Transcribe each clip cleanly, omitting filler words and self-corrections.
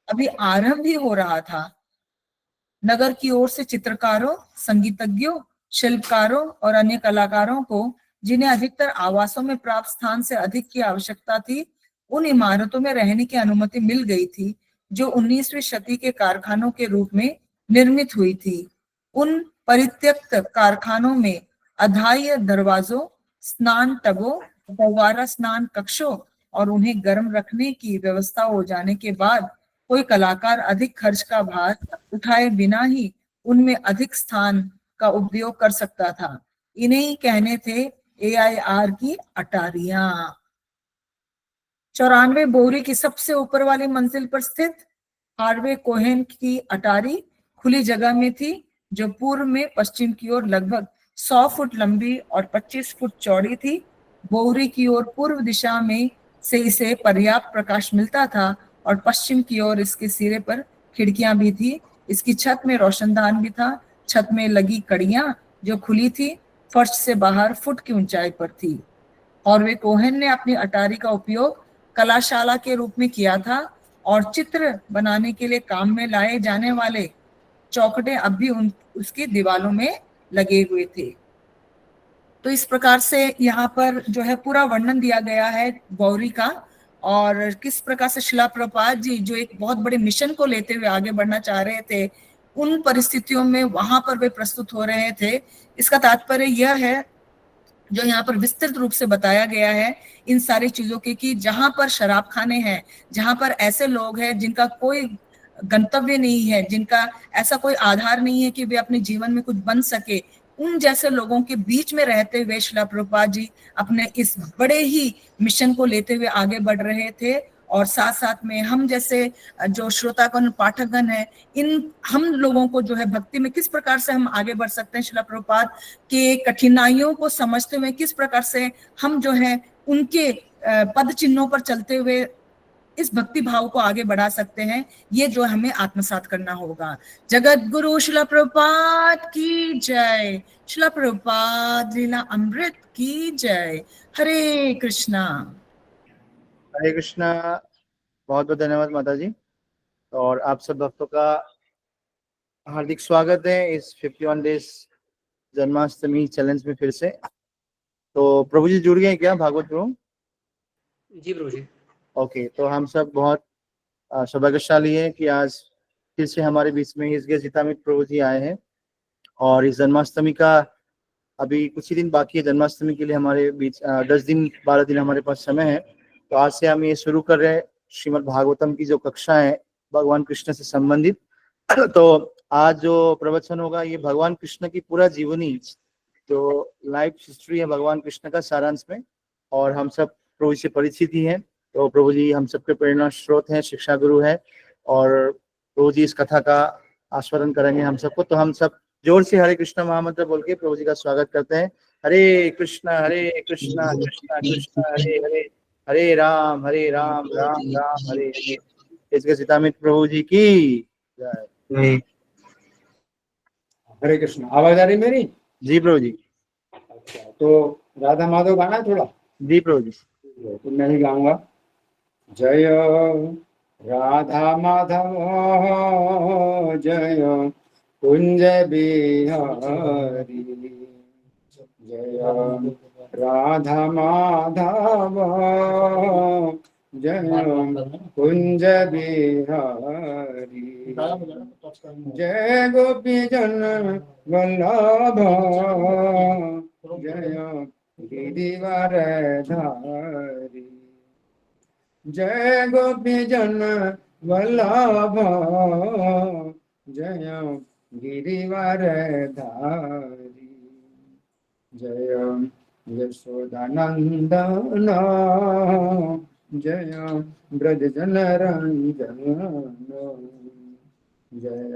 अभी आरंभ ही हो रहा था। नगर की ओर से चित्रकारों, संगीतज्ञों, शिल्पकारों और अन्य कलाकारों को, जिन्हें अधिकतर आवासों में प्राप्त स्थान से अधिक की आवश्यकता थी, उन इमारतों में रहने की अनुमति मिल गई थी जो 19वीं शती के कारखानों के रूप में निर्मित हुई थी। उन परित्यक्त कारखानों में अधाह्य दरवाजों, स्नान टबों, फव्वारा स्नान कक्षों और उन्हें गर्म रखने की व्यवस्था हो जाने के बाद कोई कलाकार अधिक खर्च का भार उठाए बिना ही उनमें अधिक स्थान का उपयोग कर सकता था। इन्हें ही कहने थे AIR की अटारियां। 94 बोरी की सबसे ऊपर वाली मंजिल पर स्थित हार्वे कोहेन की अटारी खुली जगह में थी, जो पूर्व में पश्चिम की ओर लगभग 100 फुट लंबी और 25 फुट चौड़ी थी। बोरी की ओर पूर्व दिशा में से इसे पर्याप्त प्रकाश मिलता था और पश्चिम की ओर इसके सिरे पर खिड़कियां भी थी। इसकी छत में रोशनदान भी था। छत में लगी कड़ियां जो खुली थी, फर्श से बाहर फुट की ऊंचाई पर थी। और वे कोहेन ने अपनी अटारी का उपयोग कलाशाला के रूप में किया था और चित्र बनाने के लिए काम में लाए जाने वाले चौखटे अब भी उसकी दीवारों में लगे हुए थे। तो इस प्रकार से यहाँ पर जो है पूरा वर्णन दिया गया है गौरी का, और किस प्रकार से शिला प्रभुपाद जी जो एक बहुत बड़े मिशन को लेते हुए आगे बढ़ना चाह रहे थे, उन परिस्थितियों में वहां पर वे प्रस्तुत हो रहे थे। इसका तात्पर्य यह है जो यहाँ पर विस्तृत रूप से बताया गया है इन सारी चीजों के, कि जहां पर शराब खाने हैं, जहां पर ऐसे लोग हैं जिनका कोई गंतव्य नहीं है, जिनका ऐसा कोई आधार नहीं है कि वे अपने जीवन में कुछ बन सके, उन जैसे लोगों के बीच में रहते हुए शिला प्रभुपाद जी अपने इस बड़े ही मिशन को लेते हुए आगे बढ़ रहे थे। और साथ साथ में हम जैसे जो श्रोतागण पाठकगण है, इन हम लोगों को जो है भक्ति में किस प्रकार से हम आगे बढ़ सकते हैं, शिला प्रभुपाद के कठिनाइयों को समझते हुए किस प्रकार से हम जो है उनके पद चिन्हों पर चलते हुए इस भक्ति भाव को आगे बढ़ा सकते हैं, ये जो हमें आत्मसात करना होगा। जगत गुरु शिला प्रभुपाद की जय। शिला प्रभुपाद लीला अमृत की जय। हरे कृष्णा। हरे कृष्णा। बहुत बहुत धन्यवाद माता जी, और आप सब भक्तों का हार्दिक स्वागत है इस 51 डेज जन्माष्टमी चैलेंज में फिर से। तो प्रभु जी जुड़ गए क्या भागवत प्रभु? जी प्रभु जी। ओके, तो हम सब बहुत सौभाग्यशाली है कि आज फिर से हमारे बीच में इस गीतामित प्रभु जी आए हैं। और इस जन्माष्टमी का अभी कुछ ही दिन बाकी है जन्माष्टमी के लिए, हमारे बीच 10 दिन 12 दिन हमारे पास समय है। तो आज से हम ये शुरू कर रहे हैं श्रीमद् भागवतम की जो कक्षा है भगवान कृष्ण से संबंधित। तो आज जो प्रवचन होगा ये भगवान कृष्ण की पूरा जीवनी, जो लाइफ हिस्ट्री है भगवान कृष्ण का सारांश में, और हम सब प्रभु से परिचित ही हैं। तो प्रभु जी हम सबके प्रेरणा स्रोत हैं, शिक्षा गुरु है, और प्रभु जी इस कथा का आस्वादन करेंगे हम सबको। तो हम सब जोर से हरे कृष्ण महामंत्र बोल के प्रभु जी का स्वागत करते हैं। हरे कृष्णा कृष्णा कृष्णा हरे हरे, हरे राम राम राम हरे हरे। इसके सीतामित प्रभु जी की जय। हरे कृष्ण। आवाज आ रही मेरी? जी प्रभु जी। अच्छा, तो राधा माधव गाना है थोड़ा? जी प्रभु जी। तो मैं ही गाऊंगा। जय राधा माधव जय कुंज बिहारी, जय राधा माधव जय कुंज बिहारी, जय गोपी जन वल्लभ जय गिरिवर धारी, जय गोपी जन वल्लभ जय गिरिवर धारी, जय यशोदानंदन जय ब्रज जन रंजन, जय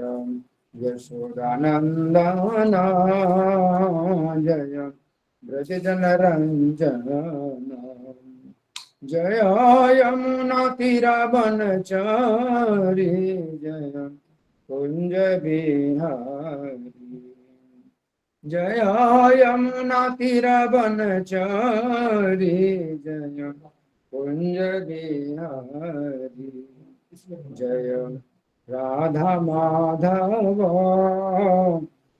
यशोदानंदन जय ब्रज जन रंजन, जय यमुना तीरावनचारी जय कुंज बिहारी, जय यमुना तीरावनचारी जय कुंज बिहारी, जय राधा माधव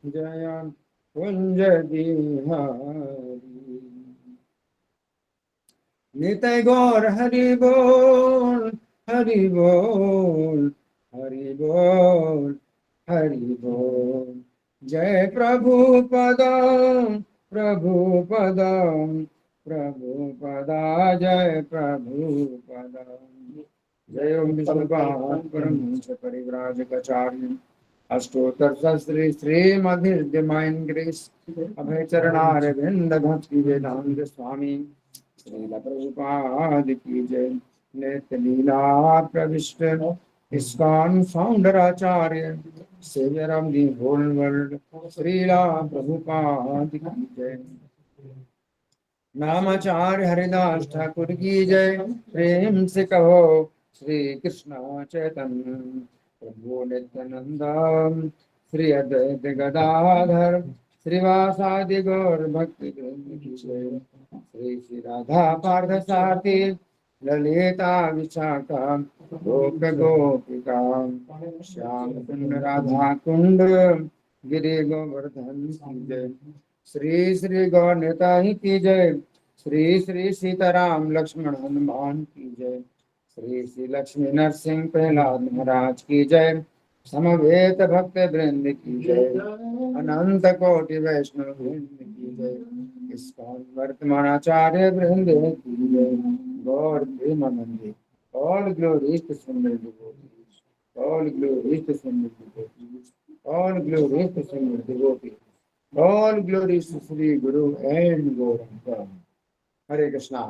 जय कुंज बिहारी नित्य गौर हरि बोल हरि बोल हरि बोल हरि बोल जय प्रभु पदम प्रभु पदम प्रभु पदा जय प्रभु पदम जय ओम विष्णुपाद परमहंस परिव्राजकाचार्य अष्टोत्तर सहस्री श्रीमद् ग्रेस अभय चरणारविंद भक्ति वेदांत स्वामी श्रील प्रभुपाद की जय नित्य लीला प्रविष्ट इस्कॉन फाउंडर आचार्य saviour of the whole world Srila Prabhupada की जय नामाचार्य हरिदास ठाकुर की जय प्रेम से कहो श्री कृष्ण चैतन्य प्रभु नित्यानंद श्री अद्वैत गदाधर श्रीवासादि गौर भक्ति वृंद की जय श्री श्री राधा पार्थ सारथी ललिता विशाखा गोप गोपिका श्याम कुंड राधा कुंड गिरि गोवर्धन की जय श्री श्री गौर नेताही की जय श्री श्री सीताराम लक्ष्मण हनुमान की जय श्री श्री लक्ष्मी नरसिंह प्रहलाद महाराज की जय समवेत भक्त वृंद की जय अनंत कोटि वैष्णव वृंद की जय इस्कॉन वर्तमान आचार्य वृंद की जय गौर प्रेमानंदी ऑल ग्लोरीज टू सुंदर डिवोटीज ऑल ग्लोरीज टू सुंदर डिवोटीज ऑल ग्लोरीज टू सुंदर devotees all glories to Shri Guru and Gaurang हरे कृष्णा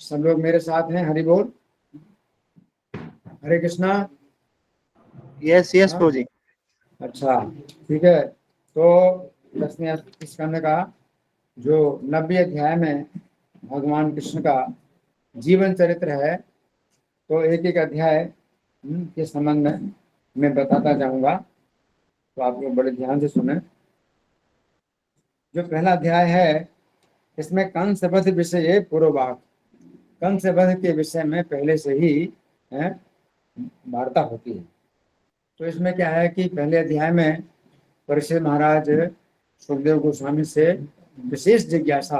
सब लोग मेरे साथ हैं हरि बोल हरे कृष्णा यस यस प्रभु जी। अच्छा ठीक है तो 10वें स्कंद का जो 90वें अध्याय में भगवान कृष्ण का जीवन चरित्र है तो एक एक अध्याय के संबंध में मैं बताता जाऊंगा तो आप लोग बड़े ध्यान से सुने। जो पहला अध्याय है इसमें कंस वध विषय पूर्ववाक कंस वध के विषय में पहले से ही वार्ता होती है। तो इसमें क्या है कि पहले अध्याय में परीक्षित महाराज सुखदेव गोस्वामी से विशेष जिज्ञासा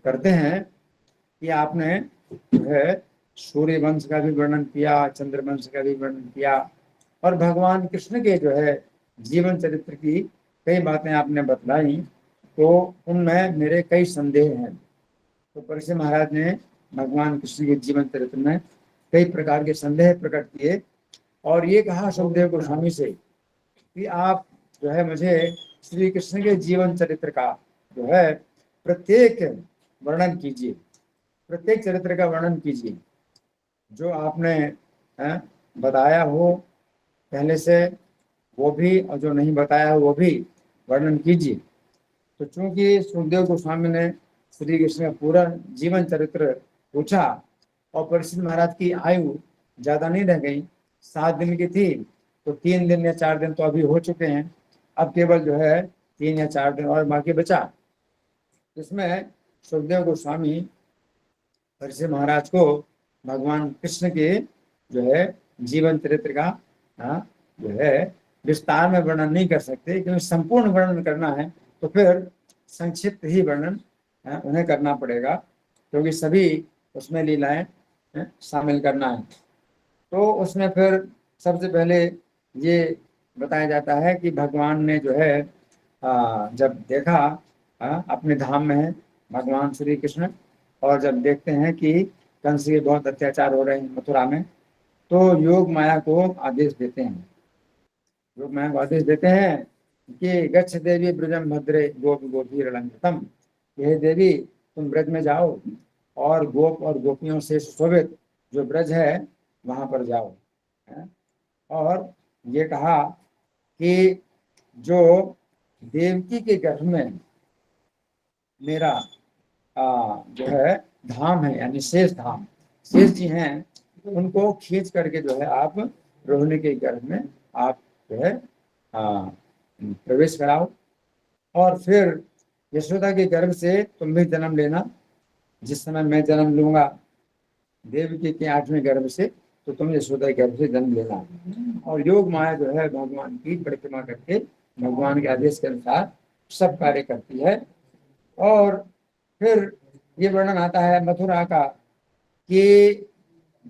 करते हैं कि आपने जो है सूर्य वंश का भी वर्णन किया चंद्र वंश का भी वर्णन किया और भगवान कृष्ण के जो है जीवन चरित्र की कई बातें आपने बतलाई तो उनमें मेरे कई संदेह हैं। तो परीक्षित महाराज ने भगवान कृष्ण के जीवन चरित्र में कई प्रकार के संदेह प्रकट किए और ये कहा सुखदेव गोस्वामी से कि आप जो है मुझे श्री कृष्ण के जीवन चरित्र का जो है प्रत्येक वर्णन कीजिए प्रत्येक चरित्र का वर्णन कीजिए जो आपने बताया हो पहले से वो भी और जो नहीं बताया हो वो भी वर्णन कीजिए। तो चूंकि सुखदेव गोस्वामी ने श्री कृष्ण का पूरा जीवन चरित्र पूछा और परीक्षित महाराज की आयु ज्यादा नहीं रह गई 7 दिन की थी तो 3 दिन या 4 दिन तो अभी हो चुके हैं अब केवल जो है 3 या 4 दिन और बाकी बचा। इसमें सुखदेव गोस्वामी परीक्षित महाराज को भगवान कृष्ण के जो है जीवन चरित्र का जो है विस्तार में वर्णन नहीं कर सकते क्योंकि संपूर्ण वर्णन करना है तो फिर संक्षिप्त ही वर्णन उन्हें करना पड़ेगा क्योंकि सभी उसमें लीलाएं शामिल करना है। तो उसमें फिर सबसे पहले ये बताया जाता है कि भगवान ने जो है जब देखा अपने धाम में है भगवान श्री कृष्ण और जब देखते हैं कि कंस के बहुत अत्याचार हो रहे हैं मथुरा में तो योग माया को आदेश देते हैं योग माया को आदेश देते हैं कि गच्छ देवी ब्रजम भद्रे गोप गोपी रणतम यह देवी तुम ब्रज में जाओ और गोप और गोपियों से सुशोभित जो ब्रज है वहां पर जाओ। और ये कहा कि जो देवकी के गर्भ में मेरा जो है धाम है यानी शेष धाम शेष जी हैं उनको खींच करके जो है आप रोहिणी के गर्भ में आप जो है प्रवेश कराओ और फिर यशोदा के गर्भ से तुम भी जन्म लेना जिस समय मैं जन्म लूंगा देवकी के 8वें गर्भ से तो तुम यशोदा के गर्भ से जन्म लेना। और योग माया जो है भगवान की परिक्रमा करके भगवान के आदेश के अनुसार सब कार्य करती है। और फिर ये वर्णन आता है मथुरा का कि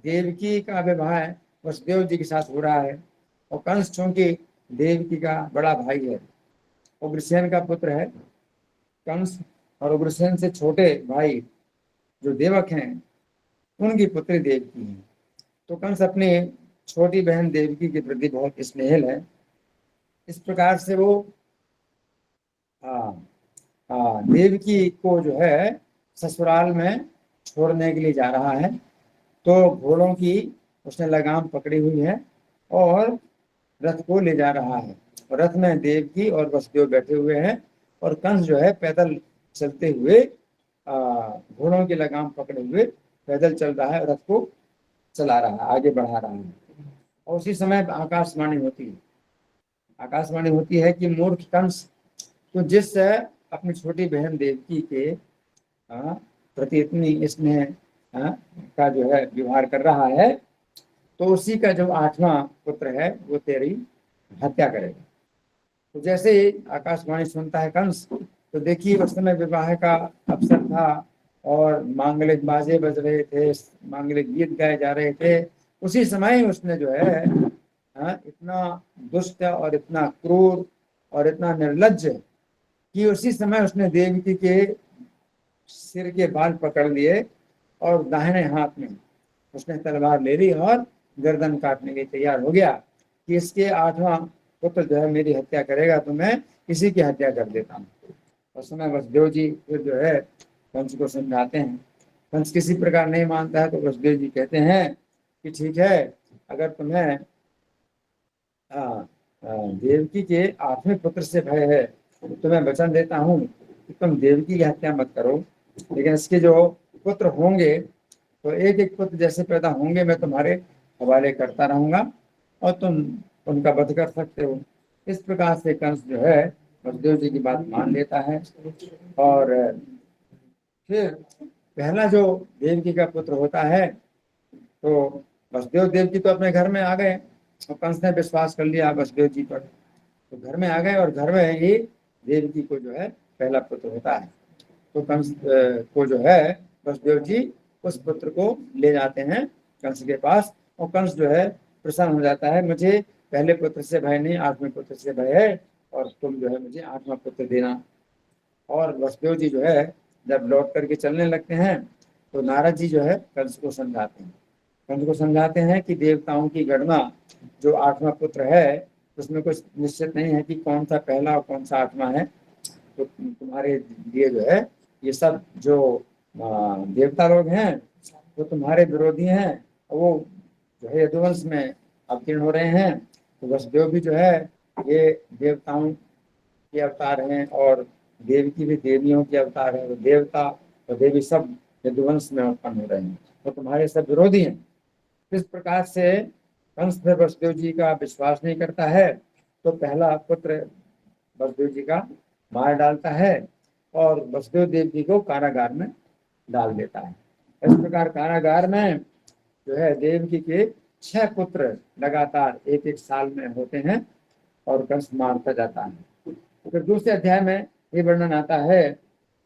देवकी का विवाह वसुदेव जी के साथ हो रहा है, और कंस चूंकि देवकी का बड़ा भाई है, उग्रसेन का पुत्र है कंस, और उग्रसेन से छोटे भाई जो देवक हैं उनकी पुत्री देवकी है। तो कंस अपनी छोटी बहन देवकी के प्रति बहुत स्नेहिल है। इस प्रकार से वो देवकी को जो है ससुराल में छोड़ने के लिए जा रहा है। तो घोड़ों की उसने लगाम पकड़ी हुई है और रथ को ले जा रहा है, और रथ में देवकी और वसुदेव बैठे हुए हैं, और कंस जो है पैदल चलते हुए घोड़ों की लगाम पकड़े हुए पैदल चल रहा है, रथ को चला रहा है, आगे बढ़ा रहा है। और उसी समय आकाशवाणी होती है कि मूर्ख कंस, तो जिस अपनी छोटी बहन देवकी के प्रति इतनी स्नेह का जो है व्यवहार कर रहा है, तो उसी का जो 8वां पुत्र है वो तेरी हत्या करेगा। तो जैसे ही आकाशवाणी सुनता है कंस, तो देखिए उस समय विवाह का अवसर था और मांगलिक बाजे बज रहे थे, मांगलिक गीत गाए जा रहे थे। उसी समय उसने जो है इतना दुष्ट और इतना क्रूर और इतना निर्लज्ज कि उसी समय उसने देवकी के सिर के बाल पकड़ लिए और दाहिने हाथ में उसने तलवार ले ली और गर्दन काटने के तैयार हो गया कि इसके 8वां पुत्र जो है मेरी हत्या करेगा तो मैं इसी की हत्या कर देता हूँ। उस समय वसुदेव जी फिर जो है कंस को समझाते हैं। कंस किसी प्रकार नहीं मानता है, तो वसुदेव जी कहते हैं कि ठीक है, अगर तुम्हें देवकी के 8वें पुत्र से भय है तो मैं वचन देता हूँ कि तुम देवकी की हत्या मत करो, लेकिन इसके जो पुत्र होंगे तो एक एक पुत्र जैसे पैदा होंगे मैं तुम्हारे हवाले करता रहूंगा और तुम उनका वध कर सकते हो। इस प्रकार से कंस जो है वसुदेव जी की बात मान लेता है। और फिर पहला जो देवकी का पुत्र होता है, तो वसुदेव देवकी तो अपने घर में आ गए और कंस ने विश्वास कर लिया वसुदेव जी पर, तो घर में आ गए और घर में ही देवकी को जो है पहला पुत्र होता है। तो कंस को जो है वसुदेव जी उस पुत्र को ले जाते हैं कंस के पास, और कंस जो है प्रसन्न हो जाता है, मुझे पहले पुत्र से भय नहीं 8वें पुत्र से भय है, और तुम जो है मुझे 8वां पुत्र देना। और वसुदेव जी जो है जब लौट करके चलने लगते हैं तो नारद जी जो है कंस को समझाते हैं कि देवताओं की गणना जो 8वां पुत्र है उसमें कुछ निश्चित नहीं है कि कौन सा पहला और कौन सा 8वां है। तो तुम्हारे लिए जो है ये सब जो देवता लोग हैं वो तुम्हारे विरोधी हैं, वो जो है यदुवंश में अवतीर्ण हो रहे हैं। तो वसुदेव भी जो है ये देवताओं के अवतार हैं और देवकी भी देवियों के अवतार है, तो देवता और देवी सब यदुवंश में उत्पन्न हो रहे हैं, तो तुम्हारे सब विरोधी हैं। इस प्रकार से कंस फिर वसुदेव जी का विश्वास नहीं करता है, तो पहला पुत्र वसुदेव जी का मार डालता है और वसुदेव देव जी को कारागार में डाल देता है। इस प्रकार कारागार में जो है देवकी के 6 पुत्र लगातार एक एक साल में होते हैं और कंस मारता जाता है। फिर दूसरे अध्याय में ये वर्णन आता है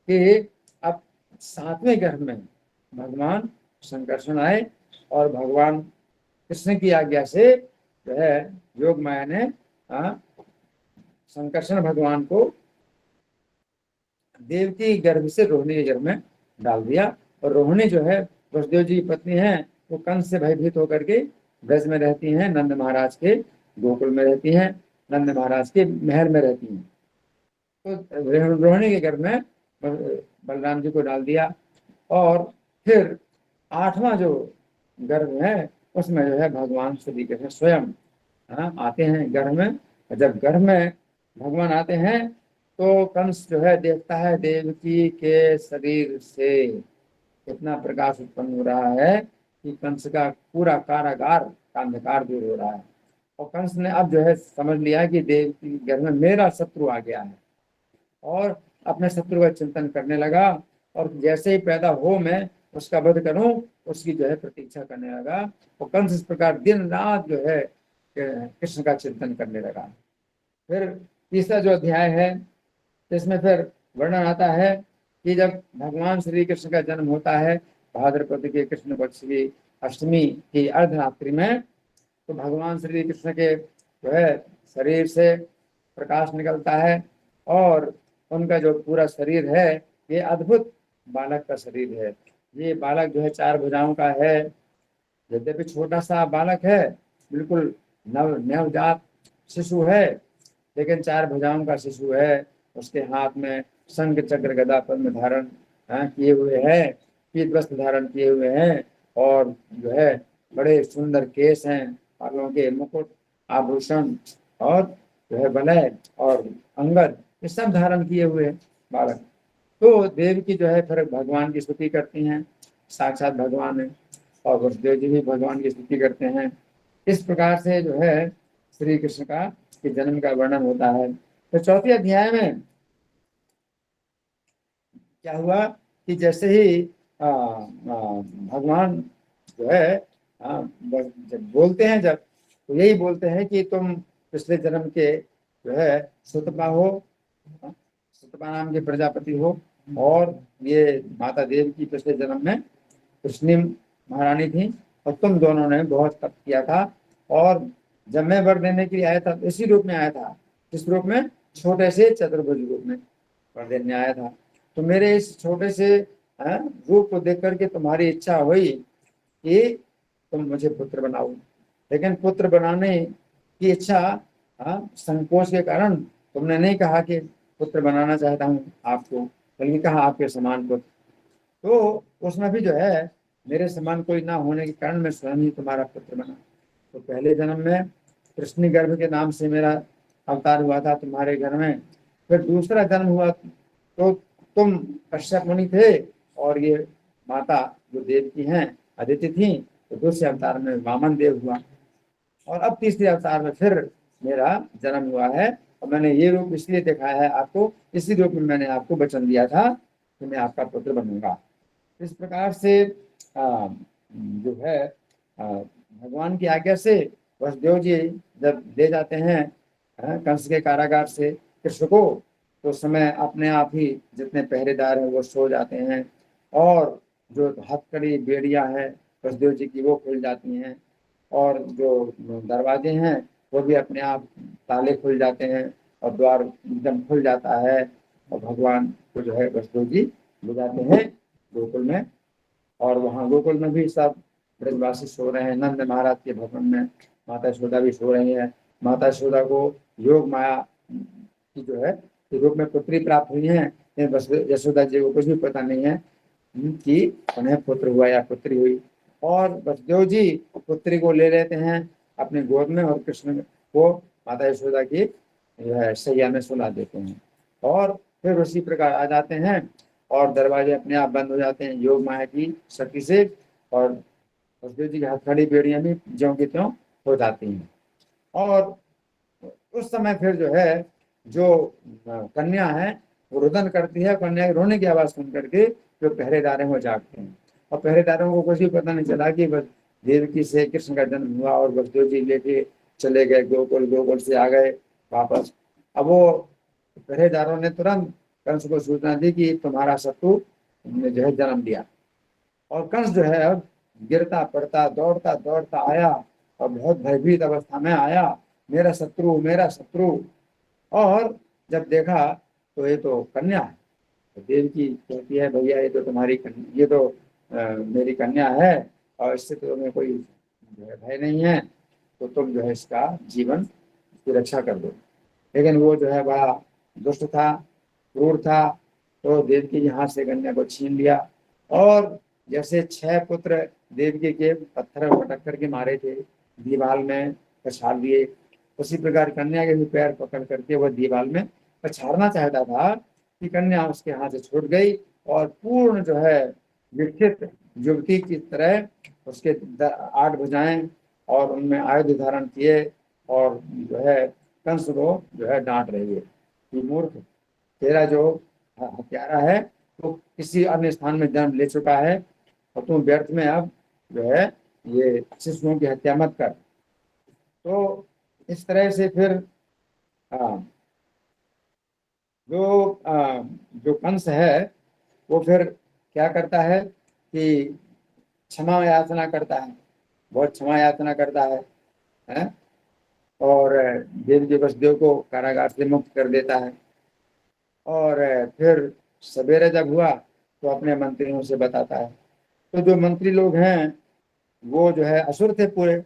कि अब 7वें गर्भ में भगवान संकर्षण आए और भगवान कृष्ण की आज्ञा से जो है योग माया ने संकर्षण भगवान को देवकी गर्भ से रोहिणी के गर्भ में डाल दिया। और रोहिणी जो है वसुदेव जी की पत्नी है, वो कंस से भयभीत होकर के ब्रज में रहती हैं, नंद महाराज के गोकुल में रहती हैं, नंद महाराज के महल में रहती हैं। तो रोहिणी के गर्भ में बलराम जी को डाल दिया। और फिर 8वां जो गर्भ है उसमें जो है भगवान श्री कृष्ण स्वयं आते हैं गर्भ में। जब गर्भ में भगवान आते हैं तो कंस जो है देखता है देवकी के शरीर से इतना प्रकाश उत्पन्न हो रहा है कि कंस का पूरा कारागार का अंधकार दूर हो रहा है। और कंस ने अब जो है समझ लिया कि देवकी के गर्भ में मेरा शत्रु आ गया है, और अपने शत्रु का चिंतन करने लगा। और जैसे ही पैदा हो मैं उसका वध करूं, उसकी जो है प्रतीक्षा करने लगा। और कंस इस प्रकार दिन रात जो है कृष्ण का चिंतन करने लगा। फिर तीसरा जो अध्याय है, इसमें फिर वर्णन आता है कि जब भगवान श्री कृष्ण का जन्म होता है भाद्रपद के कृष्ण पक्ष की अष्टमी की अर्धरात्रि में, तो भगवान श्री कृष्ण के जो है शरीर से प्रकाश निकलता है और उनका जो पूरा शरीर है ये अद्भुत बालक का शरीर है। ये बालक जो है 4 भुजाओं का है। यद्यपि छोटा सा बालक है, बिल्कुल नवजात शिशु है, लेकिन 4 भुजाओं का शिशु है। उसके हाथ में शंख चक्र गदा पद्म धारण किए हुए हैं, पीत वस्त्र धारण किए हुए हैं, और जो है बड़े सुंदर केस हैं, बालों के मुकुट, आभूषण और जो है वलय और अंगद, ये सब धारण किए हुए बालक। तो देव की जो है फिर भगवान की स्तुति करती हैं, साक्षात भगवान है, और वसुदेव जी भी भगवान की स्तुति करते हैं। इस प्रकार से जो है श्री कृष्ण का के जन्म का वर्णन होता है। तो चौथे अध्याय में क्या हुआ कि जैसे ही भगवान जो है जब बोलते हैं, जब तो यही बोलते हैं कि तुम पिछले जन्म के जो है सुतपा हो, सुतपा नाम के प्रजापति हो, और ये माता देव की पिछले जन्म में कृष्णी महारानी थी, और तुम दोनों ने बहुत तप किया था। और जब मैं वर देने के लिए आया था, इसी रूप में आया था। इस रूप में छोटे से चतुर्भुज रूप में वर देने आया था। तो मेरे इस छोटे से रूप को देख करके तुम्हारी इच्छा हुई कि तुम मुझे पुत्र बनाओ, लेकिन पुत्र बनाने की इच्छा संकोच के कारण तुमने नहीं कहा कि पुत्र बनाना चाहता हूँ आपको, बल्कि कहा आपके समान पुत्र। तो उसमें भी जो है मेरे समान कोई ना होने के कारण मैं स्वयं ही तुम्हारा पुत्र बना। तो पहले जन्म में कृष्ण गर्भ के नाम से मेरा अवतार हुआ था तुम्हारे घर में। फिर दूसरा जन्म हुआ तो तुम कश्यप मुनि थे, और ये माता जो देव की हैं अदिति थी, तो दूसरे अवतार में वामन देव हुआ, और अब तीसरे अवतार में फिर मेरा जन्म हुआ है। और मैंने ये रूप इसलिए दिखाया है आपको, इसी रूप में मैंने आपको वचन दिया था कि मैं आपका पुत्र बनूंगा। इस प्रकार से जो है भगवान की आज्ञा से वसुदेव जी जब ले जाते हैं कंस के कारागार से कृष्ण को, तो समय अपने आप ही जितने पहरेदार हैं वो सो जाते हैं, और जो हथकड़ी बेड़ियां हैं वसुदेव जी की वो खुल जाती हैं, और जो दरवाजे हैं वो भी अपने आप ताले खुल जाते हैं, और द्वार एकदम खुल जाता है, और भगवान को जो है वसुदेव जी ले जाते हैं गोकुल में। और वहाँ गोकुल में भी सब ब्रजवासी सो रहे हैं, नंद महाराज के भवन में माता यशोदा भी सो रही है। माता यशोदा को योग माया की जो है रूप में पुत्री प्राप्त हुई है, यशोदा जी को कुछ भी पता नहीं है कि उन्हें पुत्र हुआ या पुत्री हुई। और वसुदेव जी पुत्री को ले लेते हैं अपने गोद में, और कृष्ण को माता यशोदा की सैया में सुला देते हैं, और फिर उसी प्रकार आ जाते हैं, और दरवाजे अपने आप बंद हो जाते हैं योग माया की शक्ति से, और वसुदेव जी की हथकड़ी बेड़ियां भी ज्यों की त्यों हो जाती हैं। और उस समय फिर जो है जो कन्या है वो रुदन करती है, कन्या के रोने की आवाज सुन करके जो पहरेदार हैं वो जागते हैं, और पहरेदारों को कुछ भी पता नहीं चला कि देवकी से कृष्ण का जन्म हुआ, और वसुदेव जी लेके चले गए गोकुल, गोकुल से आ गए वापस। अब वो पहरेदारों ने तुरंत कंस को सूचना दी कि तुम्हारा शत्रु ने जो है जन्म दिया। और कंस जो है अब गिरता पड़ता दौड़ता दौड़ता आया, और बहुत भयभीत अवस्था में आया, मेरा शत्रु मेरा शत्रु। और जब देखा तो ये तो कन्या है, तो देवकी कहती है भैया ये तो तुम्हारी ये तो मेरी कन्या है, और इससे तो तुम्हें कोई भय नहीं है, तो तुम जो है इसका जीवन की रक्षा कर दो। लेकिन वो जो है बड़ा दुष्ट था, क्रूर था, तो देवकी के हाथ से कन्या को छीन लिया, और जैसे 6 पुत्र देवकी के पत्थर पटक करके मारे थे, दीवाल में पछाड़ दिए, उसी प्रकार कन्या के भी पैर पकड़ करके वह दीवाल में पछाड़ना चाहता था कि कन्या उसके हाथ से छूट गई, और पूर्ण जो है विकसित युवती की तरह उसके 8 भुजाएं और उनमें आयुध धारण किए, और जो है कंस को जो है डांट रही है कि मूर्ख, तेरा जो हत्यारा है वो किसी अन्य स्थान में जन्म ले चुका है, और तुम व्यर्थ में अब जो है ये शिशुओं की हत्या मत कर। तो इस तरह से फिर जो कंस है वो फिर क्या करता है कि क्षमा याचना करता है, बहुत क्षमा याचना करता है? और देव जी वसुदेव को कारागार से मुक्त कर देता है। और फिर सवेरे जब हुआ तो अपने मंत्रियों से बताता है। तो जो मंत्री लोग हैं वो जो है असुर थे पूरे,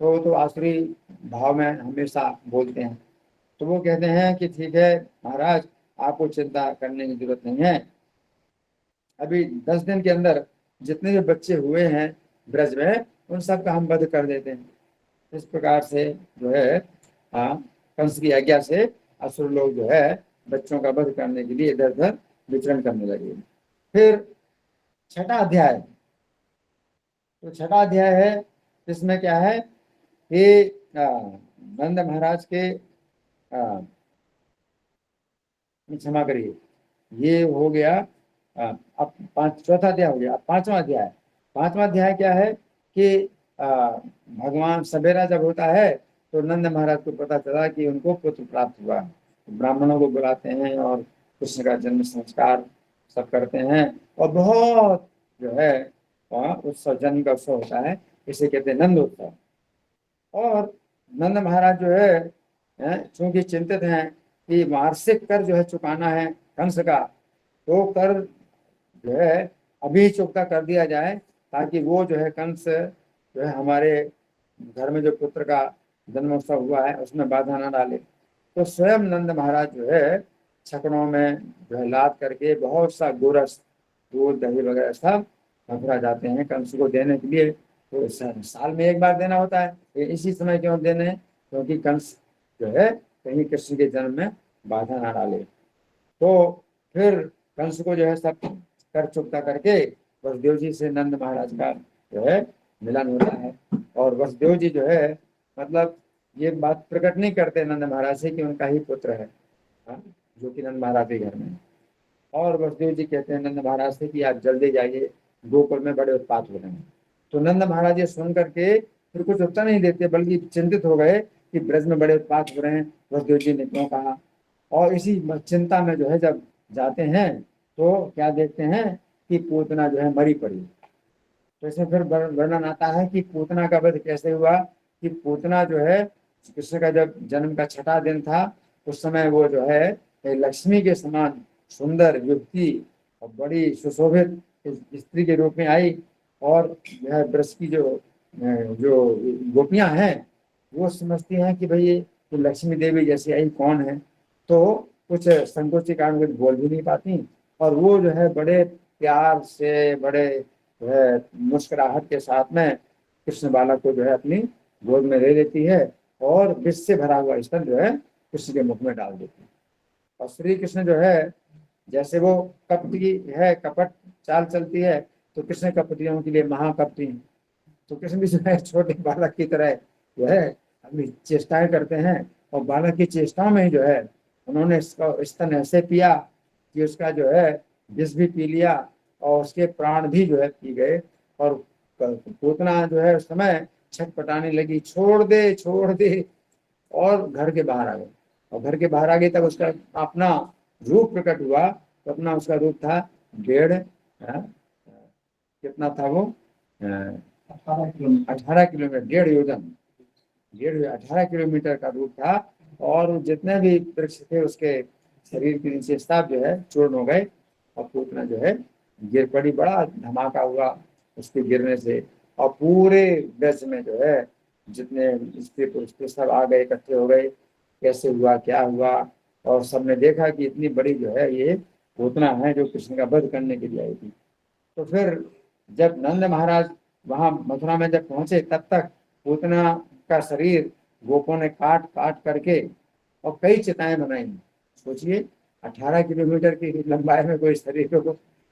तो आसुरी भाव में हमेशा बोलते हैं। तो वो कहते हैं कि ठीक है महाराज, आपको चिंता करने की जरूरत नहीं है, अभी 10 दिन के अंदर जितने भी बच्चे हुए हैं ब्रज में उन सब का हम वध कर देते हैं। इस प्रकार से जो है कंस की आज्ञा से असुर लोग जो है बच्चों का वध करने के लिए इधर उधर विचरण करने लगे। फिर छठा अध्याय, तो छठा अध्याय है, इसमें क्या है कि नंद महाराज के क्षमा करिए, ये हो गया अब चौथा अध्याय हो गया। अब पांचवा अध्याय, पांचवा अध्याय क्या है कि भगवान सवेरा जब होता है तो नंद महाराज को पता चला कि उनको पुत्र प्राप्त हुआ। ब्राह्मणों को बुलाते हैं और कृष्ण का जन्म संस्कार सब करते हैं और बहुत जो है उत्सव, जन्म का उत्सव होता है, इसे कहते हैं नंद उत्सव। और नंद महाराज जो है चूंकि चिंतित हैं कि वार्षिक कर जो है चुकाना है कंस का, तो कर जो है अभी चुकता कर दिया जाए ताकि वो जो है कंस जो है हमारे घर में जो पुत्र का जन्मोत्सव हुआ है उसमें बाधा ना डाले। तो स्वयं नंद महाराज जो है छकड़ों में जो है लाद करके बहुत सा गोरस, दूध, दही वगैरह सब मथुरा जाते हैं कंस को देने के लिए। तो साल में एक बार देना होता है, ये इसी समय क्यों देने, क्योंकि कंस जो है कहीं कृष्ण के जन्म में बाधा ना डाले। तो फिर कंस को जो है सब कर चुकता करके वसुदेव जी से नंद महाराज का जो है मिलन होता है। और वसुदेव जी जो है मतलब ये बात प्रकट नहीं करते नंद महाराज से कि उनका ही पुत्र है, जो कि नंद महाराज के घर में। और वसुदेव जी कहते हैं नंद महाराज से कि आप जल्दी जाइए, गोकुल में बड़े उत्पात हो रहे हैं। तो नंद महाराज ये सुन करके फिर कुछ उत्तर नहीं देते, बल्कि चिंतित हो गए कि ब्रज में बड़े उत्पात हो रहे हैं, वसुदेव जी ने क्यों कहा। और इसी चिंता में जो है जब जाते हैं तो क्या देखते हैं कि पूतना जो है मरी पड़ी। तो इसमें फिर वर्णन आता है कि पूतना का वध कैसे हुआ। कि पूतना जो है कृष्ण का जब जन्म का छठा दिन था उस समय वो जो है लक्ष्मी के समान सुंदर युवती और बड़ी सुशोभित स्त्री के रूप में आई। और जो है ब्रज की जो गोपियां हैं वो समझती हैं कि भाई ये लक्ष्मी देवी जैसी आई कौन है, तो कुछ संकोच के कारण बोल भी नहीं पाती। और वो जो है बड़े प्यार से, बड़े जो है मुस्कुराहट के साथ में कृष्ण बालक को जो है अपनी गोद में ले लेती है और विष से भरा हुआ स्तन जो है कृष्ण के मुख में डाल देती है। और श्री कृष्ण जो है जैसे वो कपटी है, कपट चाल चलती है, तो कृष्ण कपटियों के लिए महाकपटी हैं। तो कृष्ण भी जो है छोटे बालक की तरह जो है अपनी चेष्टाएं करते हैं। और बालक की चेष्टाओं में जो है उन्होंने इसका स्तन ऐसे पिया कि उसका जो है विष भी पी लिया और उसके प्राण भी जो है पी गए। और पूतना जो है उस समय छटपटाने लगी, छोड़ दे छोड़ दे, और घर के बाहर आ गए। और घर के बाहर आ गई तब उसका अपना रूप प्रकट हुआ। तो अपना उसका रूप था 1.5 कितना था वो 18 किलोमीटर, 1.5 योजन, 18 किलोमीटर का रूप था। और जितने भी वृक्ष थे उसके शरीर के नीचे सब जो है चूर्ण हो गए। और पूतना जो है गिर पड़ी, बड़ा धमाका हुआ उसके गिरने से। और पूरे ब्रज में जो है जितने स्त्री पुरुष थे सब आ गए, इकट्ठे हो गए, कैसे हुआ क्या हुआ। और सबने देखा कि इतनी बड़ी जो है ये पूतना है जो कृष्ण का वध करने के लिए आई थी। तो फिर जब नंद महाराज वहां मथुरा में जब पहुंचे तब तक पूतना का शरीर गोपों ने काट काट करके और कई चिताएं बनाई। सोचिए 18 किलोमीटर की लंबाई में कोई शरीर को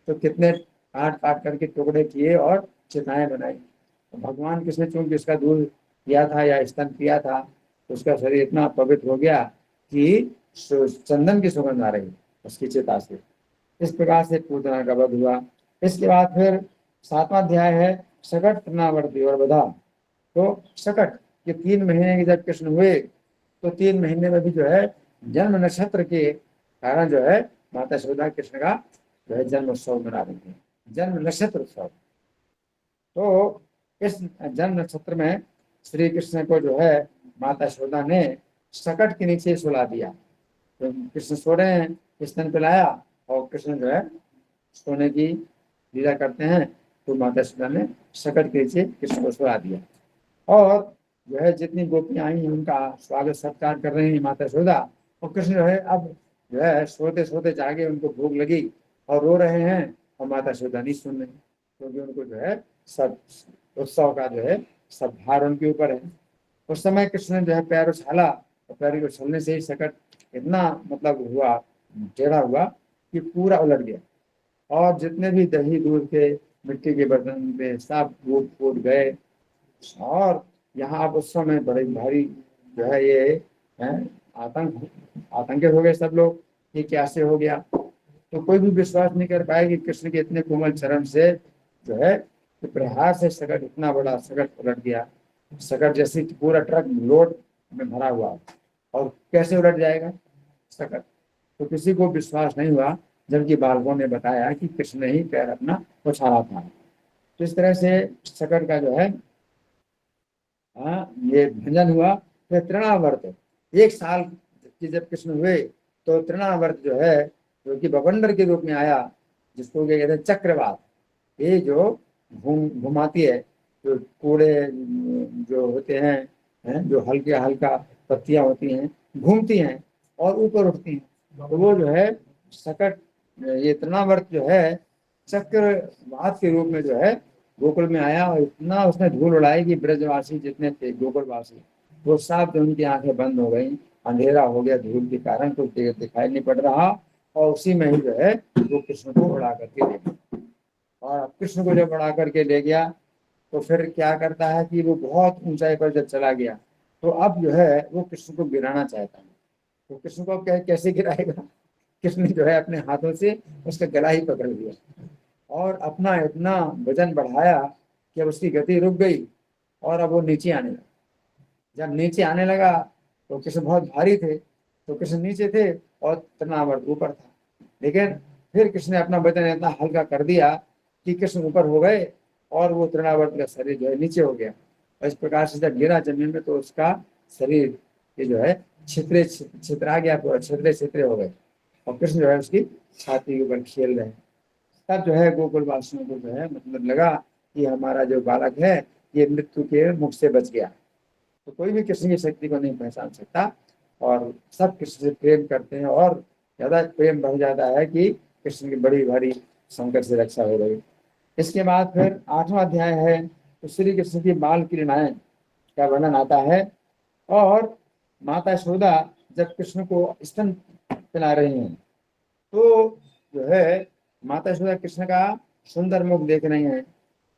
तो कितने काट काट करके टुकड़े किए और चिताएं बनाई। भगवान कृष्ण चूंकि उसका दूध पिया था या स्तन पिया था तो उसका शरीर इतना पवित्र हो गया कि चंदन की सुगंध आ रही उसकी चिता से। इस प्रकार से पूतना का वध हुआ। इसके बाद फिर 7वां अध्याय है सकट तृणावर्ती और बधा। तो सकट के 3 महीने के जब कृष्ण हुए तो 3 महीने में भी जो है जन्म नक्षत्र के कारण जो है माता यशोदा कृष्ण का जो है जन्म उत्सव मना रही थी, जन्म नक्षत्र उत्सव। तो इस जन्म नक्षत्र में श्री कृष्ण को जो है माता यशोदा ने सकट के नीचे सुला दिया। तो कृष्ण सो रहे हैं, स्तन पिलाया और कृष्ण जो है सोने की लीला करते हैं, तो माता यशोदा ने सकट के नीचे कृष्ण को सुला दिया। और जो है जितनी गोपियां आई हैं उनका स्वागत सत्कार कर रही हैं माता यशोदा, और कृष्ण जो है अब जो है सोते सोते जागे, उनको भूख लगी और रो रहे हैं, और माता यशोदा नहीं सुन रही, क्योंकि उनको जो है सब उत्सव का जो है सब भार उनके ऊपर है। उस समय कृष्ण ने जो है पैर उछाला, और पैर को उछलने से ही सकट इतना मतलब हुआ, टेढ़ा हुआ कि पूरा उलट गया, और जितने भी दही दूध के मिट्टी के बर्तन पे सब फूट गए। और यहाँ अब उस समय बड़े भारी जो है ये है आतंकित हो गए सब लोग कि कैसे हो गया। तो कोई भी विश्वास नहीं कर पाया कि कृष्ण के इतने कोमल चरण से जो है तो प्रहार से सकट, इतना बड़ा सकट उलट गया। सकट जैसे पूरा ट्रक लोड में भरा हुआ, और कैसे उलट जाएगा सकट, तो किसी को विश्वास नहीं हुआ, जबकि बालकों ने बताया कि कृष्ण ने ही पैर अपना उछाला था। तो इस तरह से सकट का जो है ये भंजन हुआ। फिर तृणावर्त 1 साल की जब कृष्ण हुए तो तृणावर्त जो है जो कि बवंडर के रूप में आया, जिसको क्या कहते हैं चक्रवात, ये जो घुमाती है, जो कूड़े जो होते हैं जो हल्के हल्का पत्तियां होती हैं घूमती हैं और ऊपर उठती हैं, तो वो जो है सकट ये तृणावर्त जो है चक्रवात के रूप में जो है गोकुल में आया, और इतना उसने धूल उड़ाई कि ब्रजवासी जितने थे गोकुलवासी वो सब उनकी आंखें बंद हो गई, अंधेरा हो गया धूल के कारण, कुछ दिखाई नहीं पड़ रहा। और उसी में ही जो है वो कृष्ण को उड़ा करके ले गया। और कृष्ण को जब उड़ा करके ले गया तो फिर क्या करता है कि वो बहुत ऊंचाई पर जब चला गया तो अब जो है वो कृष्ण को गिराना चाहता है। तो कृष्ण को कैसे गिराएगा, कृष्ण जो है अपने हाथों से उसका गला ही पकड़ लिया और अपना इतना वजन बढ़ाया कि अब उसकी गति रुक गई और अब वो नीचे आने लगा। जब नीचे आने लगा तो कृष्ण बहुत भारी थे, तो कृष्ण नीचे थे और तृणावर्त ऊपर था, लेकिन फिर कृष्ण ने अपना वजन इतना हल्का कर दिया कि कृष्ण ऊपर हो गए और वो तृणावर्त का शरीर जो है नीचे हो गया। और इस प्रकार से जब गिरा जमीन में तो उसका शरीर ये जो है छितरा गया, पूरा छितरे हो गए, और कृष्ण जो है उसकी छाती के ऊपर खेल रहे हैं। तब जो है गोकुल वासियों को जो है मतलब लगा कि हमारा जो बालक है ये मृत्यु के मुख से बच गया। तो कोई भी कृष्ण की शक्ति को नहीं पहचान सकता, और सब कृष्ण से प्रेम करते हैं, और ज्यादा प्रेम बढ़ जाता है कि कृष्ण की बड़ी भारी संकट से रक्षा हो गई। इसके बाद फिर 8वां अध्याय है, तो श्री कृष्ण की बाल क्रीड़ाएं का वर्णन आता है। और माता यशोदा जब कृष्ण को स्तन पिला रही हैं तो जो है माता यशोदा कृष्ण का सुंदर मुख देख रही हैं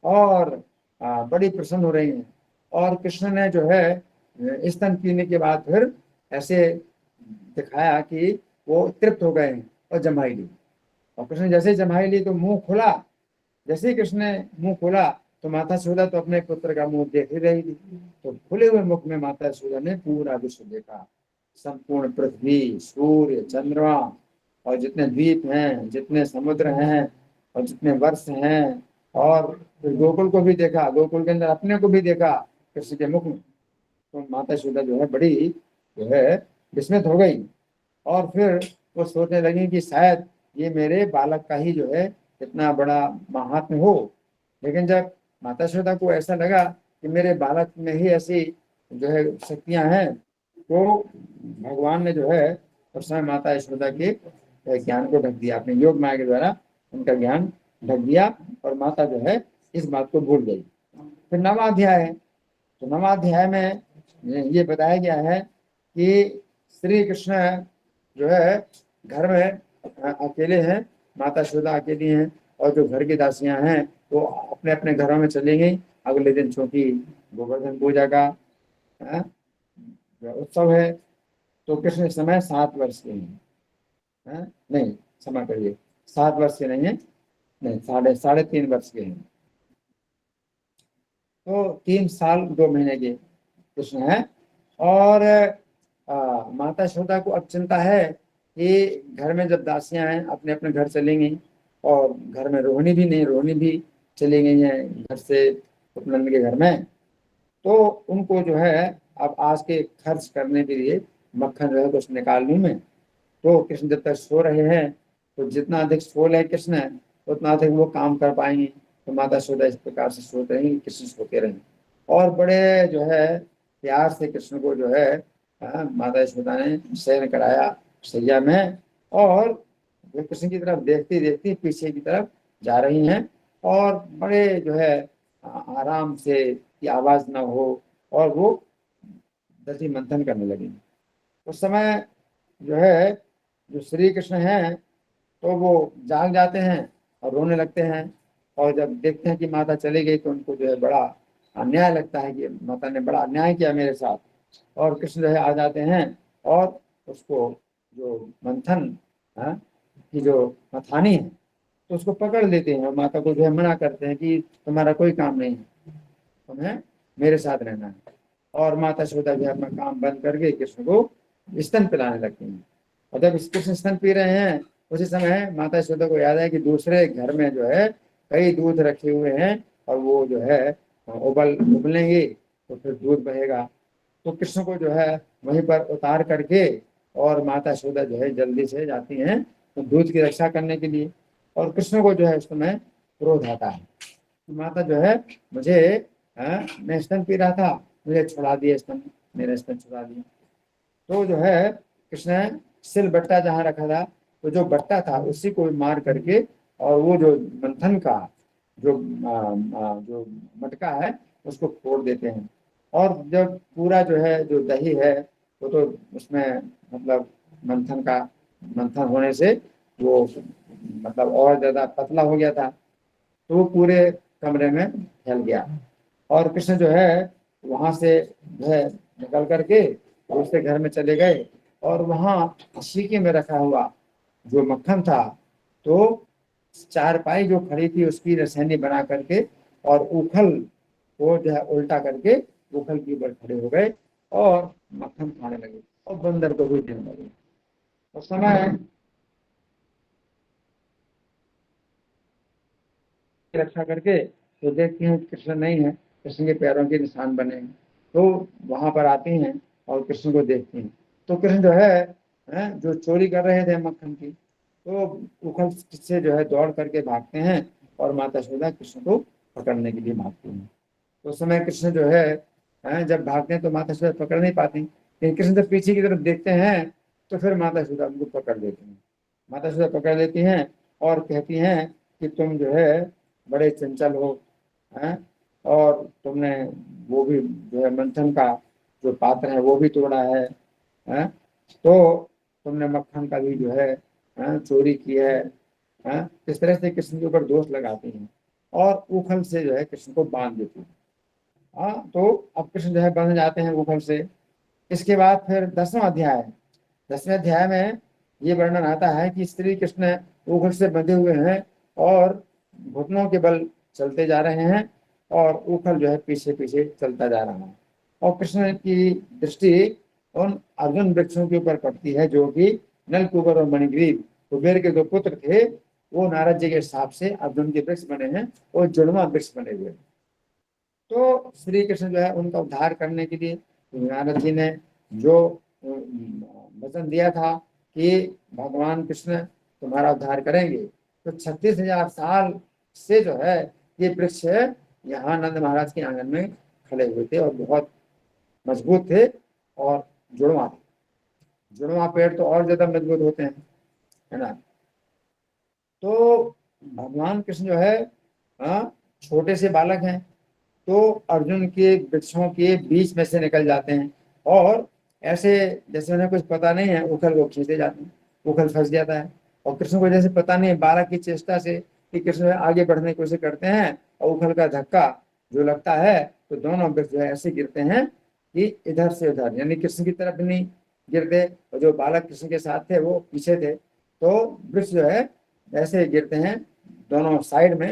और बड़ी प्रसन्न हो रही हैं। और कृष्ण ने जो है स्तन पीने के बाद फिर ऐसे दिखाया कि वो तृप्त हो गए हैं और जमाई ली। और कृष्ण जैसे जमाई ली तो मुंह खुला, जैसे ही कृष्ण ने मुंह खोला तो माता यशोदा तो अपने पुत्र का मुंह देख ही रही थी। तो खुले हुए मुख में माता यशोदा ने पूरा विश्व देखा, संपूर्ण पृथ्वी, सूर्य, चंद्रमा और जितने द्वीप हैं, जितने समुद्र हैं और जितने वर्ष हैं, और गोकुल को भी देखा, गोकुल के अंदर अपने को भी देखा कृष्ण के मुख में। तो माता यशोदा जो है बड़ी जो है विस्मित हो गई, और फिर वो सोचने लगी कि शायद ये मेरे बालक का ही जो है इतना बड़ा महात्म्य हो। लेकिन जब माता यशोदा को ऐसा लगा कि मेरे बालक में ही ऐसी जो है शक्तियां हैं, तो भगवान ने जो है उस समय माता यशोदा के ज्ञान को ढक दिया, अपने योग माया के द्वारा उनका ज्ञान ढक दिया, और माता जो है इस बात को भूल गई। फिर 9वां अध्याय है, तो 9वां अध्याय में ये बताया गया है कि श्री कृष्ण जो है घर में अकेले हैं, माता यशोदा अकेली हैं, और जो घर की दासियां हैं वो अपने अपने घरों में चली गई। अगले दिन चूंकि गोवर्धन पूजा का उत्सव है, तो कृष्ण इस समय 7 वर्ष के हैं, नहीं क्षमा करिए 7 वर्ष के नहीं है, नहीं 3.5 वर्ष के हैं। तो 3 साल 2 महीने के कृष्ण हैं। और माता यशोदा को अब चिंता है कि घर में जब दासियां हैं अपने अपने घर चली गई, और घर में रोहिणी भी नहीं, रोहिणी भी चली गई हैं घर से उपनंद के घर में, तो उनको जो है अब आज के खर्च करने के लिए मक्खन जो है कुछ निकालने में, तो कृष्ण जब तक सो रहे हैं तो जितना अधिक सो रहे कृष्ण उतना अधिक वो काम कर पाएंगे। तो माता यशोदा इस प्रकार से सोते रहेंगे, कृष्ण सोते रहेंगे। और बड़े जो है प्यार से कृष्ण को जो है माता यशोदा ने शयन कराया सैया में, और वो कृष्ण की तरफ देखती देखती पीछे की तरफ जा रही हैं, और बड़े जो है आराम से कि आवाज ना हो, और वो दधि मंथन करने लगी। उस समय जो है जो श्री कृष्ण हैं तो वो जाग जाते हैं और रोने लगते हैं, और जब देखते हैं कि माता चली गई तो उनको जो है बड़ा अन्याय लगता है कि माता ने बड़ा अन्याय किया मेरे साथ। और कृष्ण जो है आ जाते हैं और उसको जो मंथन की जो मथानी है तो उसको पकड़ लेते हैं, और माता को जो है मना करते हैं कि तुम्हारा कोई काम नहीं है, तुम्हें मेरे साथ रहना है। और माता यशोदा भी अपना काम बंद करके कृष्ण को स्तन पिलाने लगती हैं। और जब कृष्ण स्तन पी रहे हैं उसी समय माता यशोदा को याद है कि दूसरे घर में जो है कई दूध रखे हुए हैं, और वो जो है उबलेंगे तो फिर दूध बहेगा। तो कृष्ण को जो है वहीं पर उतार करके और माता यशोदा जो है जल्दी से जाती हैं तो दूध की रक्षा करने के लिए। और कृष्ण को जो है उस समय क्रोध आता है, माता जो है मुझे मैं स्तन पी रहा था, मुझे छुड़ा दिया स्तन, मेरा स्तन छुड़ा दिया। तो जो है कृष्ण ने सिल बट्टा जहाँ रखा था तो जो बट्टा था उसी को मार करके और वो जो मंथन का जो मटका है उसको फोड़ देते हैं। और जब पूरा जो है जो दही है वो तो उसमें मतलब मंथन होने से वो मतलब और ज्यादा पतला हो गया था, तो वो पूरे कमरे में फैल गया। और कृष्ण जो है वहां से जो है निकल करके दूसरे घर में चले गए, और वहां शीके में रखा हुआ जो मक्खन था तो चारपाई जो खड़ी थी उसकी रसैनी बना करके और उखल को जो है उल्टा करके उखल के ऊपर खड़े हो गए और मक्खन खाने लगे और बंदर को भी देने लगे। उस समय रक्षा करके तो देखती हैं कृष्ण नहीं है, कृष्ण के पैरों के निशान बने हैं। तो वहां पर आती हैं और कृष्ण को देखती हैं। तो कृष्ण जो है जो चोरी कर रहे थे मक्खन की, तो उखल से जो है दौड़ करके भागते हैं और माता यशोदा कृष्ण को पकड़ने के लिए भागती हैं। तो उस समय कृष्ण जो है जब भागते हैं तो माता यशोदा पकड़ नहीं पाती, लेकिन कृष्ण जब पीछे की तरफ देखते हैं तो फिर माता यशोदा उनको पकड़ लेती हैं। माता यशोदा पकड़ लेती हैं और कहती हैं कि तुम जो है बड़े चंचल हो, हैं, और तुमने वो भी जो है मंथन का जो पात्र है वो भी तोड़ा है, हैं, तो तुमने मक्खन का भी जो है चोरी की है, हैं। इस तरह से कृष्ण के ऊपर दोष लगाती हैं और उखल से जो है कृष्ण को बांध देती है। तो अब कृष्ण जो है बंध जाते हैं उखल से। इसके बाद फिर 10वां अध्याय है। 10वें अध्याय में ये वर्णन आता है कि श्री कृष्ण उखल से बंधे हुए हैं और घुटनों के बल चलते जा रहे हैं और उखल जो है पीछे पीछे चलता जा रहा है। और कृष्ण की दृष्टि उन अर्जुन वृक्षों के ऊपर पड़ती है जो कि नलकुबर और मणिग्रीव कुबेर के 2 पुत्र थे, वो नारद जी के हिसाब से अर्जुन के वृक्ष बने हैं और जुड़वा वृक्ष बने हुए हैं। तो श्री कृष्ण जो है उनका उद्धार करने के लिए नारद जी ने जो वचन दिया था कि भगवान कृष्ण तुम्हारा उद्धार करेंगे, तो 36,000 साल से जो है ये वृक्ष यहाँ नंद महाराज के आंगन में खड़े हुए थे और बहुत मजबूत थे और जुड़वा थे। जुड़वा पेड़ तो और ज्यादा मजबूत होते हैं, है ना। तो भगवान कृष्ण जो है छोटे से बालक हैं, तो अर्जुन के वृक्षों के बीच में से निकल जाते हैं और ऐसे जैसे उन्हें कुछ पता नहीं है उखल को खींचते जाते हैं, उखल फंस जाता है। और कृष्ण को जैसे पता नहीं है बालक की चेष्टा से कि कृष्ण आगे बढ़ने की कोशिश करते हैं और उखल का धक्का जो लगता है तो दोनों वृक्ष जो है ऐसे गिरते हैं कि इधर से उधर, यानी कृष्ण की तरफ भी नहीं गिरते और जो बालक कृष्ण के साथ थे वो पीछे थे, तो वृक्ष जो है ऐसे गिरते हैं दोनों साइड में,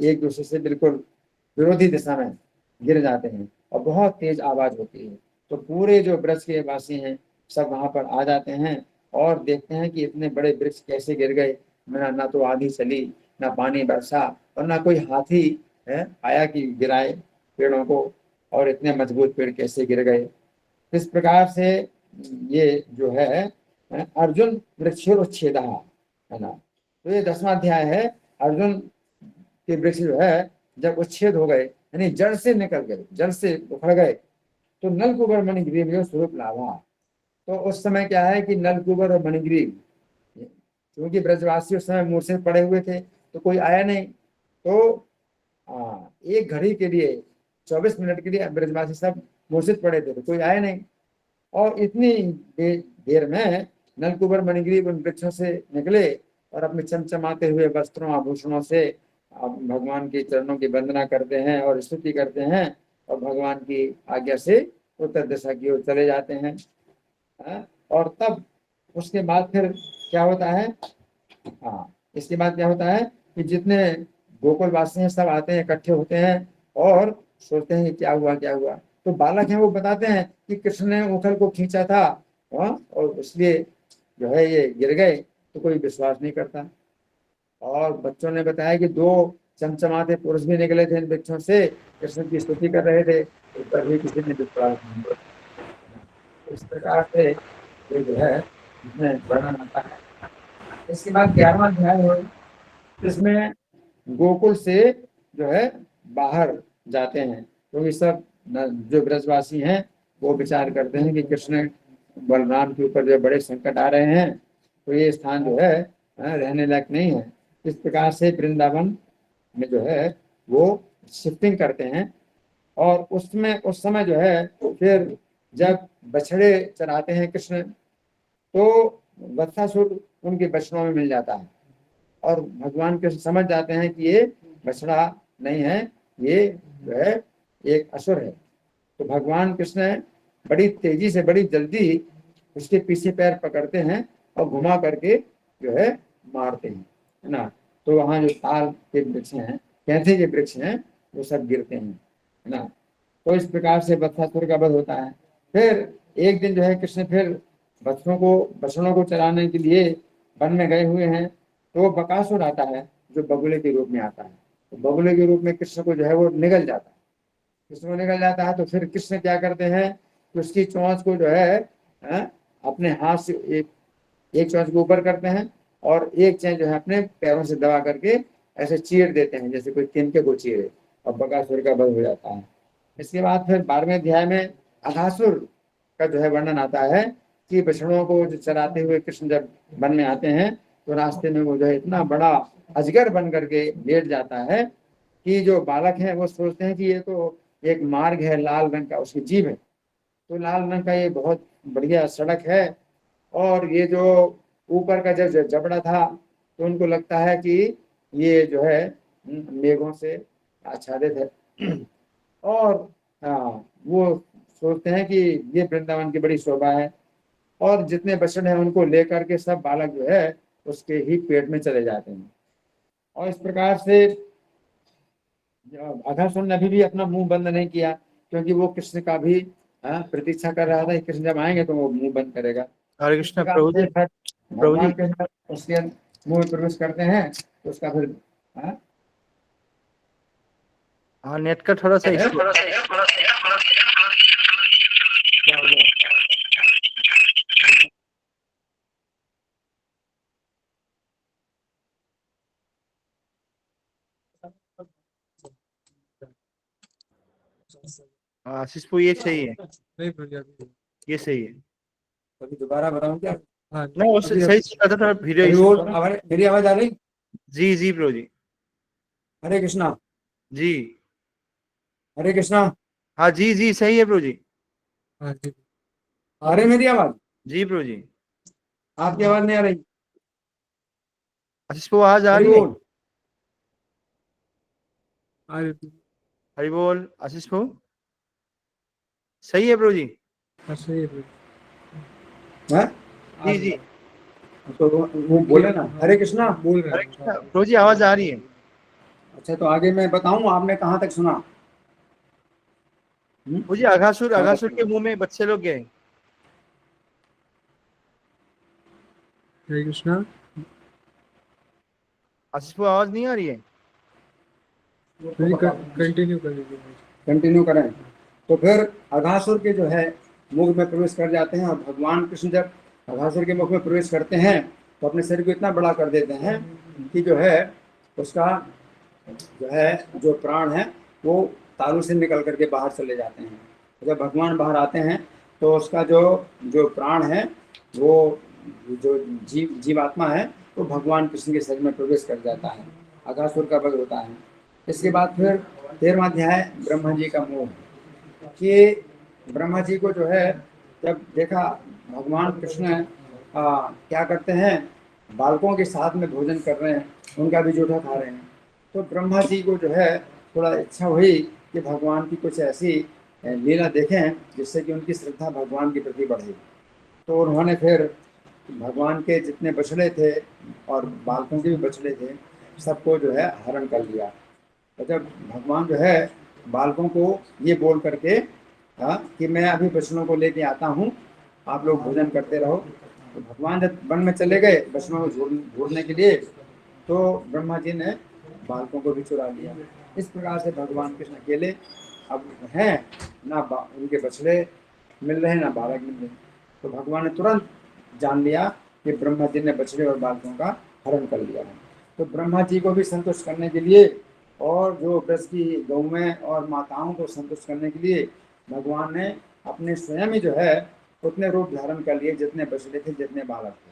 एक दूसरे से बिल्कुल विरोधी दिशा में। गिर जाते हैं और बहुत तेज आवाज होती है। तो पूरे जो ब्रज के वासी हैं सब वहां पर आ जाते हैं और देखते हैं कि इतने बड़े वृक्ष कैसे गिर गए। ना तो आंधी चली, ना पानी बरसा, और ना कोई हाथी है आया कि गिराए पेड़ों को, और इतने मजबूत पेड़ कैसे गिर गए। इस प्रकार से ये जो है अर्जुन वृक्षोच्छेद है ना। तो ये 10वां अध्याय है। अर्जुन के वृक्ष जो है जब उच्छेद हो गए, यानी जड़ से निकल गए, जड़ से उखड़ गए, तो नलकुबर मणिग्रीव स्वरूप लाभा। तो उस समय क्या है कि नलकुबर और मणिग्रीव, क्योंकि ब्रजवासी उस समय मूर्छित पड़े हुए थे तो कोई आया नहीं, तो एक घड़ी के लिए 24 मिनट के लिए ब्रजवासी सब मूर्छित पड़े थे तो कोई आया नहीं। और इतनी देर में नलकुबर मणिग्रीव उन वृक्षों से निकले और अपने चमचमाते हुए वस्त्रों आभूषणों से भगवान के चरणों की वंदना करते हैं और स्तुति करते हैं और भगवान की आज्ञा से उत्तर दिशा की ओर चले जाते हैं। और तब उसके बाद फिर क्या होता है, इसके बाद क्या होता है कि जितने गोकुलवासी हैं सब आते हैं, इकट्ठे होते हैं और सोचते हैं कि क्या हुआ क्या हुआ। तो बालक हैं वो बताते हैं कि कृष्ण ने उखल को खींचा था और इसलिए जो है ये गिर गए। तो कोई विश्वास नहीं करता। और बच्चों ने बताया कि 2 चमचमाते पुरुष भी निकले थे इन वृक्षों से, कृष्ण की स्तुति कर रहे थे, तो तभी किसी ने विश्वास नहीं किया। इस प्रकार से ये जो है इसमें वर्णन आता है। इसके बाद 11वां अध्याय है, इसमें गोकुल से जो है बाहर जाते हैं, क्योंकि सब जो ब्रजवासी हैं वो विचार करते हैं कि कृष्ण बलराम के ऊपर जो बड़े संकट आ रहे हैं तो ये स्थान जो है रहने लायक नहीं है। इस प्रकार से वृंदावन में जो है वो शिफ्टिंग करते हैं। और उसमें उस समय जो है फिर जब बछड़े चराते हैं कृष्ण, तो वत्सासुर उनके बछड़ों में मिल जाता है और भगवान कृष्ण समझ जाते हैं कि ये बछड़ा नहीं है, ये जो है एक असुर है। तो भगवान कृष्ण बड़ी तेजी से बड़ी जल्दी उसके पीछे पैर पकड़ते हैं और घुमा करके जो है मारते हैं, है ना। तो वहां जो ताल के वृक्ष हैं, कैंथे के वृक्ष हैं, वो सब गिरते हैं, है ना। तो इस प्रकार से वत्सासुर का वध होता है। फिर एक दिन जो है कृष्ण फिर बछड़ों को चराने के लिए वन में गए हुए हैं, तो बकासुर आता है जो बगुले के रूप में आता है। तो बगुले के रूप में कृष्ण को जो है वो निगल जाता है। कृष्ण को निगल जाता है तो फिर कृष्ण क्या करते हैं कि उसकी चोंच को जो है अपने हाथ से एक चोंच को ऊपर करते हैं और एक चोंच जो है अपने पैरों से दबा करके ऐसे चीर देते हैं जैसे कोई तिनके को चीरे, और बकासुर का वध हो जाता है। इसके बाद फिर 12वें अध्याय में अघासुर का जो है वर्णन आता है कि बछड़ों को जो चराते हुए कृष्ण जब वन में आते हैं तो रास्ते में वो जो है इतना बड़ा अजगर बन करके लेट जाता है कि जो बालक हैं वो सोचते हैं कि ये तो एक मार्ग है लाल रंग का, उसकी जीभ है, तो लाल रंग का ये बहुत बढ़िया सड़क है। और ये जो ऊपर का जब जबड़ा था तो उनको लगता है कि ये जो है मेघों से आच्छादित है। और वो सोचते हैं कि ये वृंदावन की बड़ी शोभा है। और जितने बछड़े हैं उनको लेकर के सब बालक जो है उसके ही पेट में चले जाते हैं। और इस प्रकार से अघासुर ने अभी भी अपना मुंह बंद नहीं किया, क्योंकि वो कृष्ण का भी प्रतीक्षा कर रहा था कि कृष्ण जब आएंगे तो वो मुंह बंद करेगा। हरे कृष्ण प्रभु जी। भगवान कृष्ण उसके मुंह में प्रवेश करते हैं तो उसका फिर हाँ नेट का थोड़ा सा इश्यू। आशीष को ये सही है, ये सही है। अभी दोबारा बताऊं क्या? नहीं वो सही था, थोड़ा वीडियो। मेरी आवाज आ रही? जी जी प्रभु जी। हरे कृष्णा जी हरे कृष्णा। हाँ जी जी सही है प्रभु जी। आ रही मेरी आवाज? जी प्रभु जी। आपकी आवाज नहीं आ रही? आशीष को आवाज आ रही है? हरि बोल। आशीष को सही है प्रभु जी। जी जी तो वो बोले ना हरे कृष्णा बोल रहे हैं प्रभु जी, आवाज आ रही है। अच्छा तो आगे मैं बताऊं, आपने कहाँ तक सुना? मुझे अघासुर के मुंह में बच्चे लोग गए। हरे कृष्णा। आशीष को आवाज नहीं आ रही है? कंटिन्यू कर लीजिए। कंटिन्यू करें। तो फिर अघासुर के जो है मुख में प्रवेश कर जाते हैं, और भगवान कृष्ण जब अघासुर के मुख में प्रवेश करते हैं तो अपने शरीर को इतना बड़ा कर देते हैं कि जो है उसका जो है जो प्राण है वो तालू से निकल करके बाहर चले जाते हैं। जब भगवान बाहर आते हैं तो उसका जो जो प्राण है वो जो जीवात्मा है वो भगवान कृष्ण के शरीर में प्रवेश कर जाता है, अघासुर का वध होता है। इसके बाद फिर 13वां अध्याय ब्रह्मा जी का मोह, कि ब्रह्मा जी को जो है जब देखा भगवान कृष्ण क्या करते हैं, बालकों के साथ में भोजन कर रहे हैं, उनका भी जूठा खा रहे हैं, तो ब्रह्मा जी को जो है थोड़ा इच्छा हुई कि भगवान की कुछ ऐसी लीला देखें जिससे कि उनकी श्रद्धा भगवान के प्रति बढ़े। तो उन्होंने फिर भगवान के जितने बछड़े थे और बालकों के भी बछड़े थे सबको जो है हरण कर लिया। तो जब भगवान जो है बालकों को ये बोल करके कि मैं अभी बछड़ों को लेके आता हूँ, आप लोग भोजन करते रहो, तो भगवान जब वन में चले गए बछड़ों को ढूंढने के लिए, तो ब्रह्मा जी ने बालकों को भी चुरा लिया। इस प्रकार से भगवान कृष्ण अकेले अब हैं, ना उनके बछड़े मिल रहे ना बालक मिल रहे। तो भगवान ने तुरंत जान लिया कि ब्रह्मा जी ने बछड़े और बालकों का हरण कर लिया है। तो ब्रह्मा जी को भी संतुष्ट करने के लिए और जो ब्रज की गौएं और माताओं को संतुष्ट करने के लिए भगवान ने अपने स्वयं ही जो है उतने रूप धारण कर लिए जितने बछड़े थे, जितने बालक थे।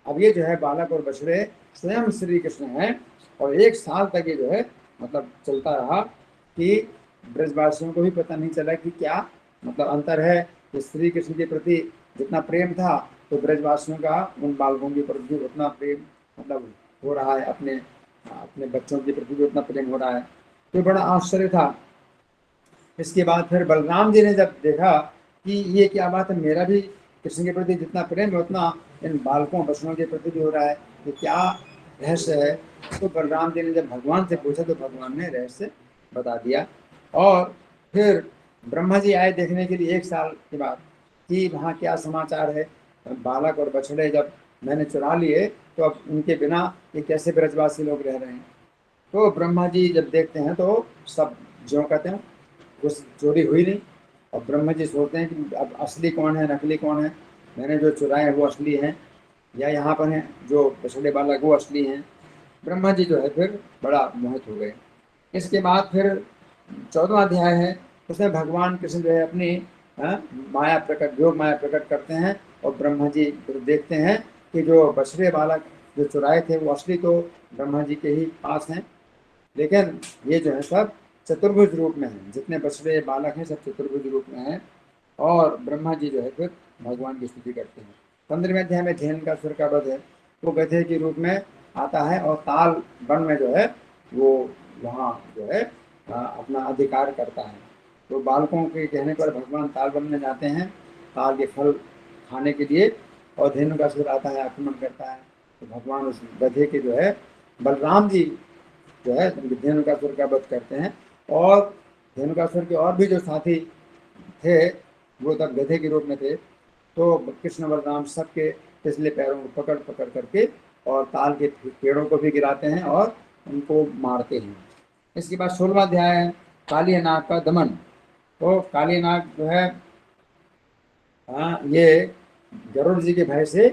अब ये जो है बालक और बछड़े स्वयं श्री कृष्ण हैं, और 1 साल तक ये जो है मतलब चलता रहा कि ब्रजवासियों को भी पता नहीं चला कि क्या मतलब अंतर है कि श्री कृष्ण के प्रति जितना प्रेम था तो ब्रजवासियों का उन बालकों के प्रति उतना प्रेम मतलब हो रहा है, अपने बच्चों के प्रति भी उतना प्रेम हो रहा है। तो बड़ा आश्चर्य था। इसके बाद फिर बलराम जी ने जब देखा कि ये क्या बात है, मेरा भी कृष्ण के प्रति जितना प्रेम है उतना इन बालकों बच्चों के प्रति भी हो रहा है, तो क्या रहस्य है। तो बलराम जी ने जब भगवान से पूछा तो भगवान ने रहस्य बता दिया। और फिर ब्रह्मा जी आए देखने के लिए 1 साल के बाद कि वहाँ क्या समाचार है, बालक और बछड़े जब मैंने चुरा लिए तो अब उनके बिना ये कैसे ब्रजवासी लोग रह रहे हैं। तो ब्रह्मा जी जब देखते हैं तो सब ज्यों कहते हैं उस चोरी हुई नहीं, और ब्रह्मा जी सोचते हैं कि अब असली कौन है नकली कौन है, मैंने जो चुराए वो असली हैं या यहाँ पर हैं जो बछड़े बालक वो असली हैं। ब्रह्मा जी जो है फिर बड़ा मोहित हो गए। इसके बाद फिर 14वां अध्याय है, उसमें भगवान कृष्ण जो है अपनी माया प्रकट योग माया प्रकट करते हैं, और ब्रह्मा जी फिर देखते हैं कि जो बछड़े बालक जो चुराए थे वो असली तो ब्रह्मा जी के ही पास हैं, लेकिन ये जो है सब चतुर्भुज रूप में हैं, जितने बछड़े बालक हैं सब चतुर्भुज रूप में हैं। और ब्रह्मा जी जो है फिर भगवान की स्तुति करते हैं। 15वें अध्याय में धेनुकासुर का वध है, वो गधे के रूप में आता है और ताल वन में जो है वो वहाँ जो है अपना अधिकार करता है। तो बालकों के कहने पर भगवान ताल वन में जाते हैं ताल के फल खाने के लिए, और धेनुकासुर आता है आक्रमण करता है। तो भगवान उस गधे के जो है बलराम जी जो है धेनुकासुर का वध करते हैं, और धेनुकासुर के और भी जो साथी थे वो तब गधे के रूप में थे। तो कृष्ण बलराम सबके पिछले पैरों को पकड़ पकड़ करके और ताल के पेड़ों को भी गिराते हैं और उनको मारते हैं। इसके बाद 16वां अध्याय है काली नाग का दमन। तो काली नाग जो है ये गरुड़ जी के भय से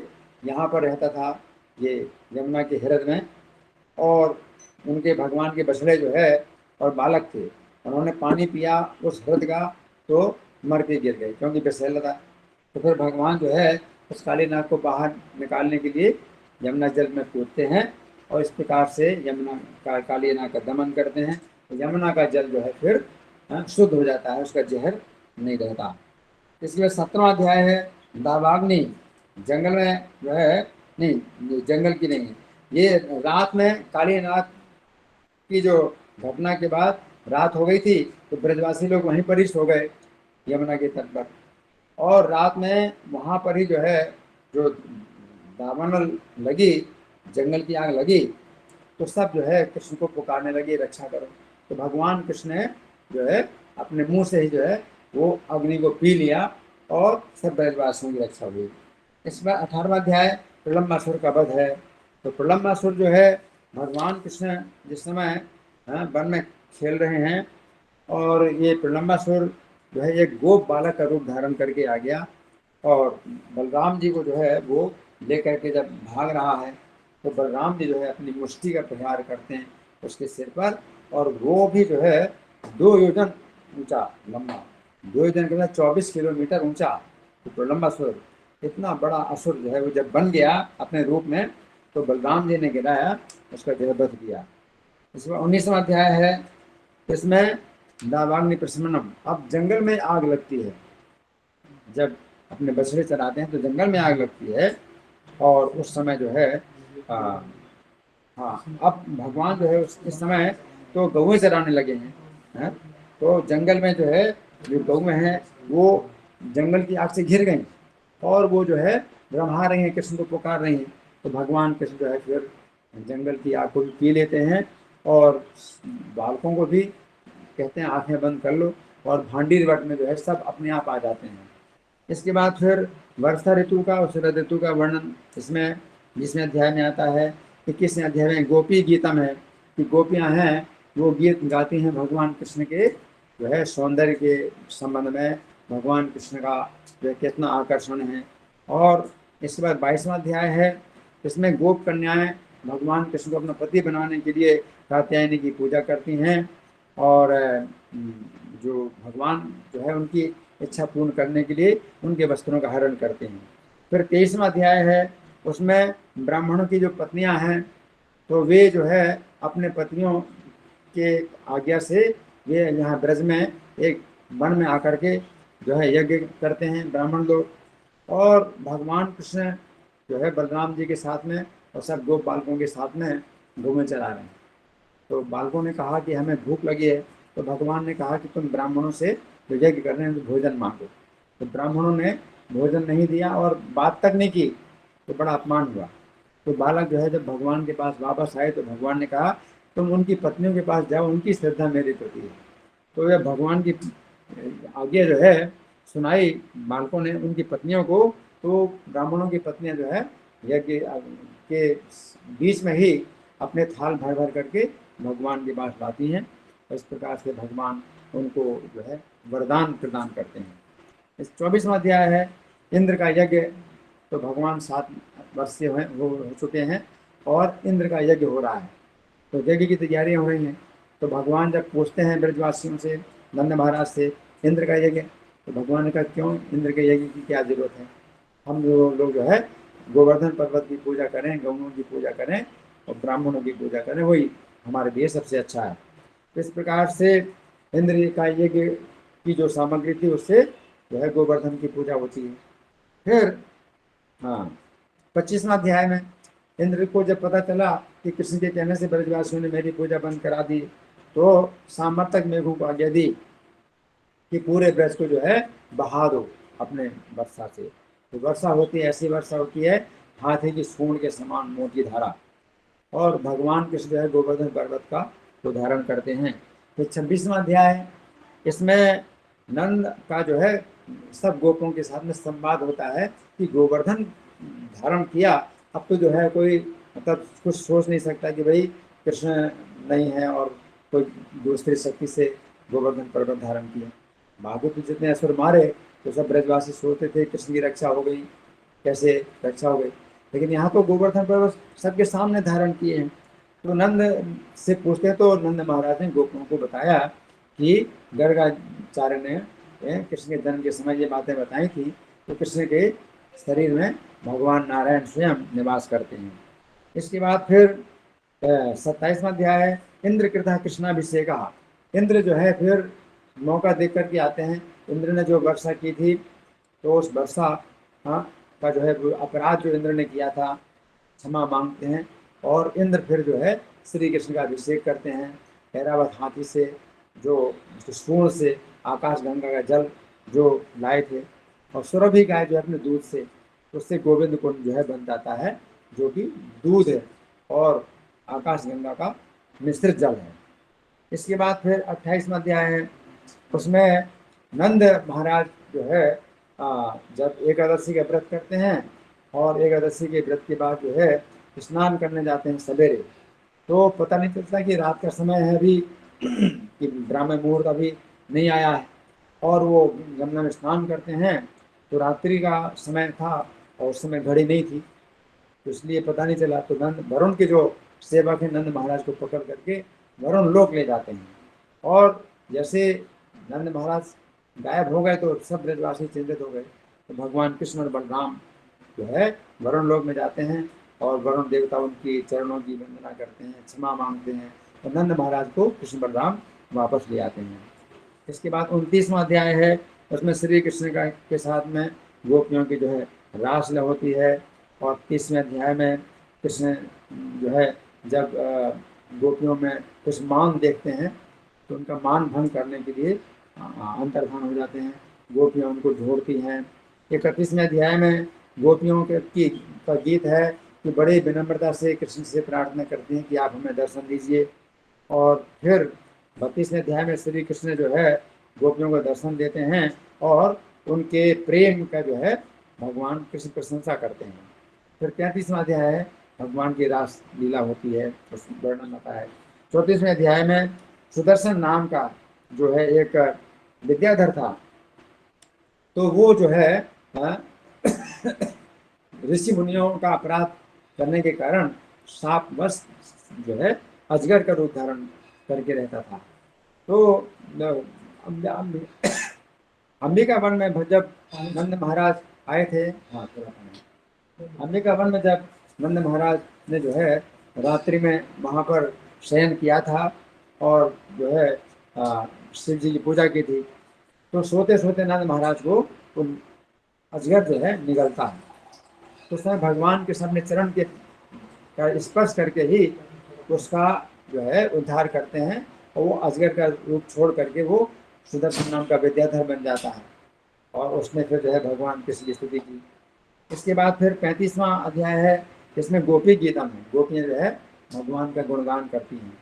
यहाँ पर रहता था, ये यमुना के हृदय में, और उनके भगवान के बछड़े जो है और बालक थे, उन्होंने पानी पिया उस हृदय का तो मर के गिर गए क्योंकि विषैला था। तो फिर भगवान जो है उस काली नाग को बाहर निकालने के लिए यमुना जल में कूदते हैं, और इस प्रकार से यमुना का काली नाग का दमन करते हैं। तो यमुना का जल जो है फिर शुद्ध हो जाता है, उसका जहर नहीं रहता। इसके बाद 17वां अध्याय है दावाग्नि। जंगल में जो है नहीं, जंगल की नहीं, ये रात में काली नाग की जो घटना के बाद रात हो गई थी तो ब्रजवासी लोग वहीं पर ही सो गए यमुना के तट पर, और रात में वहाँ पर ही जो है जो दावानल लगी, जंगल की आग लगी, तो सब जो है कृष्ण को पुकारने लगे रक्षा करो। तो भगवान कृष्ण ने जो है अपने मुंह से ही जो है वो अग्नि को पी लिया और सब ब्रजवासियों की रक्षा हुई। इस बार 18वां अध्याय प्रलम्बासुर का वध है। तो प्रलम्बासुर जो है भगवान कृष्ण जिस समय वन में खेल रहे हैं और ये प्रलम्बासुर जो है एक गोप बालक का रूप धारण करके आ गया और बलराम जी को जो है वो लेकर के जब भाग रहा है तो बलराम जी जो है अपनी मुष्टि का प्रहार करते हैं उसके सिर पर और वो भी जो है 2 योजन ऊंचा लंबा 2 योजन के मतलब 24 किलोमीटर ऊंचा। तो प्रलम्बासुर इतना बड़ा असुर जो है वो जब बन गया अपने रूप में तो बलराम जी ने गिराया उसका जो है वध किया। इसमें 19वां अध्याय है। इसमें दावाग्नि प्रशमनम। अब जंगल में आग लगती है, जब अपने बछड़े चराते हैं तो जंगल में आग लगती है और उस समय जो है अब भगवान जो है इस समय तो गौएं चराने लगे हैं तो जंगल में जो है जो गौएं हैं वो जंगल की आग से घिर गई और वो जो है रहा रही हैं, कृष्ण को पुकार रही हैं। तो भगवान कृष्ण जो है फिर जंगल की आग को भी पी लेते हैं और बालकों को भी कहते हैं आंखें बंद कर लो और भांडी वट में जो है सब अपने आप आ जाते हैं। इसके बाद फिर वर्षा ऋतु का और शरद ऋतु का वर्णन इसमें 20वें अध्याय में आता है। 21वें अध्याय में गोपी गीतम है कि गोपियां हैं वो गीत गाती हैं भगवान कृष्ण के जो है सौंदर्य के संबंध में, भगवान कृष्ण का जो कितना आकर्षण है। और इसके बाद 22वां अध्याय है। इसमें गोप कन्याएं भगवान कृष्ण को अपना पति बनाने के लिए कात्यायनी की पूजा करती हैं और जो भगवान जो है उनकी इच्छा पूर्ण करने के लिए उनके वस्त्रों का हरण करते हैं। फिर 23वां अध्याय है। उसमें ब्राह्मणों की जो पत्नियां हैं तो वे जो है अपने पतियों के आज्ञा से वे यहाँ ब्रज में एक वन में आकर के जो है यज्ञ करते हैं ब्राह्मण लोग और भगवान कृष्ण जो है बलराम जी के साथ में और सब गोप बालकों के साथ में घूमे चला रहे हैं। तो बालकों ने कहा कि हमें भूख लगी है तो भगवान ने कहा कि तुम ब्राह्मणों से जो यज्ञ कर रहे हैं तो भोजन मांगो। तो ब्राह्मणों ने भोजन नहीं दिया और बात तक नहीं की तो बड़ा अपमान हुआ। तो बालक जो है जब भगवान के पास वापस आए तो भगवान ने कहा तुम उनकी पत्नियों के पास जाओ, उनकी श्रद्धा मेरे प्रति है। तो यह भगवान की आज्ञा जो है सुनाई बालकों ने उनकी पत्नियों को। तो ब्राह्मणों की पत्नियां जो है यज्ञ के बीच में ही अपने थाल भर भर करके भगवान के पास लाती हैं। इस प्रकार से भगवान उनको जो है वरदान प्रदान करते हैं। इस 24वां अध्याय है इंद्र का यज्ञ। तो भगवान 7 वर्षीय हो चुके हैं और इंद्र का यज्ञ हो रहा है तो यज्ञ की तैयारियां हो रही हैं। तो भगवान जब पूछते हैं ब्रजवासियों से नंद महाराज से इंद्र का यज्ञ तो भगवान ने कहा क्यों इंद्र के यज्ञ की क्या जरूरत है, हम लोग जो है गोवर्धन पर्वत की पूजा करें, गौओं की पूजा करें और ब्राह्मणों की पूजा करें, वही हमारे लिए सबसे अच्छा है। तो इस प्रकार से इंद्र का यज्ञ की जो सामग्री थी उससे जो है गोवर्धन की पूजा होती है। फिर 25वां अध्याय में इंद्र को जब पता चला कि कृष्ण के कहने से ब्रजवासियों ने मेरी पूजा बंद करा दी तो सामर्थक मेघों को आज्ञा दी कि पूरे ब्रज को जो है बहा दो अपने वर्षा से। तो वर्षा होती है, ऐसी वर्षा होती है हाथी की सूंड के समान मोटी धारा और भगवान कृष्ण जो है गोवर्धन पर्वत का को धारण करते हैं। तो 26वां अध्याय इसमें नंद का जो है सब गोपों के साथ में संवाद होता है कि गोवर्धन धारण किया, अब तो जो है कोई मतलब कुछ सोच नहीं सकता कि भाई कृष्ण नहीं है और कोई दूसरी शक्ति से गोवर्धन पर्वत धारण किया। बाकी तो जितने असुर मारे तो सब ब्रजवासी सोचते थे कृष्ण की रक्षा हो गई, कैसे रक्षा हो गई, लेकिन यहाँ तो गोवर्धन पर्वत सबके सामने धारण किए हैं। तो नंद से पूछते तो नंद महाराज ने गोपों को बताया कि गर्गाचार्य ने कृष्ण के जन्म के समय ये बातें बताई थी। तो कृष्ण के शरीर में भगवान नारायण स्वयं निवास करते हैं। इसके बाद फिर 27वां अध्याय है इंद्र कृता कृष्णाभिषेक। इंद्र जो है फिर मौका देख करके आते हैं। इंद्र ने जो वर्षा की थी तो उस वर्षा का जो है अपराध जो इंद्र ने किया था क्षमा मांगते हैं और इंद्र फिर जो है श्री कृष्ण का अभिषेक करते हैं। ऐरावत हाथी से जो सूंड से आकाश गंगा का जल जो लाए थे और सुरभि गाय जो है अपने दूध से उससे गोविंद कुंड जो है बन जाता है जो कि दूध है और आकाश गंगा का मिश्रित जल है। इसके बाद फिर 28वां अध्याय है। उसमें नंद महाराज जो है जब एकादशी का व्रत करते हैं और एकादशी के व्रत के बाद जो है स्नान करने जाते हैं सवेरे, तो पता नहीं चलता कि रात का समय है अभी कि ब्राह्मण मुहूर्त अभी नहीं आया है, और वो यमुना में स्नान करते हैं तो रात्रि का समय था और उस समय घड़ी नहीं थी, तो इसलिए पता नहीं चला। तो नंद वरुण के जो सेवक हैं नंद महाराज को पकड़ करके वरुण लोक ले जाते हैं, और जैसे नंद महाराज गायब हो गए तो सब ब्रजवासी चिंतित हो गए। तो भगवान कृष्ण और बलराम जो है वरुण लोक में जाते हैं और वरुण देवता उनकी चरणों की वंदना करते हैं, क्षमा मांगते हैं, तो नंद महाराज को कृष्ण बलराम वापस ले आते हैं। इसके बाद 29वां अध्याय है, उसमें श्री कृष्ण का के साथ में गोपियों की जो है रासलीला होती है। और 30वें अध्याय में कृष्ण जो है जब गोपियों में कुछ मान देखते हैं तो उनका मान भंग करने के लिए अंतर्धान हो जाते हैं, गोपियाँ उनको ढूंढती हैं। 31वें अध्याय में गोपियों के का गीत है कि बड़े विनम्रता से कृष्ण से प्रार्थना करती हैं कि आप हमें दर्शन दीजिए। और फिर 32वें अध्याय में श्री कृष्ण जो है गोपियों को दर्शन देते हैं और उनके प्रेम का जो है भगवान कृष्ण प्रशंसा करते हैं। फिर 33वां अध्याय है, भगवान की रास लीला होती है, उसमें वर्णन होता है। 34वें अध्याय में सुदर्शन नाम का जो है एक विद्याधर था, तो वो जो है ऋषि मुनियों का अपराध करने के कारण शापवश जो है अजगर का रूप धारण करके रहता था। तो अंबिका वन में जब नंद महाराज आए थे, अंबिका वन में जब नंद महाराज ने जो है रात्रि में वहाँ पर शयन किया था और जो है शिव जी की पूजा की थी, तो सोते सोते नंद महाराज को उन अजगर जो है निगलता है। तो उसमें भगवान के सामने चरण के का स्पर्श करके ही उसका जो है उद्धार करते हैं और वो अजगर का रूप छोड़ करके वो सुदर्शन नाम का विद्याधर बन जाता है और उसने फिर जो है भगवान कृष्ण की स्तुति की। इसके बाद फिर 35वां अध्याय है, इसमें गोपी गीतम है, गोपियाँ जो है भगवान का गुणगान करती हैं।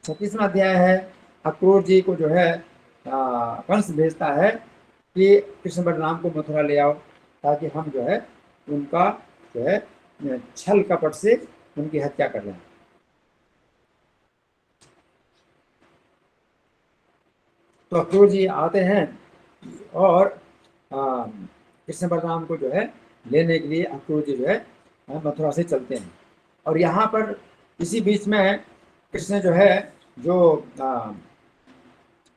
36वां अध्याय है, अक्रूर जी को जो है कंस भेजता है कि कृष्ण बलराम को मथुरा ले आओ ताकि हम जो है उनका जो है छल कपट से उनकी हत्या कर लें। तो अक्रूर जी आते हैं और कृष्ण बलराम को जो है लेने के लिए अक्रूर जी जो है मथुरा से चलते हैं। और यहाँ पर इसी बीच में कृष्ण जो है जो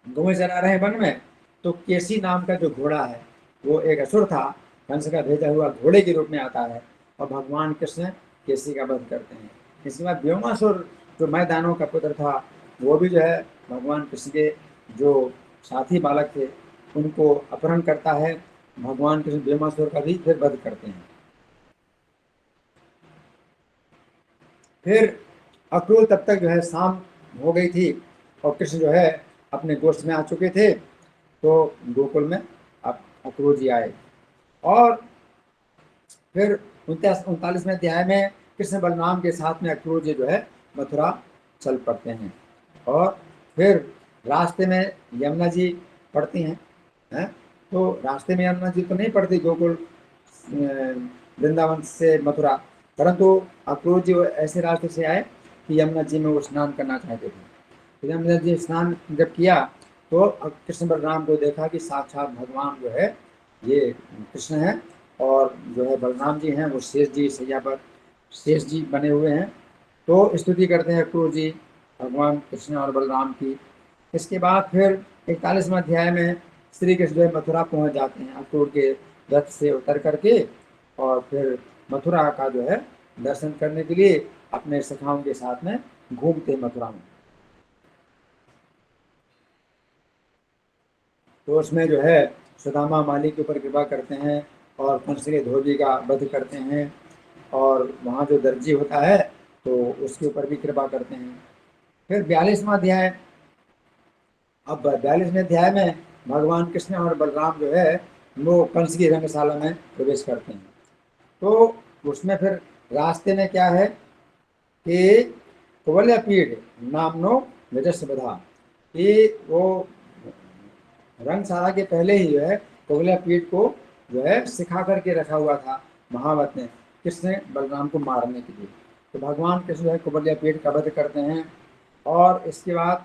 गौएं चरा रहे हैं वन में, तो केसी नाम का जो घोड़ा है वो एक असुर था, कंस का भेजा हुआ घोड़े के रूप में आता है और भगवान कृष्ण केसी का वध करते हैं। इसके बाद व्योमासुर जो मैदानों का पुत्र था वो भी जो है भगवान कृष्ण के जो साथी बालक थे उनको अपहरण करता है, भगवान कृष्ण व्योमासुर का भी फिर वध करते हैं। फिर अक्रूर तब तक जो है शाम हो गई थी और कृष्ण जो है अपने गोष्ठ में आ चुके थे, तो गोकुल में अक्रूर जी आए और फिर 39वें अध्याय में कृष्ण बलराम के साथ में अक्रूर जी जो है मथुरा चल पड़ते हैं। और फिर रास्ते में यमुना जी पड़ती हैं, तो रास्ते में यमुना जी तो नहीं पड़ती गोकुल वृंदावन से मथुरा, परंतु अक्रूर जी ऐसे रास्ते से आए कि यमुना जी में वो स्नान करना चाहते थे। तो यमुना जी स्नान जब किया तो कृष्ण बलराम को देखा कि साक्षात भगवान जो है ये कृष्ण है और जो है बलराम जी हैं वो शेष जी सैया पर शेष जी बने हुए हैं। तो स्तुति करते हैं अक्रूर जी भगवान कृष्ण और बलराम की। इसके बाद फिर 41वां अध्याय में श्री कृष्ण जो है मथुरा पहुंच जाते हैं अक्रूर के रथ से उतर करके और फिर मथुरा का जो है दर्शन करने के लिए अपने सखाओं के साथ में घूमते मथुरा में। तो उसमें जो है सुदामा माली के ऊपर कृपा करते हैं और कंस के धोबी का वध करते हैं और वहाँ जो दर्जी होता है तो उसके ऊपर भी कृपा करते हैं। फिर 42वां अध्याय, अब 42वें अध्याय में भगवान कृष्ण और बलराम जो है वो कंस की रंगशाला में प्रवेश करते हैं। तो उसमें फिर रास्ते में क्या है कि कुवलयापीठ नामनो रजस बधा, कि वो रंगशाला के पहले ही जो है कुबल्या पीठ को जो है सिखा करके रखा हुआ था महावत ने, किसने, बलराम को मारने के लिए। तो भगवान कृष्ण जो है कुबल्या पीठ का वध करते हैं। और इसके बाद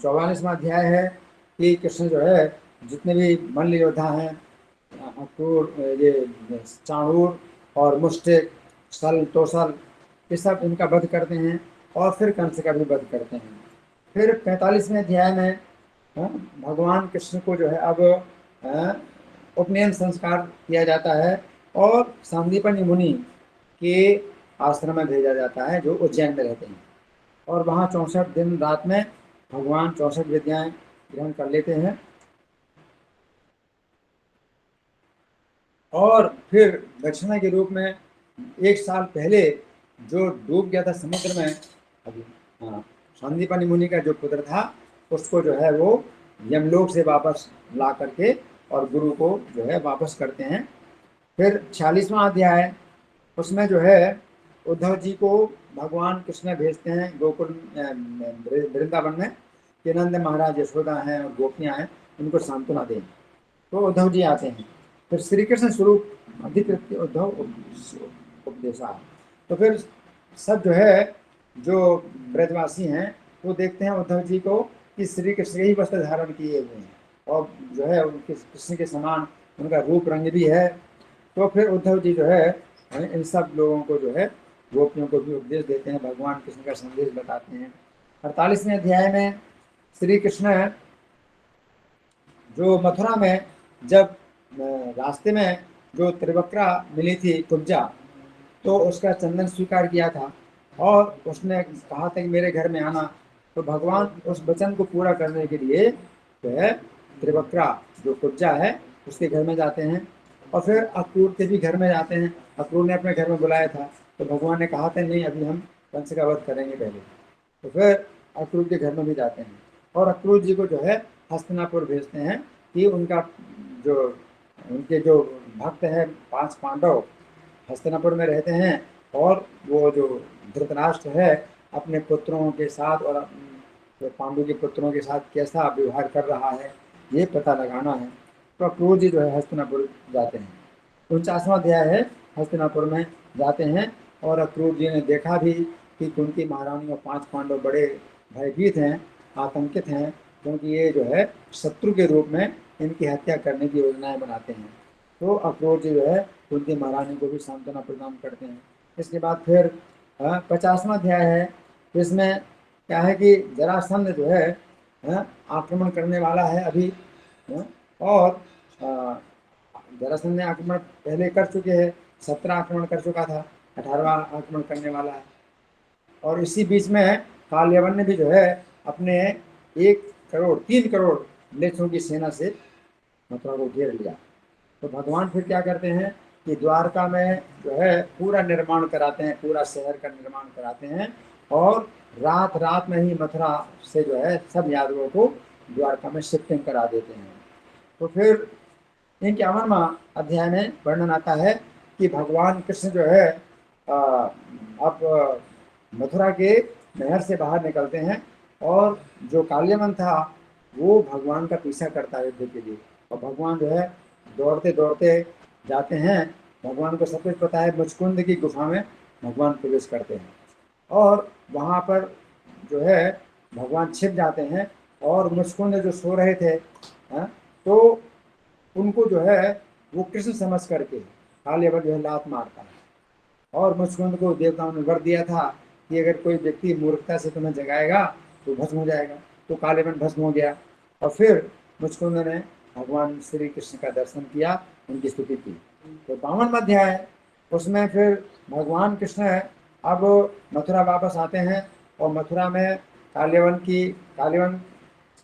44वां अध्याय है कि कृष्ण जो है जितने भी मल्ल योद्धा हैं, अक्रूर, ये चाणूर और मुष्टिक, सल, तोसल, ये सब इनका वध करते हैं और फिर कंस का भी वध करते हैं। फिर 45वें अध्याय में भगवान कृष्ण को जो है अब उपनयन संस्कार किया जाता है और सांदीपनि मुनि के आश्रम में भेजा जाता है जो उज्जैन में रहते हैं। और वहाँ 64 दिन रात में भगवान 64 विद्याएं ग्रहण कर लेते हैं। और फिर दक्षिणा के रूप में 1 साल पहले जो डूब गया था समुद्र में, सांदीपनि मुनि का जो पुत्र था, उसको जो है वो यमलोक से वापस ला करके और गुरु को जो है वापस करते हैं। फिर 46वां अध्याय, उसमें जो है उद्धव जी को भगवान कृष्ण भेजते हैं गोकुल वृंदावन में कि नंद महाराज, यशोदा हैं और गोपियां हैं, उनको सांत्वना दें। तो उद्धव जी आते हैं। फिर श्री कृष्ण स्वरूप अधिकृत उद्धव उपदेशा। तो फिर सब जो है जो ब्रजवासी हैं वो देखते हैं उद्धव जी को कि श्री कृष्ण ही वस्त्र धारण किए हुए हैं और जो है उनके कृष्ण के समान उनका रूप रंग भी है। तो फिर उद्धव जी जो है इन सब लोगों को जो है गोपियों को भी उपदेश देते हैं, भगवान कृष्ण का संदेश बताते हैं। 48वें अध्याय में श्री कृष्ण जो मथुरा में जब रास्ते में जो त्रिवक्रा मिली थी कुब्जा, तो उसका चंदन स्वीकार किया था और उसने कहा था कि मेरे घर में आना। तो भगवान उस वचन को पूरा करने के लिए जो है त्रिवक्रा जो कुब्जा है उसके घर में जाते हैं और फिर अक्रूर के भी घर में जाते हैं। अक्रूर ने अपने घर में बुलाया था तो भगवान ने कहा था नहीं, अभी हम कंस का वध करेंगे पहले। तो फिर अक्रूर के घर में भी जाते हैं और अक्रूर जी को जो है हस्तिनापुर भेजते हैं कि उनके जो भक्त हैं 5 पांडव हस्तिनापुर में रहते हैं और वो जो धृतराष्ट्र है अपने पुत्रों के साथ और पांडु के पुत्रों के साथ कैसा व्यवहार कर रहा है ये पता लगाना है। तो अक्रूर जी जो है हस्तिनापुर जाते हैं। 49वां अध्याय है, हस्तिनापुर में जाते हैं और अक्रूर जी ने देखा भी कि कुंती महारानी और 5 पांडव बड़े भयभीत हैं, आतंकित हैं, क्योंकि ये जो है शत्रु के रूप में इनकी हत्या करने की योजनाएं बनाते हैं। तो अक्रूर जी जो है कुंती महारानी को भी सांत्वना प्रदान करते हैं। इसके बाद फिर 50वां अध्याय है, इसमें क्या है कि जरासंध जो है आक्रमण करने वाला है अभी, और जरासंध ने आक्रमण पहले कर चुके हैं, 17 आक्रमण कर चुका था, 18वां आक्रमण करने वाला है। और इसी बीच में कालयवन ने भी जो है अपने 3 करोड़ लेछों की सेना से मथुरा को घेर लिया। तो भगवान फिर क्या करते हैं कि द्वारका में जो है पूरा निर्माण कराते हैं, पूरा शहर का निर्माण कराते हैं और रात रात में ही मथुरा से जो है सब यादवों को द्वारका में शिफ्टिंग करा देते हैं। तो फिर 51वां अध्याय में वर्णन आता है कि भगवान कृष्ण जो है अब मथुरा के नहर से बाहर निकलते हैं और जो काल्यवन था वो भगवान का पीछा करता है युद्ध के लिए। और भगवान जो है दौड़ते दौड़ते जाते हैं, भगवान को सब कुछ पता है, मुचकुंद की गुफा में भगवान प्रवेश करते हैं और वहाँ पर जो है भगवान छिप जाते हैं और मुचकुंद जो सो रहे थे तो उनको जो है वो कृष्ण समझ करके काल्यवन जो है लात मारता है। और मुचकुंद को देवताओं ने वर दिया था कि अगर कोई व्यक्ति मूर्खता से तुम्हें जगाएगा तो भस्म हो जाएगा। तो काल्यवन भस्म हो गया और फिर मुचकुंद ने भगवान श्री कृष्ण का दर्शन किया, उनकी स्तुति की। तो 52वां अध्याय, उसमें फिर भगवान कृष्ण अब मथुरा वापस आते हैं और मथुरा में काल्यवन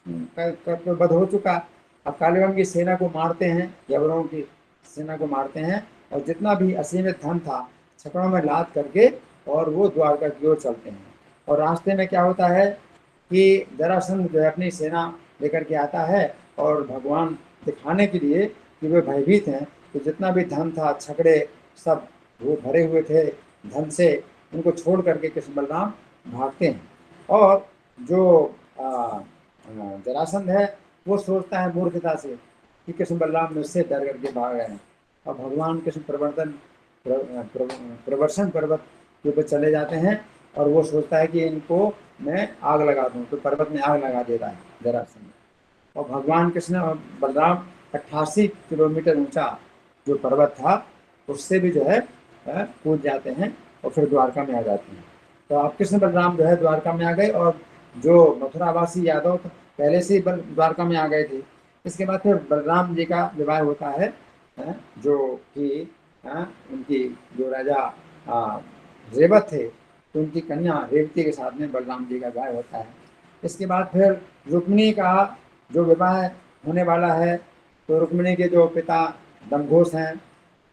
का तो वध हो चुका। अब काल्यवन की सेना को मारते हैं, यवनों की सेना को मारते हैं और जितना भी असीमित धन था छकड़ों में लाद करके और वो द्वारका की ओर चलते हैं। और रास्ते में क्या होता है कि जरासंध जो है अपनी सेना लेकर के आता है और भगवान दिखाने के लिए कि वे भयभीत हैं, तो जितना भी धन था छकड़े सब वो भरे हुए थे धन से, उनको छोड़ करके कृष्ण बलराम भागते हैं। और जो जरासंध है वो सोचता है मूर्खता से कि कृष्ण बलराम मुझसे डर करके भाग गए हैं। और भगवान कृष्ण प्रवर्षण पर्वत के ऊपर चले जाते हैं और वो सोचता है कि इनको मैं आग लगा दूं, तो पर्वत में आग लगा देता है जरासंध। और भगवान कृष्ण और बलराम 88 किलोमीटर ऊंचा जो पर्वत था उससे भी जो है कूद जाते हैं और फिर द्वारका में आ जाते हैं। तो आप कृष्ण बलराम जो है द्वारका में आ गए, और जो मथुरावासी यादव पहले से ही द्वारका में आ गए थे। इसके बाद फिर बलराम जी का विवाह होता है, जो कि उनकी जो राजा रेवत थे, तो उनकी कन्या रेवती के साथ में बलराम जी का विवाह होता है। इसके बाद फिर रुक्मिणी का जो विवाह होने वाला है, तो रुक्मिणी के जो पिता दमघोष हैं,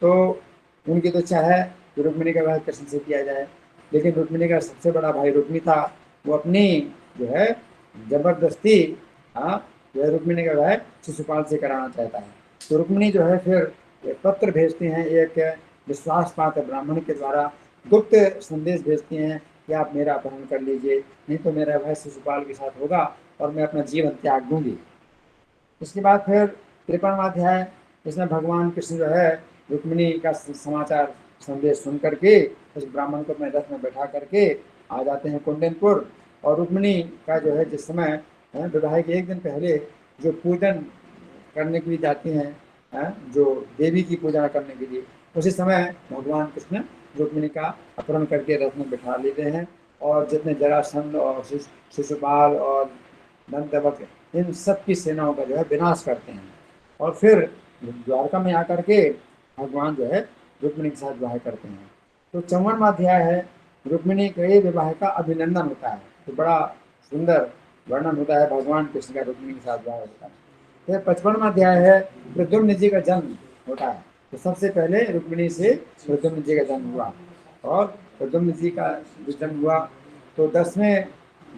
तो उनकी तो इच्छा है कि रुक्मिणी का विवाह कृष्ण से किया जाए, लेकिन रुक्मिणी का सबसे बड़ा भाई रुक्मी था, वो अपनी जो है जबरदस्ती जो है रुक्मिणी का विवाह शिशुपाल से कराना चाहता है। तो रुक्मिणी जो है फिर एक पत्र भेजती हैं, एक विश्वास पात्र ब्राह्मण के द्वारा गुप्त संदेश भेजती हैं कि आप मेरा अपहरण कर लीजिए, नहीं तो मेरा विवाह शिशुपाल के साथ होगा और मैं अपना जीवन त्याग दूंगी। इसके बाद फिर 53वां अध्याय, इसमें भगवान कृष्ण जो है रुक्मिणी का समाचार संदेश सुन करके उस ब्राह्मण को अपने रथ में बैठा करके आ जाते हैं कुंदनपुर। और रुक्मिणी का जो है जिस समय विवाह के एक दिन पहले जो पूजन करने के लिए जाती हैं, जो देवी की पूजा करने के लिए, उसी समय भगवान कृष्ण रुक्मिणी का अपहरण करके रथ में बैठा लेते हैं और जितने जरासंध और शिशुपाल और दंतवक्र इन सब की सेनाओं का जो है विनाश करते हैं। और फिर द्वारका में आकर के भगवान जो है रुक्मिणी के साथ विवाह करते हैं। तो 54वां अध्याय है, रुक्मिणी के विवाह का अभिनंदन होता है। तो बड़ा सुंदर वर्णन होता है भगवान कृष्ण का रुक्मिणी के साथ विवाह होता है। फिर 55वां अध्याय है, प्रद्युम्न जी का जन्म होता है। तो सबसे पहले रुक्मिणी से प्रद्युम्न जी का जन्म हुआ, और प्रद्युम्न जी का जन्म हुआ तो 10वें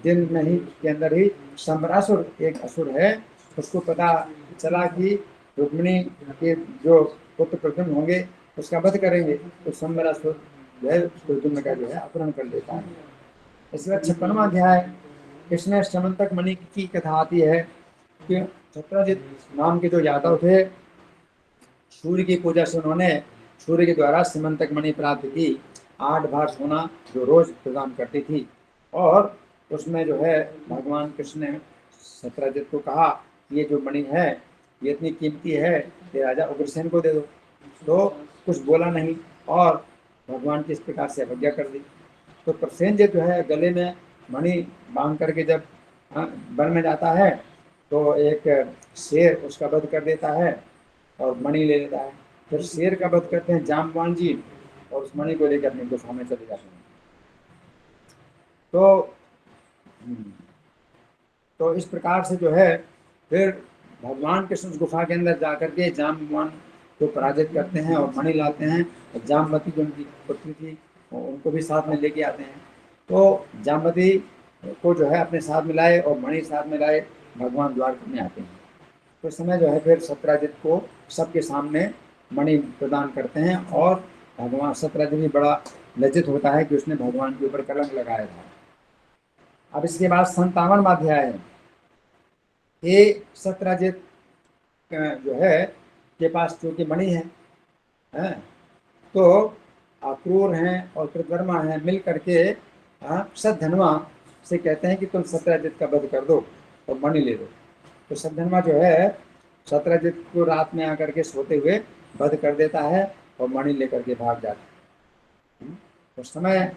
दिन में ही के अंदर ही शंबरासुर एक असुर है, उसको पता चला कि रुक्मिणी के जो पुत्र प्रद्युम्न होंगे उसका वध करेंगे, तो शंबरासुर जो है प्रद्युम्न का जो है अपहरण कर लेता है। इसके बाद 56वां अध्याय, इसमें समंतक मणि की कथा आती है कि सत्यजित नाम के जो यादव थे, सूर्य की पूजा से उन्होंने सूर्य के द्वारा समंतक मणि प्राप्त की, 8 भार सोना जो रोज प्रदान करती थी। और उसमें जो है भगवान कृष्ण ने सत्यजित को कहा ये जो मणि है ये इतनी कीमती है कि राजा उग्रसेन को दे दो। तो कुछ बोला नहीं और भगवान की इस प्रकार से अवज्ञा कर दी। तो प्रसेनजित जो है गले में मणि बांध करके जब वन में जाता है तो एक शेर उसका वध कर देता है और मणि ले लेता है। फिर शेर का वध करते हैं जामवान जी और उस मणि को लेकर अपनी गुफा में चले जाते हैं। तो इस प्रकार से जो है फिर भगवान कृष्ण उस गुफा के अंदर जाकर के जामवान को पराजित करते हैं और मणि लाते हैं। और जामवती जो उनकी पुत्री थी उनको भी साथ में लेके आते हैं। तो जामवती को जो है अपने साथ में लाए और मणि साथ में लाए, भगवान द्वारका में आते हैं। तो इस समय जो है फिर सत्यजित को सबके सामने मणि प्रदान करते हैं और भगवान सत्यजित भी बड़ा लज्जित होता है कि उसने भगवान के ऊपर कलंक लगाया था। अब इसके बाद 57वां अध्याय है, ये सत्यजित जो है के पास चूंकि मणि है, तो अक्रूर हैं और कृतवर्मा हैं मिल करके सद्धन्वा से कहते हैं कि तुम सत्यजित का वध कर दो और मणि ले दो। तो सद्धन्वा जो है सत्यजित को रात में आकर के सोते हुए वध कर देता है और मणि लेकर के भाग जाता है। उस समय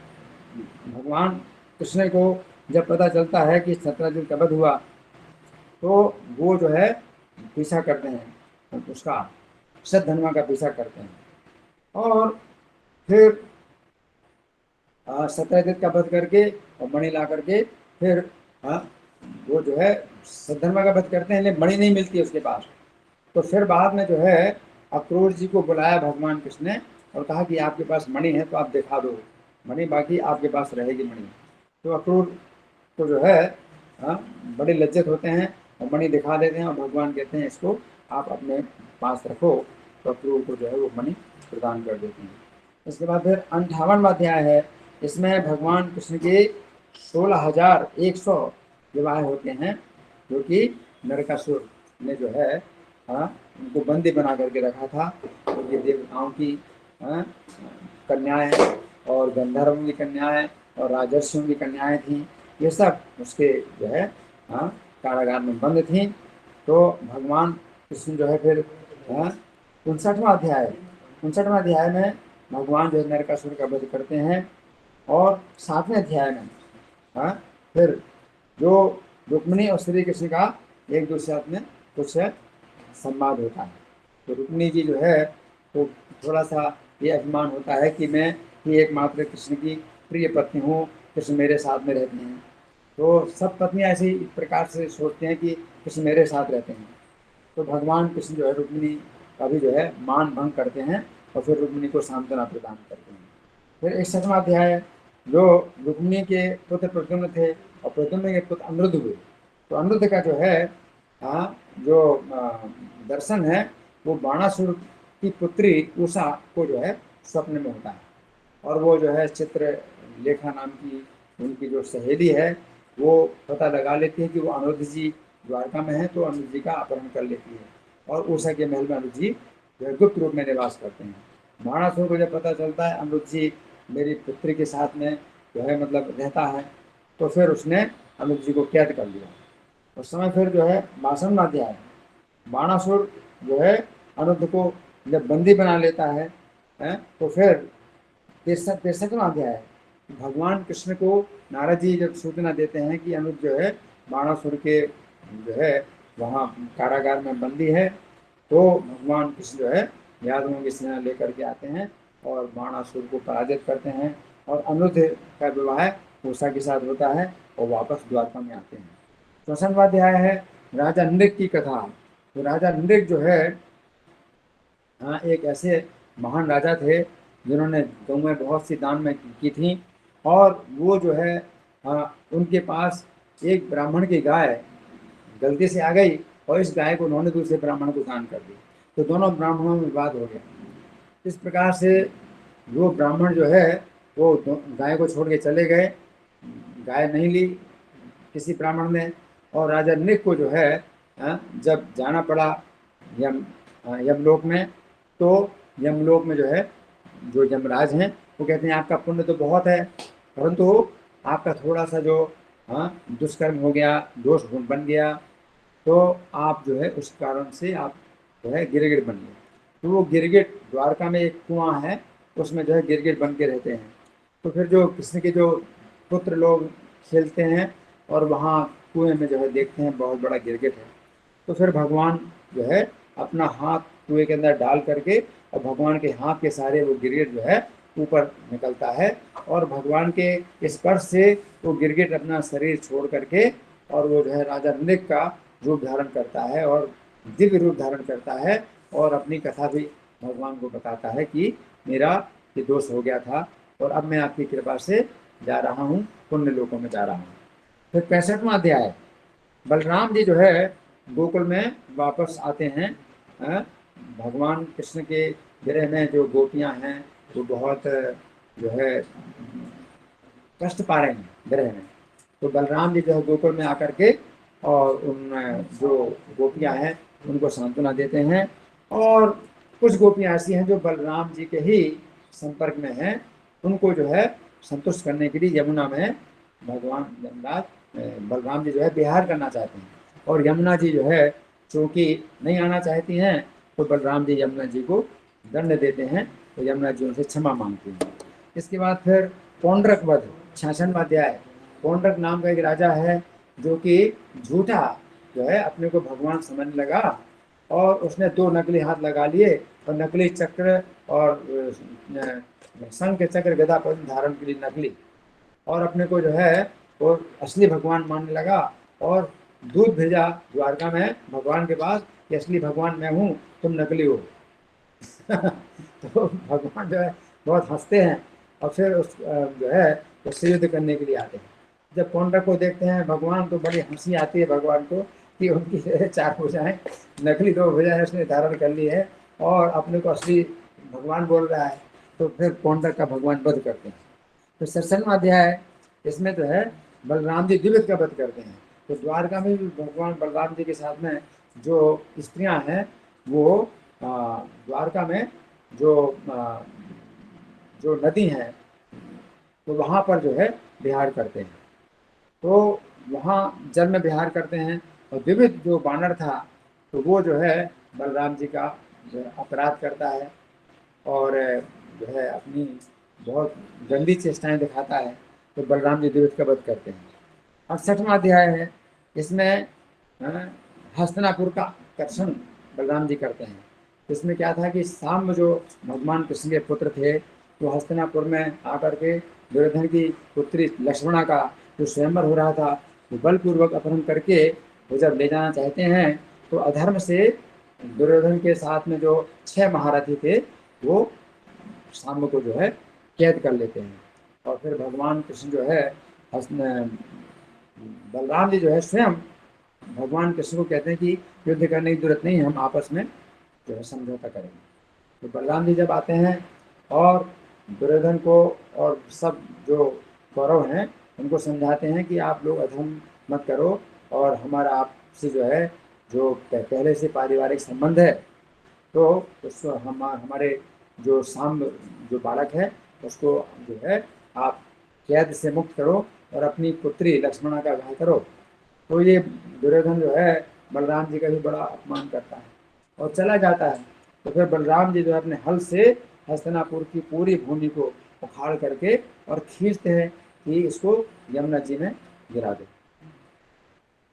भगवान कृष्ण को जब पता चलता है कि सत्यजित का वध हुआ तो वो जो है पीछा करते हैं, उसका सद्धन्वा का पीछा करते हैं और फिर सत्यजित का वध करके और मणि ला करके फिर वो जो है सद्धन्वा का वध करते हैं, लेकिन मणि नहीं मिलती है उसके पास। तो फिर बाद में जो है अक्रूर जी को बुलाया भगवान कृष्ण ने और कहा कि आपके पास मणि है तो आप दिखा दो मणि, बाकी आपके पास रहेगी मणि। तो अक्रूर को जो है बड़े लज्जित होते हैं और मणि दिखा देते हैं और भगवान कहते हैं इसको आप अपने पास रखो। तो अक्रूर को जो है वो मणि प्रदान कर देते हैं। इसके बाद फिर 58वां अध्याय है, इसमें भगवान कृष्ण के 16,100 विवाह होते हैं जो कि नरकासुर ने जो है उनको बंदी बना करके रखा था। तो ये देवताओं की कन्याएं और गंधर्वों की कन्याएं और राजर्षियों की कन्याएं थी, ये सब उसके जो है कारागार में बंद थी। तो भगवान कृष्ण जो है फिर 59वां अध्याय में भगवान जो है नरकासुर का वध करते हैं। और 7वें अध्याय में फिर जो रुक्मिणी और श्री कृष्ण का एक दूसरे साथ में कुछ संवाद होता है। तो रुक्मिणी जी जो है तो थोड़ा सा ये अभिमान होता है कि मैं ही एकमात्र कृष्ण की प्रिय पत्नी हूँ, कृष्ण मेरे साथ में रहते हैं। तो सब पत्नियां ऐसे इस प्रकार से सोचते हैं कि कृष्ण मेरे साथ रहते हैं। तो भगवान कृष्ण जो है रुक्मिणी का भी जो है मान भंग करते हैं और फिर रुक्मिणी को सांत्वना प्रदान करते हैं। फिर 61वां अध्याय, जो रुक्मिणी के पुत्र प्रद्युम्न थे और प्रद्युम्न के पुत्र अनिरुद्ध हुए। तो अनिरुद्ध का जो है जो दर्शन है वो बाणासुर की पुत्री उषा को जो है स्वप्न में होता है। और वो जो है चित्रलेखा नाम की उनकी जो सहेली है वो पता लगा लेती है कि वो अनिरुद्ध जी द्वारका में है, तो अनिरुद्ध जी का अपहरण कर लेती है और उषा के महल में अनिरुद्ध जी जो है गुप्त रूप में निवास करते हैं। बाणासुर को जब पता चलता है अनिरुद्ध जी मेरी पुत्री के साथ में जो है मतलब रहता है, तो फिर उसने अनिरुद्ध जी को कैद कर लिया। उस समय फिर जो है 62वां अध्याय, बाणासुर जो है अनिरुद्ध को जब बंदी बना लेता है तो फिर 63वां अध्याय, भगवान कृष्ण को नारद जी जब सूचना देते हैं कि अनिरुद्ध जो है बाणासुर के जो है वहाँ कारागार में बंदी है, तो भगवान कृष्ण जो है यादवों की सेना लेकर के आते हैं और बाणासुर को पराजित करते हैं और अनिरुद्ध का विवाह उषा के साथ होता है और वापस द्वारका में आते हैं। 64वां अध्याय है राजा नृग की कथा। तो राजा नृग जो है एक ऐसे महान राजा थे जिन्होंने गौएं बहुत सी दान में की थी, और वो जो है उनके पास एक ब्राह्मण की गाय गलती से आ गई और इस गाय को उन्होंने दूसरे ब्राह्मण को दान कर दी। तो दोनों ब्राह्मणों में विवाद हो गया। इस प्रकार से वो ब्राह्मण जो है वो गाय को छोड़ के चले गए, गाय नहीं ली किसी ब्राह्मण ने, और राजा नृग को जो है जब जाना पड़ा यमलोक में, तो यमलोक में जो है जो यमराज हैं वो कहते हैं आपका पुण्य तो बहुत है, परंतु आपका थोड़ा सा जो दुष्कर्म हो गया, दोष बन गया, तो आप जो है उस कारण से आप जो है गिरगिट बन गए। तो वो गिरगिट, द्वारका में एक कुआं है उसमें जो है गिरगिट बन के रहते हैं। तो फिर जो कृष्ण के जो पुत्र लोग खेलते हैं और वहाँ कुएं में जो है देखते हैं बहुत बड़ा गिरगिट है, तो फिर भगवान जो है अपना हाथ कुएं के अंदर डाल करके और भगवान के हाथ के सहारे वो गिरगिट जो है ऊपर निकलता है, और भगवान के स्पर्श से वो गिरगिट अपना शरीर छोड़ करके और वो जो है राजा नृग का रूप धारण करता है और दिव्य रूप धारण करता है, और अपनी कथा भी भगवान को बताता है कि मेरा ये दोष हो गया था और अब मैं आपकी कृपा से जा रहा हूँ, पुण्य लोकों में जा रहा हूँ। फिर 65वां अध्याय, बलराम जी जो है गोकुल में वापस आते हैं। भगवान कृष्ण के गृह में जो गोपियां हैं वो बहुत जो है कष्ट पा रहे हैं गृह में, तो बलराम जी जो है गोकुल में आकर के और उन जो गोपियां हैं उनको सांत्वना देते हैं, और कुछ गोपियां ऐसी हैं जो बलराम जी के ही संपर्क में हैं, उनको जो है संतुष्ट करने के लिए यमुना में भगवान बलराम जी जो है विहार करना चाहते हैं, और यमुना जी जो है चूँकि नहीं आना चाहती हैं, तो बलराम जी यमुना जी को दंड देते हैं, तो यमुना जी उनसे क्षमा मांगती हैं। इसके बाद फिर पौंड्रक वध, 66वां अध्याय। पौंड्रक नाम का एक राजा है जो कि झूठा जो है अपने को भगवान समझने लगा, और उसने 2 नकली हाथ लगा लिए और नकली चक्र और शंख चक्र गदा पद्म धारण के लिए नकली, और अपने को जो है वो असली भगवान मानने लगा और दूध भेजा द्वारका में भगवान के पास कि असली भगवान मैं हूँ, तुम नकली हो। तो भगवान जो है बहुत हंसते हैं और फिर उस जो है उससे युद्ध करने के लिए आते हैं। जब पौंड्रक को देखते हैं भगवान, तो बड़ी हंसी आती है भगवान को कि उनकी 4 भुजाएं नकली 2 भुजाएं उसने धारण कर ली है और अपने को असली भगवान बोल रहा है, तो फिर पौंड्रक का भगवान वध करते हैं। तो 67वां अध्याय, इसमें जो है बलराम जी द्विविध का वध करते हैं। तो द्वारका में भी भगवान बलराम जी के साथ में जो स्त्रियां हैं वो द्वारका में जो जो नदी है तो वहां पर जो है विहार करते हैं। तो वहाँ जल में विहार करते हैं और विविध जो बानर था तो वो जो है बलराम जी का जो है अपराध करता है और जो है अपनी बहुत गंदी चेष्टाएं दिखाता है। तो बलराम जी द्विविध का वध करते हैं। 68वां अध्याय है, इसमें हस्तिनापुर का आकर्षण बलराम जी करते हैं। इसमें क्या था कि सांब जो भगवान कृष्ण के पुत्र थे तो हस्तिनापुर में आकर के दुर्योधन की पुत्री लक्ष्मणा का जो स्वयंवर हो रहा था वो बलपूर्वक अपहरण करके वो जब ले जाना चाहते हैं तो अधर्म से दुर्योधन के साथ में जो 6 महारथी थे वो सांब को जो है कैद कर लेते हैं। और फिर भगवान कृष्ण जो है बलराम जी जो है स्वयं भगवान कृष्ण को कहते हैं कि युद्ध करने की जरूरत नहीं है, हम आपस में जो है समझौता करेंगे। तो बलराम जी जब आते हैं और दुर्योधन को और सब जो कौरव हैं उनको समझाते हैं कि आप लोग अधर्म मत करो और हमारा आपसे जो है जो पहले से पारिवारिक संबंध है तो उसको हमारे जो सांब जो बालक है उसको जो है आप कैद से मुक्त करो और अपनी पुत्री लक्ष्मणा का विवाह करो। तो ये दुर्योधन जो है बलराम जी का भी बड़ा अपमान करता है और चला जाता है। तो फिर बलराम जी जो है अपने हल से हस्तिनापुर की पूरी भूमि को उखाड़ करके और खींचते हैं कि इसको यमुना जी में गिरा दे।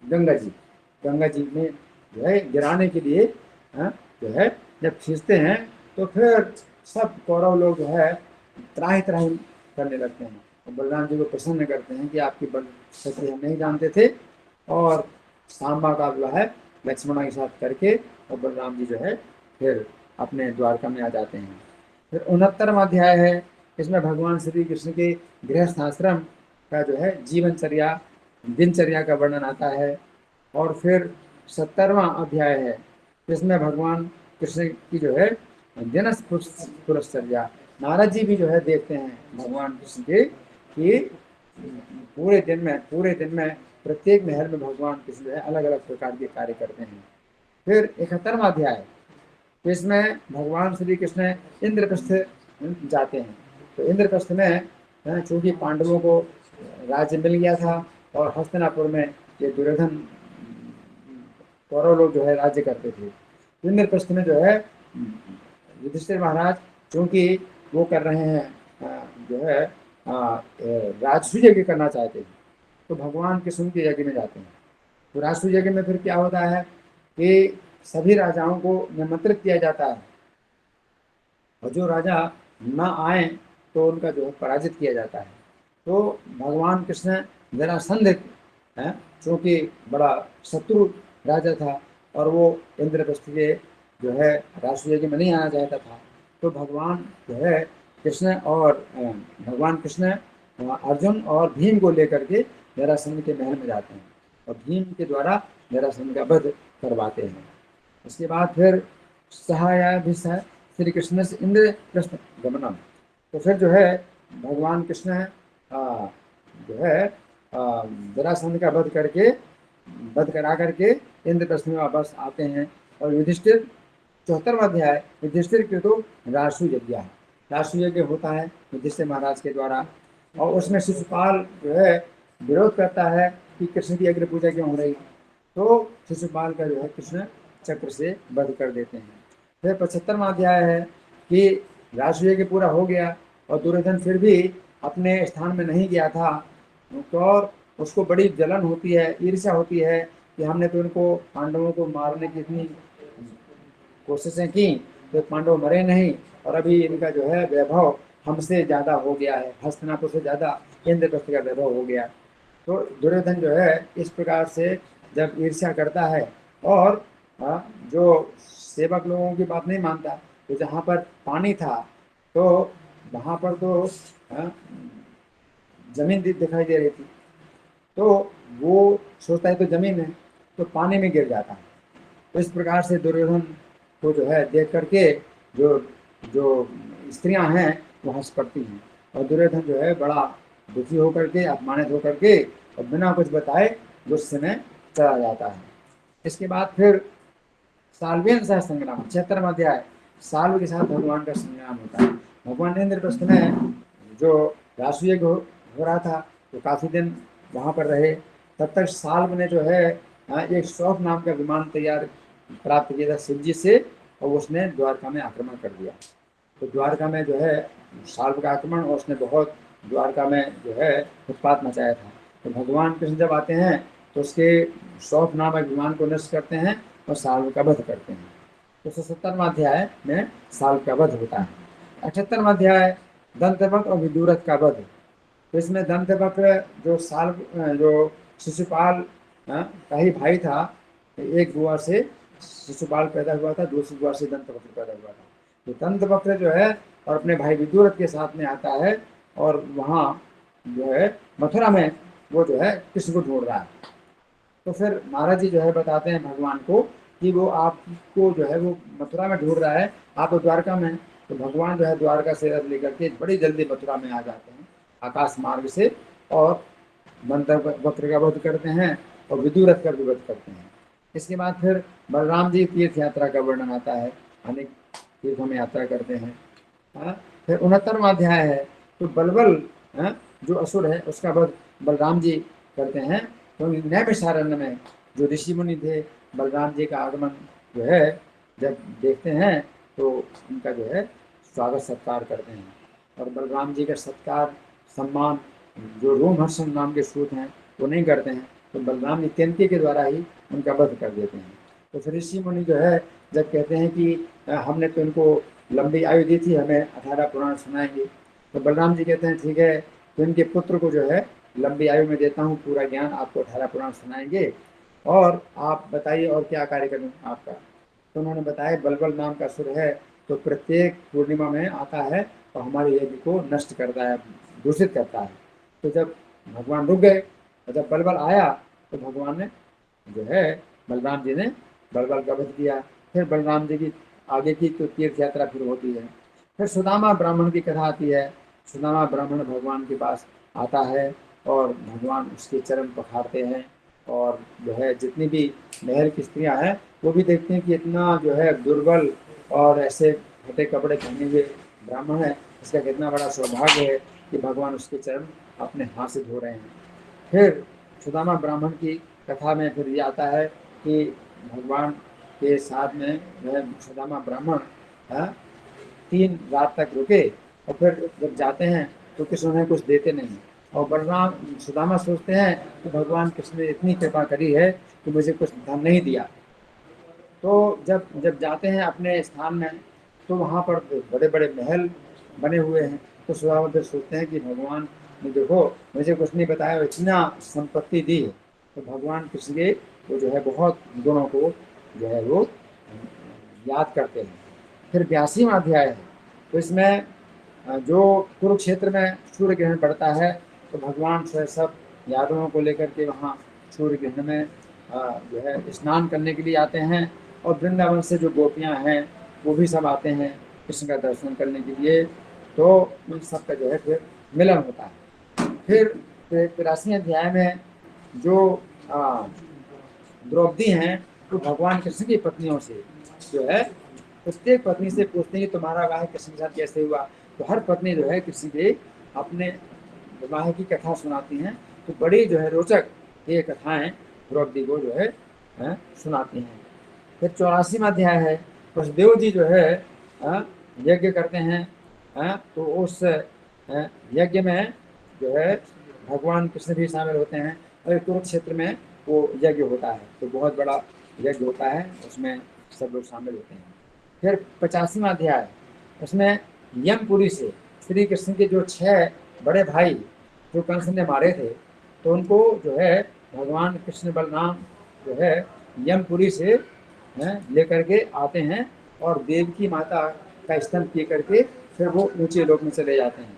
गंगा जी में जो है गिराने के लिए जो है जब खींचते हैं तो फिर सब कौरव लोग जो है त्राही त्राही करने लगते हैं और बलराम जी को प्रसन्न करते हैं कि आपकी बल शक्ति हम नहीं जानते थे। और सांबा का विवाह है लक्ष्मणा के साथ करके और बलराम जी जो है फिर अपने द्वारका में आ जाते हैं। फिर 69वां अध्याय है, इसमें भगवान श्री कृष्ण के गृहस्थाश्रम का जो है जीवनचर्या दिनचर्या का वर्णन आता है। और फिर 70वां अध्याय है, इसमें भगवान कृष्ण की जो है दिनस पुरश्चर्या नारद जी भी जो है देखते हैं भगवान कृष्ण के कि पूरे दिन में प्रत्येक महल में भगवान कृष्ण जो है अलग अलग प्रकार के कार्य करते हैं। फिर 71वां अध्याय, इसमें भगवान श्री कृष्ण इंद्रप्रस्थ जाते हैं। तो इंद्रप्रस्थ में चूंकि पांडवों को राज्य मिल गया था और हस्तिनापुर में ये दुर्योधन कौरव लोग जो है राज्य करते थे। इंद्रप्रस्थ में जो है युधिष्ठिर महाराज चूंकि वो कर रहे हैं जो है राजसूय यज्ञ करना चाहते हैं तो भगवान कृष्ण के यज्ञ में जाते हैं। तो राजसूय यज्ञ में फिर क्या होता है कि सभी राजाओं को निमंत्रित किया जाता है और जो राजा न आए तो उनका जो है पराजित किया जाता है। तो भगवान कृष्ण जरासंध है चूँकि बड़ा शत्रु राजा था और वो इंद्रप्रस्थ के जो है राजसूय यज्ञ में नहीं आना चाहता था। तो भगवान जो है कृष्ण और भगवान कृष्ण अर्जुन और भीम को लेकर के जरासंध के महल में जाते हैं और भीम के द्वारा जरासंध का वध करवाते हैं। इसके बाद फिर सहायाभिषय श्री कृष्ण से इंद्रप्रस्थ गमनम। तो फिर जो है भगवान कृष्ण जो है जरासंध का वध करा करके इंद्रप्रस्थ में वापस आते हैं। और युधिष्ठिर 74वां अध्याय, युधिष्ठिर के तो राजसूय यज्ञ है, राजसूय यज्ञ होता है युधिष्ठिर महाराज के द्वारा और उसमें शिशुपाल जो है विरोध करता है कि कृष्ण की अग्र पूजा क्यों हो रही। तो शिशुपाल का जो है कृष्ण चक्र से वध कर देते हैं। फिर 75वां अध्याय है कि राजसूय यज्ञ पूरा हो गया और दुर्योधन फिर भी अपने स्थान में नहीं गया था तो और उसको बड़ी जलन होती है, ईर्ष्या होती है कि हमने तो उनको पांडवों को मारने की इतनी कोशिशें की तो पांडव मरे नहीं और अभी इनका जो है वैभव हमसे ज़्यादा हो गया है, हस्तिनापुर से ज़्यादा इंद्रप्रस्थ का वैभव हो गया। तो दुर्योधन जो है इस प्रकार से जब ईर्ष्या करता है और जो सेवक लोगों की बात नहीं मानता तो जहाँ पर पानी था तो वहाँ पर तो जमीन दिखाई दे रही थी तो वो सोचता है तो जमीन है तो पानी में गिर जाता है। तो इस प्रकार से दुर्योधन को जो है देख करके जो स्त्रियां हैं वो हंस पड़ती हैं और दुर्योधन जो है बड़ा दुखी होकर के अपमानित होकर के और बिना कुछ बताए गुस्से में चला जाता है। इसके बाद फिर साल्वेन सह संग्राम, 76वां अध्याय, साल्व के साथ भगवान का संग्राम होता है। भगवान इंद्रप्रस्थ में जो रासुयज्ञ हो रहा था तो काफी दिन वहां पर रहे। तब तक साल्व ने जो है एक शौक नाम का विमान तैयार प्राप्त किया था शिव जी से, और उसने द्वारका में आक्रमण कर दिया। तो द्वारका में जो है साल्व का आक्रमण, और उसने बहुत द्वारका में जो है उत्पात मचाया था। तो भगवान कृष्ण जब आते हैं तो उसके शौक नामक विमान को नष्ट करते हैं और साल्व का वध करते हैं। तो 77वां अध्याय में साल्व का वध होता है। 78वां अध्याय दंतवक्र और विदुरथ का वध। तो इसमें दंतवक्र जो जो शिशुपाल का ही भाई था, एक बुआ से शिशुपाल पैदा हुआ था, दूसरी बुआ से दंतवक्र पैदा हुआ था। तो दंतवक्र जो है और अपने भाई विदुरथ के साथ में आता है, और वहाँ जो है मथुरा में वो जो है कृष्ण को ढूंढ रहा है। तो फिर महाराज जी जो है बताते हैं भगवान को कि वो आपको जो है वो मथुरा में ढूंढ रहा है, आप द्वारका में। तो भगवान जो है द्वारका से रथ लेकर के बड़ी जल्दी मथुरा में आ जाते हैं आकाश मार्ग से, और दंतवक्र का वध करते हैं और विदुरथ का भी वध करते हैं। इसके बाद फिर बलराम जी तीर्थ यात्रा का वर्णन आता है, अनेक तीर्थों में यात्रा करते हैं। फिर 69वां अध्याय है, तो बलबल जो असुर है उसका वध बलराम जी करते हैं। तो नैमिषारण्य में जो ऋषि मुनि थे बलराम जी का आगमन जो है जब देखते हैं तो उनका जो है स्वागत सत्कार करते हैं, और बलराम जी का सत्कार सम्मान जो रोमहर्षण नाम के सूत हैं वो नहीं करते हैं, तो बलराम जी केंद्र के द्वारा ही उनका वध कर देते हैं। तो फिर ऋषि मुनि जो है जब कहते हैं कि हमने तो इनको लंबी आयु दी थी, हमें 18 पुराण सुनाएंगे, तो बलराम जी कहते हैं ठीक है, तो इनके पुत्र को जो है लंबी आयु में देता हूँ, पूरा ज्ञान आपको 18 पुराण सुनाएंगे, और आप बताइए और क्या कार्य करूँ आपका। तो उन्होंने बताया बलबल नाम का असुर है, तो प्रत्येक पूर्णिमा में आता है और हमारे यज्ञ को नष्ट करता है, दूषित करता है। तो जब भगवान रुक गए और जब बलबल आया तो भगवान ने जो है बलराम जी ने बलबल का वध किया। फिर बलराम जी की आगे की तो तीर्थ यात्रा फिर होती है। फिर सुदामा ब्राह्मण की कथा आती है। सुदामा ब्राह्मण भगवान के पास आता है और भगवान उसके चरण पखारते हैं, और जो है जितनी भी महल की स्त्रियां हैं वो भी देखते हैं कि इतना जो है दुर्बल और ऐसे फटे कपड़े पहने हुए ब्राह्मण है, इसका कितना बड़ा सौभाग्य है कि भगवान उसके चरण अपने हाथ से धो रहे हैं। फिर सुदामा ब्राह्मण की कथा में फिर ये आता है कि भगवान के साथ में वह सुदामा ब्राह्मण 3 रात तक रुके, और फिर जब जाते हैं तो कृष्ण उन्हें कुछ देते नहीं, और बलराम सुदामा सोचते हैं कि भगवान कृष्ण ने इतनी कृपा करी है कि मुझे कुछ धन नहीं दिया। तो जब जाते हैं अपने स्थान में तो वहाँ पर बड़े बड़े महल बने हुए हैं। तो सुदामा फिर सोचते हैं कि भगवान ने देखो मुझे कुछ नहीं बताया, इतना संपत्ति दी है। तो भगवान कृष्ण के वो जो है बहुत गुणों को जो है वो याद करते हैं। फिर 82वां अध्याय है, तो इसमें जो कुरुक्षेत्र में सूर्य ग्रहण पड़ता है तो भगवान से सब यादवों को लेकर के वहाँ सूर्य ग्रहण में जो है स्नान करने के लिए आते हैं, और वृंदावन से जो गोपियाँ हैं वो भी सब आते हैं कृष्ण का दर्शन करने के लिए। तो उन सब का जो है फिर मिलन होता है। फिर 83वें अध्याय में जो द्रौपदी हैं तो भगवान कृष्ण की पत्नियों से जो है प्रत्येक पत्नी से पूछते हैं कि तुम्हारा विवाह कृष्ण के साथ कैसे हुआ। तो हर पत्नी जो है कृष्ण के अपने विवाह की कथा सुनाती हैं। तो बड़ी जो है रोचक ये कथाएं द्रौपदी को जो है सुनाती हैं। फिर 84वां अध्याय है, वसुदेव जी जो है यज्ञ करते हैं। तो उस यज्ञ में जो है भगवान कृष्ण भी शामिल होते हैं, और कुरुक्षेत्र में वो यज्ञ होता है, तो बहुत बड़ा यज्ञ होता है, उसमें सब लोग शामिल होते हैं। फिर 85वां अध्याय, उसमें यमपुरी से श्री कृष्ण के जो 6 बड़े भाई जो कंस ने मारे थे, तो उनको जो है भगवान कृष्ण बलराम जो है यमपुरी से लेकर के आते हैं, और देवकी माता का स्तंभ किए करके फिर वो ऊंचे लोक में चले जाते हैं।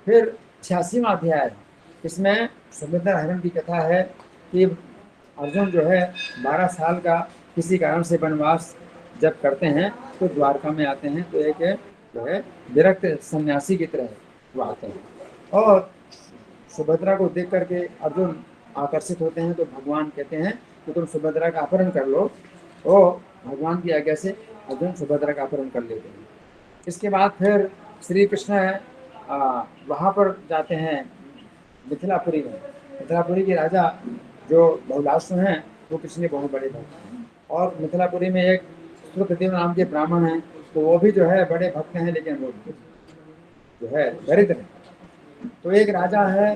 फिर 86वां अध्याय, इसमें सुभद्रा हरण की कथा है कि अर्जुन जो है 12 साल का किसी कारण से वनवास जब करते हैं तो द्वारका में आते हैं, तो एक जो है विरक्त सन्यासी की तरह वो आते हैं, और सुभद्रा को देख करके अर्जुन आकर्षित होते हैं। तो भगवान कहते हैं कि तुम सुभद्रा का अपहरण कर लो, वो भगवान की आज्ञा से अर्जुन सुभद्रा का अपहरण कर लेते हैं। इसके बाद फिर श्री कृष्ण वहाँ पर जाते हैं मिथिलापुरी में। मिथिलापुरी के राजा जो बहुलासु हैं वो कृष्ण के बहुत बड़े भक्त हैं, और मिथिलापुरी में एक श्रुतदेव नाम के ब्राह्मण हैं, तो वो भी जो है बड़े भक्त हैं, लेकिन वो जो है दरिद्र है। तो एक राजा है,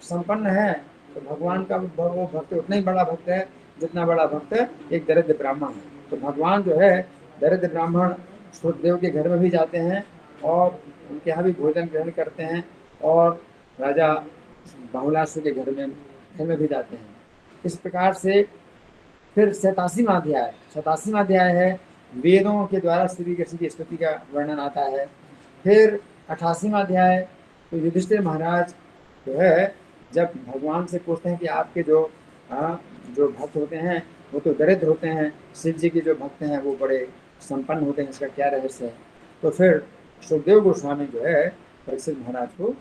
संपन्न है, तो भगवान का वो भक्त उतना ही बड़ा भक्त है जितना बड़ा भक्त है एक दरिद्र ब्राह्मण है। तो भगवान जो है दरिद्र ब्राह्मण श्रुतदेव के घर में भी जाते हैं और उनके यहाँ भी भोजन ग्रहण करते हैं, और राजा बहुलासु के घर में भी जाते हैं। इस प्रकार से फिर 87वां अध्याय है, वेदों के द्वारा श्री कृष्ण की स्तुति का वर्णन आता है। फिर 88वां अध्याय, तो युधिष्ठिर महाराज जो है जब भगवान से पूछते हैं कि आपके जो भक्त होते हैं वो तो दरिद्र होते हैं, शिव जी के जो भक्त हैं वो बड़े संपन्न होते हैं, इसका क्या रहस्य है। तो फिर सुखदेव गोस्वामी जो है परीक्षित महाराज को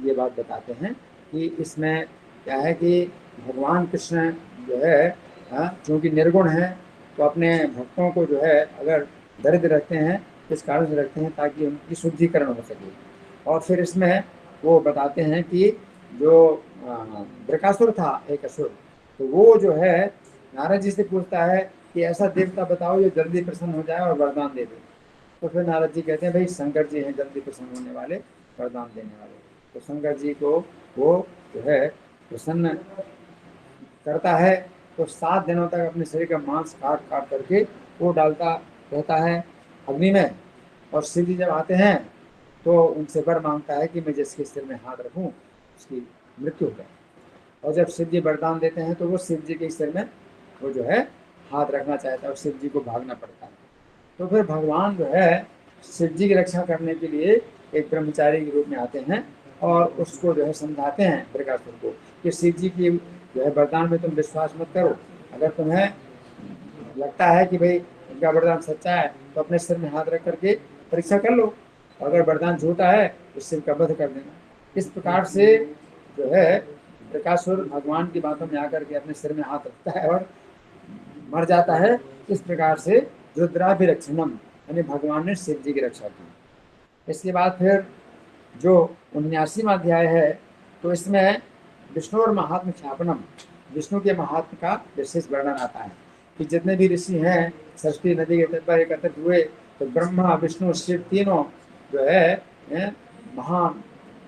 ये बात बताते हैं कि इसमें क्या है कि भगवान कृष्ण जो है चूँकि निर्गुण है, तो अपने भक्तों को जो है अगर दरिद्र रखते हैं इस कारण से रखते हैं ताकि उनकी शुद्धिकरण हो सके। और फिर इसमें वो बताते हैं कि जो बृकासुर था एक असुर, तो वो जो है नारद जी से पूछता है कि ऐसा देवता बताओ जो जल्दी प्रसन्न हो जाए और वरदान दे दे। तो फिर नारद जी कहते हैं भाई शंकर जी हैं जल्दी प्रसन्न होने वाले, वरदान देने वाले। तो शंकर जी को वो जो है प्रसन्न करता है, तो 7 दिनों तक अपने शरीर का मांस काट करके वो डालता रहता है अग्नि में, और शिव जी जब आते हैं तो उनसे वर मांगता है कि मैं जिसके सिर में हाथ रखूं उसकी मृत्यु हो जाए। और जब शिव जी वरदान देते हैं तो वो शिव जी के सिर में वो जो है हाथ रखना चाहता है और शिव जी को भागना पड़ता है। तो फिर भगवान जो है शिव जी की रक्षा करने के लिए एक ब्रह्मचारी के रूप में आते हैं और उसको जो है समझाते हैं बृकासुर को कि शिव जी की जो है वरदान में तुम विश्वास मत करो, अगर तुम्हें लगता है कि भाई उनका वरदान सच्चा है तो अपने सिर में हाथ रख करके परीक्षा कर लो, अगर वरदान झूठा है तो सिर का वध कर देना। इस प्रकार से जो है बृकासुर भगवान की बातों में आकर के अपने सिर में हाथ रखता है और मर जाता है। इस प्रकार से रुद्राभिरक्षणम यानी भगवान ने शिव जी की रक्षा की। इसके बाद फिर जो 79वां अध्याय है, तो इसमें विष्णु और महात्म ख्यापनम, विष्णु के महात्म का विशेष वर्णन आता है कि जितने भी ऋषि हैं सरस्वती नदी के तट पर एकत्रित हुए, तो ब्रह्मा विष्णु शिव तीनों जो है महान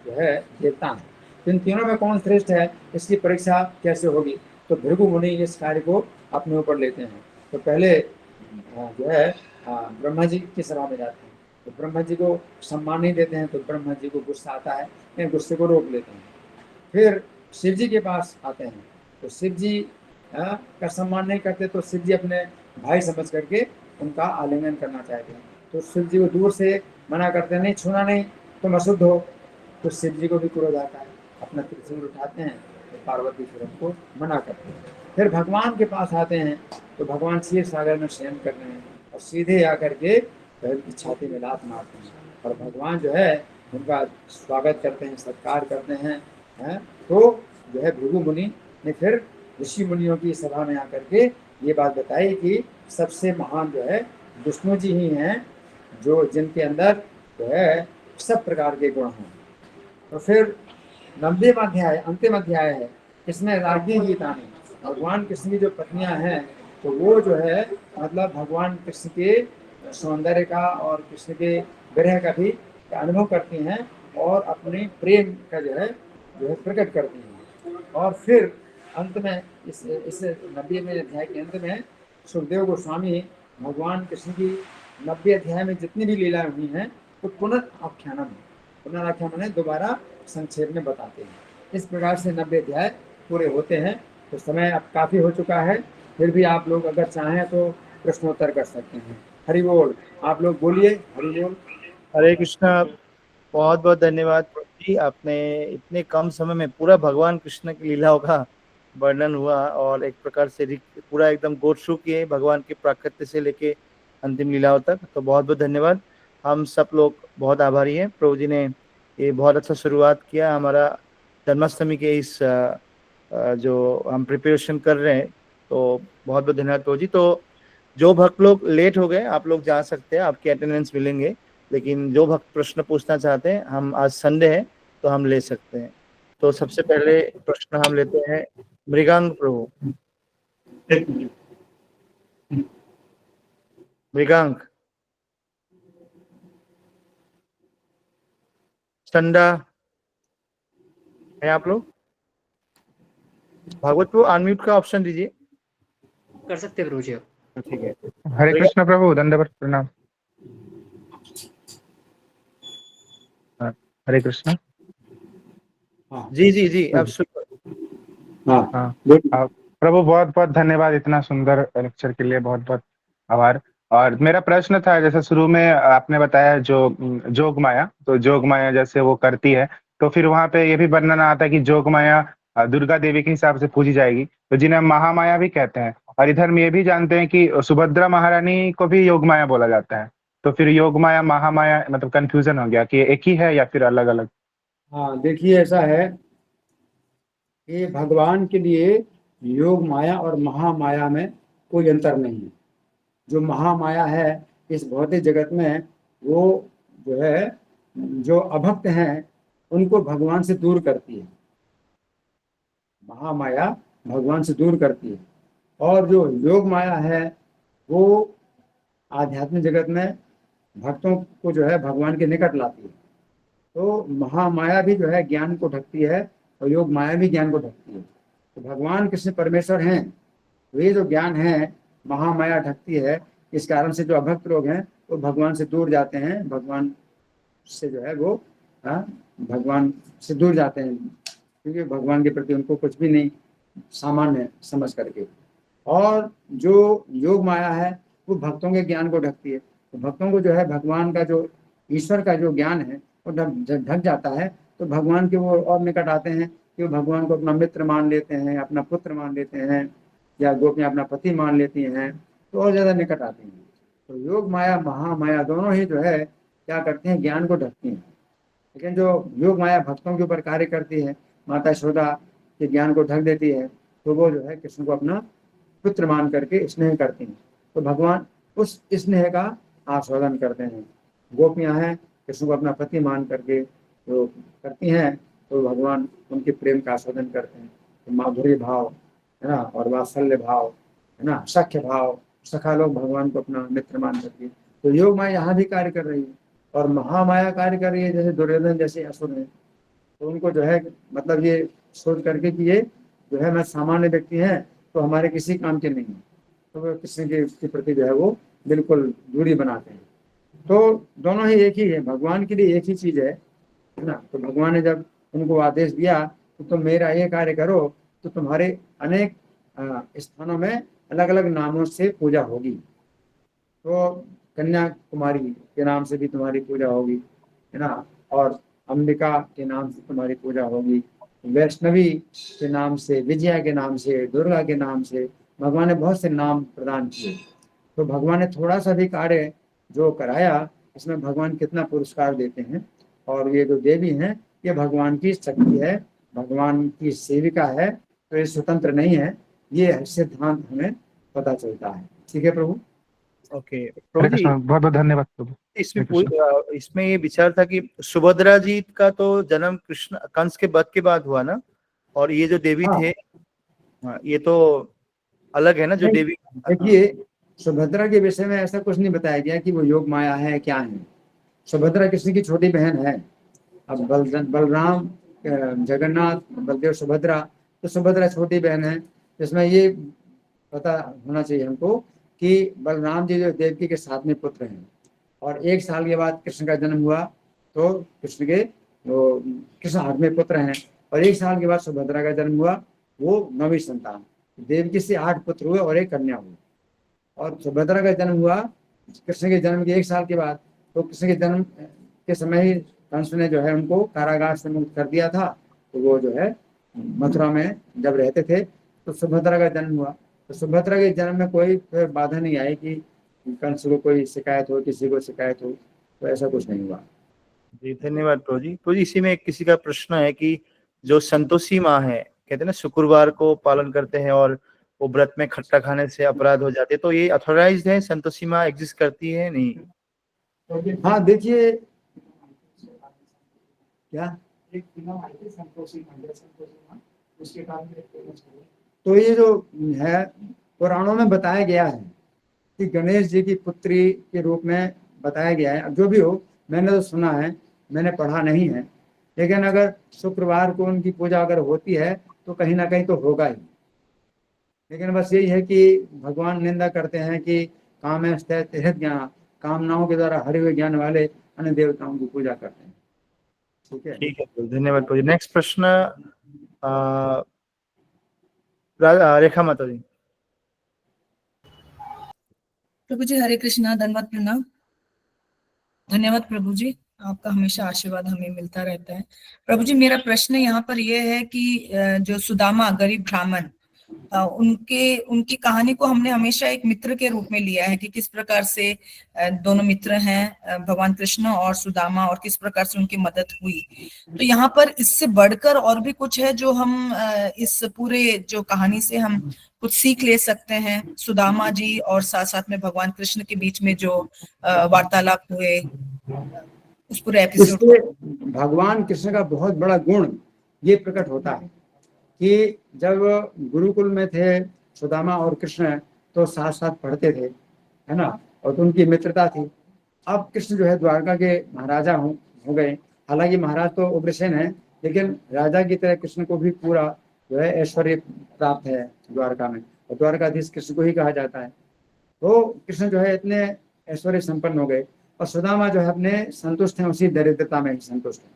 जो है देवता हैं। इन तीनों में कौन श्रेष्ठ है इसकी परीक्षा कैसे होगी, तो भृगु मुनि इस कार्य को अपने ऊपर लेते हैं। तो पहले जो है ब्रह्मा जी की सभा में जाते हैं, तो ब्रह्मा जी को सम्मान नहीं देते हैं, तो ब्रह्मा जी को गुस्सा आता है, गुस्से को रोक लेते हैं। फिर शिव जी के पास आते हैं, तो शिव जी का सम्मान नहीं करते, तो शिव जी अपने भाई समझ करके उनका आलिंगन करना चाहते हैं, तो शिव जी को दूर से मना करते हैं, नहीं छूना नहीं, तुम अशुद्ध हो। तो शिव जी को भी क्रोध आता है, अपना त्रिशूल उठाते हैं, तो पार्वती फिर उनको मना करते हैं। फिर भगवान के पास आते हैं, तो भगवान क्षीर सागर में शयन कर रहे हैं और सीधे आकर के बैल की छाती में लात मारते हैं, और भगवान जो है उनका स्वागत करते हैं, सत्कार करते हैं। तो जो है भृगु मुनि ने फिर ऋषि मुनियों की सभा में आकर के ये बात बताई कि सबसे महान जो है विष्णु जी ही हैं, जो जिनके अंदर जो है सब प्रकार के गुण हैं। तो फिर 90वां अध्याय अंतिम अध्याय है, इसमें राज्ञी गीता में भगवान कृष्ण की जो पत्नियां हैं, तो वो जो है मतलब भगवान कृष्ण के सौंदर्य का और कृष्ण के विरह का भी अनुभव करती हैं और अपने प्रेम का जो है प्रकट करती हैं। और फिर अंत में इस 90वें अध्याय के अंत में सुखदेव गोस्वामी भगवान कृष्ण की 90 अध्याय में जितनी भी लीलाएं हुई हैं तो पुनराख्यान में दोबारा संक्षेप में बताते हैं। इस प्रकार से 90 अध्याय पूरे होते हैं। तो समय अब काफ़ी हो चुका है, फिर भी आप लोग अगर चाहें तो प्रश्नोत्तर कर सकते हैं। हरि बोल, आप लोग बोलिए हरि बोल। हरे कृष्णा। बहुत बहुत धन्यवाद जी, आपने इतने कम समय में पूरा भगवान कृष्ण की लीलाओं का वर्णन हुआ और एक प्रकार से पूरा एकदम गो थ्रू किए भगवान के प्राकृत्य से लेके अंतिम लीलाओं तक। तो बहुत बहुत धन्यवाद, हम सब लोग बहुत आभारी हैं। प्रभु जी ने ये बहुत अच्छा शुरुआत किया हमारा जन्माष्टमी के इस जो हम प्रिपरेशन कर रहे हैं, तो बहुत बहुत धन्यवाद प्रभु जी। तो जो भक्त लोग लेट हो गए आप लोग जा सकते हैं, आपके अटेंडेंस मिलेंगे, लेकिन जो भक्त प्रश्न पूछना चाहते हैं, हम आज संडे है तो हम ले सकते हैं। तो सबसे पहले प्रश्न हम लेते हैं मृगांक प्रभु। मृगांक, चंदा है आप लोग? भागवत प्रभु अनम्यूट का ऑप्शन दीजिए। कर सकते हैं प्रभु जी आप। ठीक है, हरे कृष्ण प्रभु, दंडवत प्रणाम। हरे कृष्ण। जी जी जी, आप हाँ हाँ गुड। प्रभु, बहुत बहुत धन्यवाद इतना सुंदर लेक्चर के लिए, बहुत बहुत आभार। और मेरा प्रश्न था, जैसे शुरू में आपने बताया जो जोग माया, तो जोग माया जैसे वो करती है, तो फिर वहां पे ये भी वर्णन आता है कि जोग माया दुर्गा देवी के हिसाब से पूजी जाएगी, तो जिन्हें महामाया भी कहते हैं। और इधर हम ये भी जानते हैं कि सुभद्रा महारानी को भी योग माया बोला जाता है। तो फिर योग माया महामाया मतलब कंफ्यूजन हो गया कि एक ही है या फिर अलग अलग? हाँ देखिए, ऐसा है कि भगवान के लिए योग माया और महामाया में कोई अंतर नहीं है। जो महामाया है इस भौतिक जगत में, वो जो है, जो अभक्त हैं उनको भगवान से दूर करती है। महामाया भगवान से दूर करती है। और जो योग माया है वो आध्यात्मिक जगत में भक्तों को जो है भगवान के निकट लाती है। तो महामाया भी जो है ज्ञान को ढकती है और योग माया भी ज्ञान को ढकती है। तो भगवान कृष्ण परमेश्वर हैं, वे जो ज्ञान है महामाया ढकती है। इस कारण से जो अभक्त लोग हैं वो भगवान से दूर जाते हैं, भगवान से जो है वो भगवान से दूर जाते हैं, क्योंकि भगवान के प्रति उनको कुछ भी नहीं सामान्य समझ करके। और जो योग माया है वो भक्तों के ज्ञान को ढकती है। तो भक्तों को जो है भगवान का जो ईश्वर का जो ज्ञान है वो ढक जाता है, तो भगवान के वो और निकट आते हैं कि वो भगवान को अपना मित्र मान लेते हैं, अपना पुत्र मान लेते हैं, या गोपियां अपना पति मान लेती हैं, तो और ज्यादा निकट आती हैं। तो योग माया महामाया दोनों ही जो है क्या करती हैं, ज्ञान को ढकती हैं। लेकिन जो योग माया भक्तों के ऊपर कार्य करती है, माता यशोदा के ज्ञान को ढक देती है, तो वो जो है कृष्ण को अपना पुत्र मान करके स्नेह करती हैं। तो भगवान उस स्नेह का आस्वादन करते हैं। गोपियां हैं कृष्ण को अपना पति मान करके जो करती हैं, तो भगवान उनके प्रेम का आस्वादन करते हैं। तो माधुर्य भाव है ना, और वात्सल्य भाव है ना, सख्य भाव, सखा लोग भगवान को अपना मित्र मान करके। तो योग माया यहाँ भी कार्य कर रही है और महामाया कार्य कर रही है। जैसे दुर्योधन जैसे असुर हैं, तो उनको जो है मतलब ये सोच करके कि ये जो है मैं सामान्य व्यक्ति हैं तो हमारे किसी काम के नहीं है, तो वो कृष्ण के प्रति जो है वो बिल्कुल दूरी बनाते हैं। तो दोनों ही एक ही है, भगवान के लिए एक ही चीज है ना। तो भगवान ने जब उनको आदेश दिया तो तुम मेरा ये कार्य करो, तो तुम्हारे अनेक स्थानों में अलग अलग नामों से पूजा होगी। तो कन्याकुमारी के नाम से भी तुम्हारी पूजा होगी है ना, और अंबिका के नाम से तुम्हारी पूजा होगी, वैष्णवी के नाम से, विजया के नाम से, दुर्गा के नाम से, भगवान ने बहुत से नाम प्रदान किए। तो भगवान ने थोड़ा सा भी कार्य जो कराया, इसमें भगवान कितना पुरस्कार देते हैं। और ये जो देवी हैं ये भगवान की शक्ति है, भगवान की सेविका है, तो ये स्वतंत्र नहीं है, ये सिद्धांत हमें पता चलता है। ठीक है प्रभु? ओके हरे प्रभु जी, कृष्ण, बहुत बहुत धन्यवाद प्रभु। इसमें ये विचार था कि सुभद्रा जी का तो जन्म कृष्ण कंस के वध के बाद हुआ ना, और ये जो देवी हाँ। थे ये तो अलग है ना जो नहीं, देवी। देखिए सुभद्रा के विषय में ऐसा कुछ नहीं बताया गया कि वो योग माया है क्या है। सुभद्रा कृष्ण की छोटी बहन है। अब बलराम, जगन्नाथ, बलदेव, सुभद्रा, तो सुभद्रा छोटी बहन है। इसमें ये पता होना चाहिए हमको कि बलराम जी जो देवकी के 7वें पुत्र हैं, और 1 साल के बाद कृष्ण का जन्म हुआ, तो कृष्ण के कृष्ण 8वें पुत्र हैं, और 1 साल के बाद सुभद्रा का जन्म हुआ, वो 9वीं संतान। देवकी से 8 पुत्र हुए और 1 कन्या हुई। और सुभद्रा का जन्म हुआ कृष्ण के जन्म के 1 साल के बाद। तो कृष्ण के जन्म के समय ही कंस ने जो है उनको कारागार से मुक्त कर दिया था। तो वो जो है मथुरा में जब रहते थे तो सुभद्रा का जन्म हुआ। तो सुभद्रा के जन्म में कोई फिर बाधा नहीं आई कि कंस को कोई शिकायत हो, किसी को शिकायत हो, तो ऐसा कुछ नहीं हुआ। जी धन्यवाद प्रभु जी। तो इसी में किसी का प्रश्न है कि जो संतोषी माँ है, कहते हैं ना शुक्रवार को पालन करते हैं और वो व्रत में खट्टा खाने से अपराध हो जाते, तो ये ऑथोराइज्ड है, संतोषी एग्जिस्ट करती है नहीं? हाँ देखिए क्या, तो ये जो है पुराणों में बताया गया है कि गणेश जी की पुत्री के रूप में बताया गया है। अब जो भी हो, मैंने तो सुना है, मैंने पढ़ा नहीं है, लेकिन अगर शुक्रवार को उनकी पूजा अगर होती है तो कहीं ना कहीं तो होगा ही। लेकिन बस यही है कि भगवान निंदा करते हैं कि काम स्थित ज्ञान, कामनाओं के द्वारा हरे हुए ज्ञान वाले अन्य देवताओं की पूजा करते हैं। ठीक है, धन्यवाद प्रभु जी। नेक्स्ट प्रश्न रेखा माता जी। प्रभु जी हरे कृष्णा, धन्यवाद प्रणाम। धन्यवाद प्रभु जी, आपका हमेशा आशीर्वाद हमें मिलता रहता है। प्रभु जी मेरा प्रश्न यहाँ पर यह है कि जो सुदामा गरीब ब्राह्मण, उनकी कहानी को हमने हमेशा एक मित्र के रूप में लिया है कि किस प्रकार से दोनों मित्र हैं भगवान कृष्ण और सुदामा, और किस प्रकार से उनकी मदद हुई। तो यहाँ पर इससे बढ़कर और भी कुछ है जो हम इस पूरे जो कहानी से हम कुछ सीख ले सकते हैं, सुदामा जी और साथ साथ में भगवान कृष्ण के बीच में जो वार्तालाप हुए उस पूरे एपिसोड। इससे भगवान कृष्ण का बहुत बड़ा गुण ये प्रकट होता है कि जब गुरुकुल में थे सुदामा और कृष्ण तो साथ साथ पढ़ते थे, है ना, और तो उनकी मित्रता थी। अब कृष्ण जो है द्वारका के महाराजा हो गए। हालांकि महाराज तो उग्रसेन है, लेकिन राजा की तरह कृष्ण को भी पूरा जो है ऐश्वर्य प्राप्त है द्वारका में, और द्वारकाधीश कृष्ण को ही कहा जाता है। तो कृष्ण जो है इतने ऐश्वर्य संपन्न हो गए, और सुदामा जो है अपने संतुष्ट हैं, उसी दरिद्रता में ही संतुष्ट हैं।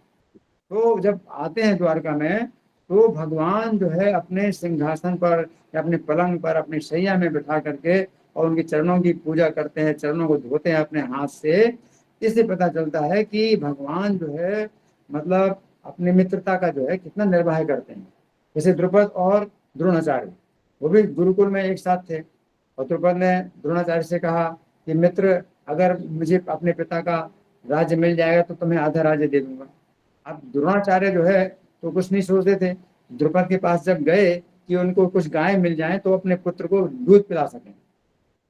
तो जब आते हैं द्वारका में तो भगवान जो है अपने सिंहासन पर या अपने पलंग पर अपनी शैया में बिठा करके और उनके चरणों की पूजा करते हैं, चरणों को धोते हैं अपने हाथ से। इससे पता चलता है कि भगवान जो है मतलब अपनी मित्रता का जो है कितना निर्वाह करते हैं। जैसे द्रुपद और द्रोणाचार्य, वो भी गुरुकुल में एक साथ थे, और द्रुपद ने द्रोणाचार्य से कहा कि मित्र, अगर मुझे अपने पिता का राज्य मिल जाएगा तो तुम्हें आधा राज्य दे दूंगा। अब द्रोणाचार्य जो है तो कुछ नहीं सोचते थे। द्रुपद के पास जब गए कि उनको कुछ गाय मिल जाए तो अपने पुत्र को दूध पिला सकें,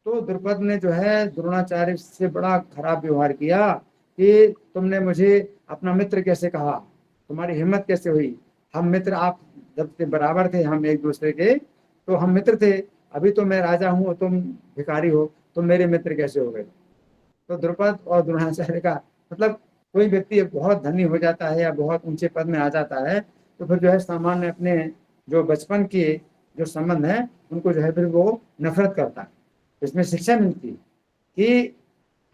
तो द्रुपद ने जो है द्रोणाचार्य से बड़ा खराब व्यवहार किया कि तुमने मुझे अपना मित्र कैसे कहा, तुम्हारी हिम्मत कैसे हुई। हम मित्र, आप जब बराबर थे हम एक दूसरे के, तो हम मित्र थे। अभी तो मैं राजा हूँ, तुम भिखारी हो, तुम मेरे मित्र कैसे हो गए। तो द्रुपद और द्रोणाचार्य का मतलब कोई व्यक्ति बहुत धनी हो जाता है या बहुत ऊंचे पद में आ जाता है तो फिर जो है सामान्य अपने जो बचपन के जो संबंध है उनको जो है फिर वो नफरत करता है। इसमें शिक्षा मिलती है कि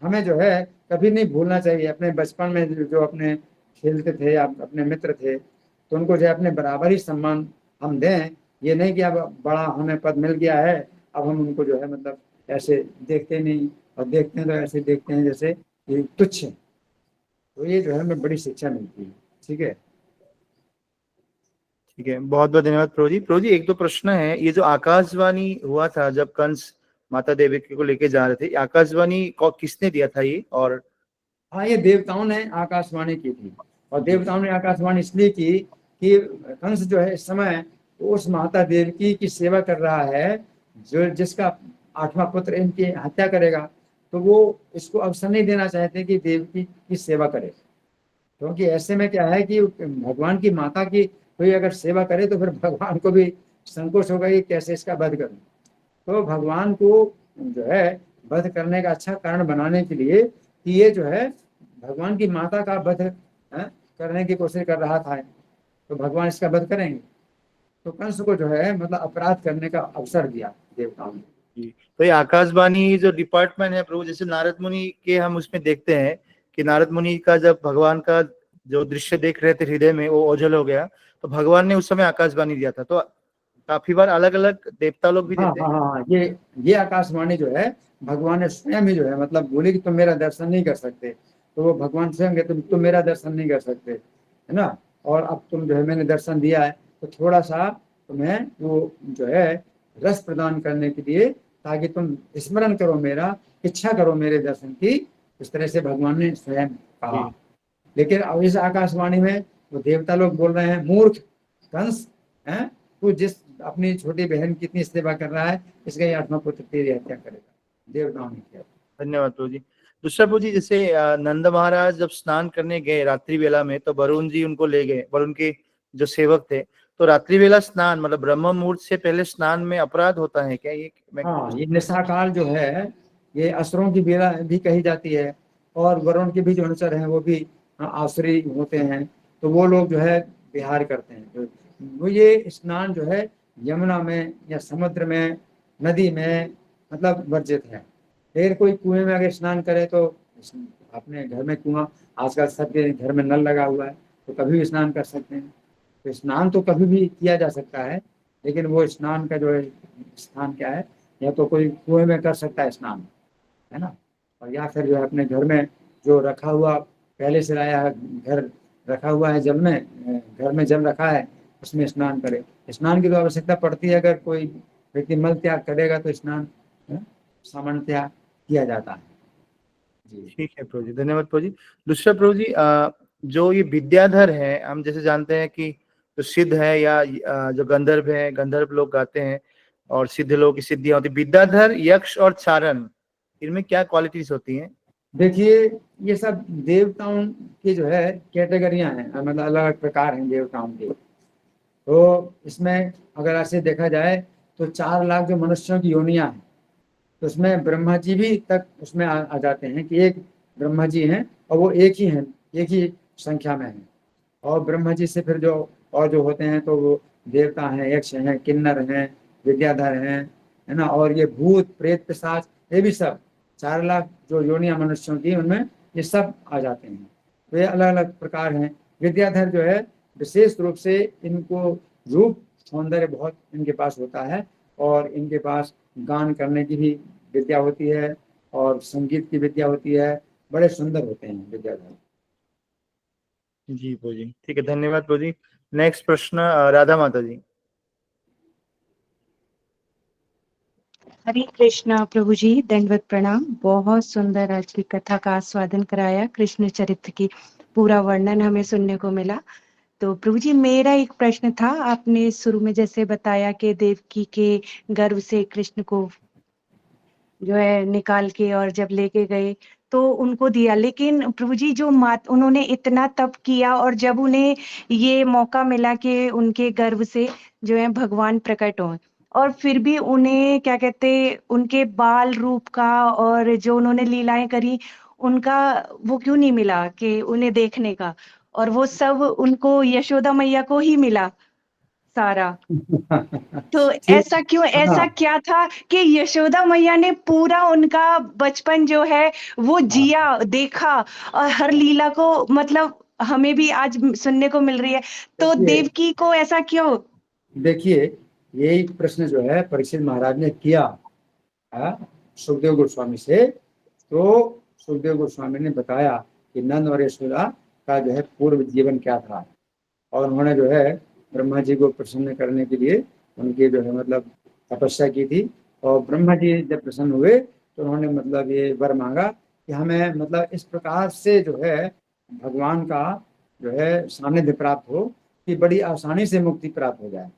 हमें जो है कभी नहीं भूलना चाहिए अपने बचपन में जो अपने खेलते थे या अपने मित्र थे, तो उनको जो है अपने बराबर ही सम्मान हम दें। ये नहीं कि अब बड़ा हमें पद मिल गया है अब हम उनको जो है मतलब ऐसे देखते नहीं, और देखते हैं तो ऐसे देखते हैं जैसे ये तुच्छ है। तो ये जो है हमें बड़ी शिक्षा मिलती है। ठीक है, बहुत बहुत धन्यवाद प्रभु जी। प्रभु जी एक दो प्रश्न है। ये जो आकाशवाणी हुआ था जब कंस माता देवकी को लेके जा रहे थे, आकाशवाणी को किसने दिया था ये? और हाँ, ये देवताओं ने आकाशवाणी की थी, और देवताओं ने आकाशवाणी इसलिए की कि कंस जो है इस समय उस माता देवकी की सेवा कर रहा है जो जिसका 8वां पुत्र इनकी हत्या करेगा, तो वो इसको अवसर नहीं देना चाहते कि देवकी की सेवा करे। क्योंकि ऐसे में क्या है कि भगवान की माता की कोई अगर सेवा करे तो फिर भगवान को भी संकोच होगा कि कैसे इसका वध करूं। तो भगवान को जो है वध करने का अच्छा कारण बनाने के लिए कि ये जो है भगवान की माता का वध करने की कोशिश कर रहा था, तो भगवान इसका वध करेंगे। तो कंस को जो है मतलब अपराध करने का अवसर दिया देवताओं ने। तो ये आकाशवाणी जो डिपार्टमेंट है प्रभु, जैसे नारद मुनि के हम उसमें देखते हैं कि नारद मुनि का जब भगवान का जो दृश्य देख रहे थे हृदय में वो ओझल हो गया, तो भगवान ने उस समय आकाशवाणी दिया था। तो काफी बार अलग अलग देवता लोग भी देते हैं। हाँ, ये आकाशवाणी जो है भगवान ने स्वयं ही जो है मतलब बोले कि तुम मेरा दर्शन नहीं कर सकते, तो वो भगवान स्वयं कहते तुम मेरा दर्शन नहीं कर सकते, है ना, और अब तुम जो है मैंने दर्शन दिया है तो थोड़ा सा तुम्हें वो जो है रस प्रदान करने के लिए, ताकि तुम स्मरण करो मेरा, इच्छा करो मेरे दर्शन की। इस तरह से भगवान ने स्वयं कहा। लेकिन अब इस आकाशवाणी में वो देवता लोग बोल रहे हैं, मूर्ख कंस, हैं तू जिस अपनी छोटी बहन की इतनी सेवा कर रहा है, इसका ये 8वां पुत्र तेरी हत्या करेगा, देवताओं ने किया। धन्यवाद प्रभु जी। दूसरा प्रभु जी, जैसे नंद महाराज जब स्नान करने गए रात्रि वेला में, तो वरुण जी उनको ले गए, वरुण के जो सेवक थे। तो रात्रि वेला स्नान मतलब ब्रह्म मुहूर्त से पहले स्नान में अपराध होता है क्या? ये हाँ, ये निशा काल जो है, ये असुरों की बेला भी कही जाती है, और वरुण के भी जो अनुचर हैं वो भी आसुरी होते हैं, तो वो लोग जो है विहार करते हैं। तो वो ये स्नान जो है यमुना में या समुद्र में, नदी में मतलब वर्जित है। फिर कोई कुएं में अगर स्नान करे तो, अपने घर में कुआं, आजकल सबके घर में नल लगा हुआ है, तो कभी भी स्नान कर सकते हैं। तो स्नान तो कभी भी किया जा सकता है, लेकिन वो स्नान का जो है स्थान क्या है, या तो कोई कुएं में कर सकता है स्नान, है ना, और या फिर जो है अपने घर में जो रखा हुआ, पहले से लाया है, घर रखा हुआ है जल में, घर में जल रखा है, उसमें स्नान करे। स्नान की तो आवश्यकता पड़ती है, अगर कोई व्यक्ति मल त्याग करेगा तो स्नान सामान्यतया किया जाता है। जी ठीक है प्रभु जी, धन्यवाद प्रभु जी। दूसरा प्रभु जी, जो ये विद्याधर है, हम जैसे जानते हैं कि जो सिद्ध है या जो गंधर्व है, गंधर्व लोग गाते हैं और सिद्ध लोगों की सिद्धियां होती है। विद्याधर, यक्ष और चारण, इनमें क्या क्वालिटीज होती हैं? देखिए, ये सब देवताओं की जो है कैटेगरियां हैं, मतलब अलग अलग प्रकार हैं देवताओं के। तो इसमें अगर ऐसे देखा जाए तो 4 लाख जो मनुष्यों की योनियां हैं, तो उसमें ब्रह्मा जी भी तक उसमें आ जाते हैं कि एक ब्रह्मा जी हैं, और वो एक ही हैं, एक ही संख्या में हैं। और ब्रह्मा जी से फिर जो और जो होते हैं, तो वो देवता हैं, यक्ष हैं, किन्नर हैं, विद्याधर हैं, है ना, और ये भूत प्रेत पिशाच, ये भी सब 4 लाख जो योनियां मनुष्यों की, उनमें ये सब आ जाते हैं। तो ये अलग अलग प्रकार हैं। विद्याधर जो है विशेष रूप से इनको रूप सौंदर्य बहुत इनके पास होता है, और इनके पास गान करने की भी विद्या होती है, और संगीत की विद्या होती है, बड़े सुंदर होते हैं विद्याधर। जी प्रभु जी, ठीक है, धन्यवाद प्रभु जी। नेक्स्ट प्रश्न राधा माता जी। हरे कृष्णा प्रभु जी, दंडवत प्रणाम। बहुत सुंदर आज की कथा का आस्वादन कराया, कृष्ण चरित्र की पूरा वर्णन हमें सुनने को मिला। तो प्रभु जी, मेरा एक प्रश्न था, आपने शुरू में जैसे बताया कि देवकी के गर्भ से कृष्ण को जो है निकाल के और जब लेके गए तो उनको दिया, लेकिन प्रभु जी जो मात उन्होंने इतना तप किया, और जब उन्हें ये मौका मिला कि उनके गर्भ से जो है भगवान प्रकट हो, और फिर भी उन्हें क्या कहते, उनके बाल रूप का और जो उन्होंने लीलाएं करी उनका वो क्यों नहीं मिला कि उन्हें देखने का, और वो सब उनको यशोदा मैया को ही मिला सारा। तो ठीक। ऐसा क्यों, ऐसा हाँ, क्या था कि यशोदा मैया ने पूरा उनका बचपन जो है वो जिया, देखा, और हर लीला को मतलब हमें भी आज सुनने को मिल रही है, तो देखिए देवकी को ऐसा क्यों? देखिए, यही प्रश्न जो है परीक्षित महाराज ने किया सुखदेव गोस्वामी से। तो सुखदेव गोस्वामी ने बताया कि नंद और यशोदा का जो है पूर्व जीवन क्या था, और उन्होंने जो है ब्रह्मा जी को प्रसन्न करने के लिए उनकी जो है मतलब तपस्या की थी। और ब्रह्मा जी जब प्रसन्न हुए तो उन्होंने मतलब ये वर मांगा कि हमें मतलब इस प्रकार से जो है भगवान का जो है सानिध्य प्राप्त हो कि बड़ी आसानी से मुक्ति प्राप्त हो जाए,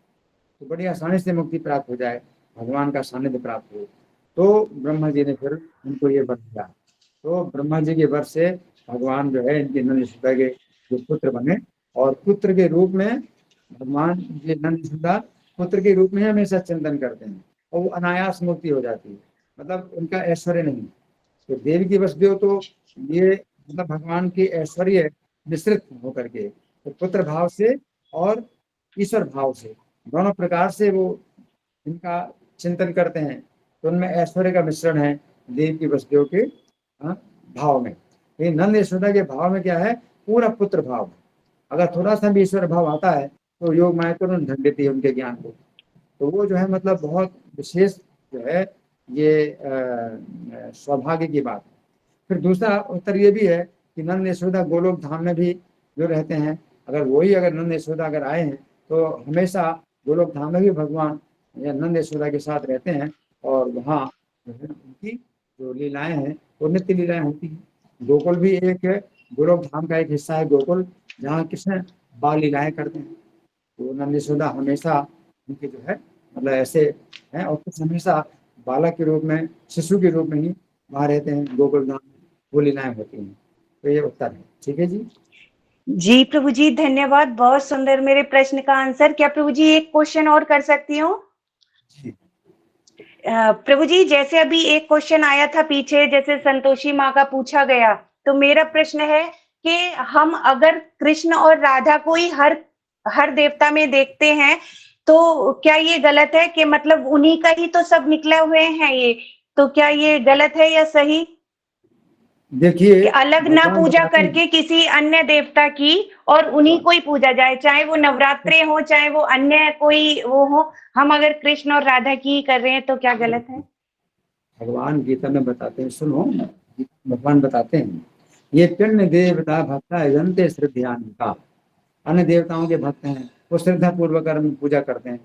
तो बड़ी आसानी से मुक्ति प्राप्त हो जाए, भगवान का सानिध्य प्राप्त हो। तो ब्रह्मा जी ने फिर उनको ये वर दिया। तो ब्रह्मा जी के वर से भगवान जो है इनके नंद यशोदा के जो पुत्र बने, और पुत्र के रूप में भगवान ये नंद यशोदा पुत्र के रूप में हमेशा चिंतन करते हैं, और वो अनायास मुक्ति हो जाती है, मतलब उनका ऐश्वर्य नहीं। तो देवी की वसुदेव तो ये मतलब भगवान के ऐश्वर्य मिश्रित होकर के, तो पुत्र भाव से और ईश्वर भाव से दोनों प्रकार से वो इनका चिंतन करते हैं। तो उनमें ऐश्वर्य का मिश्रण है देव की वसुदेव के भाव में। लेकिन नंद यशोदा के भाव में क्या है, पूरा पुत्र भाव। अगर थोड़ा सा भी ईश्वर भाव आता है तो योग माया तुरंत ढक देती है उनके ज्ञान को। तो वो जो है मतलब बहुत विशेष जो है ये सौभाग्य की बात है। फिर दूसरा उत्तर ये भी है कि नंद यशोदा गोलोक धाम में भी जो रहते हैं, अगर वही अगर नंद यशोदा अगर आए हैं तो हमेशा गोलोक धाम में भी भगवान या नंद यशोदा के साथ रहते हैं, और वहाँ जो है उनकी जो लीलाएं हैं वो नित्य लीलाएं होती हैं। गोकुल भी एक गोलोक धाम का एक हिस्सा है गोकुल, जहाँ कृष्ण बाल लीलाएं करते हैं। तो नंद यशोदा हमेशा उनके जो है मतलब ऐसे हैं, और कुछ हमेशा बालक के रूप में, शिशु के रूप में ही वहाँ रहते हैं, गोकुल धाम में वो लीलाएं होती हैं। तो ये उत्तर है। ठीक है जी। जी प्रभु जी धन्यवाद, बहुत सुंदर मेरे प्रश्न का आंसर। क्या प्रभु जी एक क्वेश्चन और कर सकती हूँ? जी। प्रभु जी जैसे अभी एक क्वेश्चन आया था पीछे, जैसे संतोषी माँ का पूछा गया, तो मेरा प्रश्न है कि हम अगर कृष्ण और राधा को ही हर देवता में देखते हैं, तो क्या ये गलत है कि मतलब उन्हीं का ही तो सब निकले हुए हैं ये, तो क्या ये गलत है या सही देखिए कि अलग ना भगवान पूजा बताते हैं, करके किसी अन्य देवता की और उन्हीं को ही पूजा जाए, चाहे वो नवरात्रे हो चाहे वो अन्य कोई वो हो, हम अगर कृष्ण और राधा की ही कर रहे हैं तो क्या गलत है? भगवान गीता में बताते हैं, सुनो, भगवान बताते हैं, ये पिंड देवता भक्ता यजन्ते श्रद्धान्विता, अन्य देवताओं के भक्त हैं, वो श्रद्धा पूर्वक पूजा करते हैं,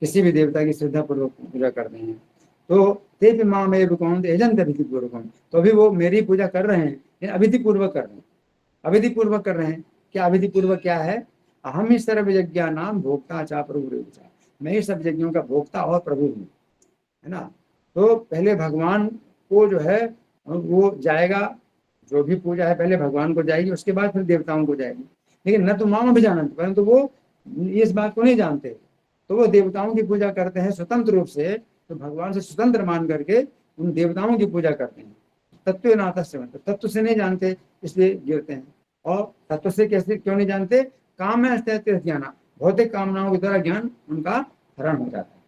किसी भी देवता की श्रद्धा पूर्वक पूजा करते हैं। तो ते भी माँ में कौन यजंत अभिधि पूर्वक, तो अभी वो मेरी पूजा कर रहे हैं, लेकिन अविधि पूर्वक कर रहे हैं। अविधि पूर्वक कर रहे हैं, क्या अविधि पूर्वक क्या है? हम ही सर्व यज्ञा नाम भोक्ता चा प्रभु, मैं ही सब यज्ञों का भोक्ता और प्रभु हूँ, है ना। तो पहले भगवान को जो है वो जाएगा, जो भी पूजा है पहले भगवान को जाएगी, उसके बाद फिर देवताओं को जाएगी। लेकिन न तो मामा भी जानते, परंतु वो इस बात को नहीं जानते, तो वो देवताओं की पूजा करते हैं स्वतंत्र रूप से, तो भगवान से स्वतंत्र मान करके उन देवताओं की पूजा करते हैं। तत्व नाथ से, मतलब तत्व से नहीं जानते इसलिए गिरते हैं। और तत्व से कैसे क्यों नहीं जानते? काम में ज्ञान, भौतिक कामनाओं के द्वारा ज्ञान उनका हरण हो जाता है,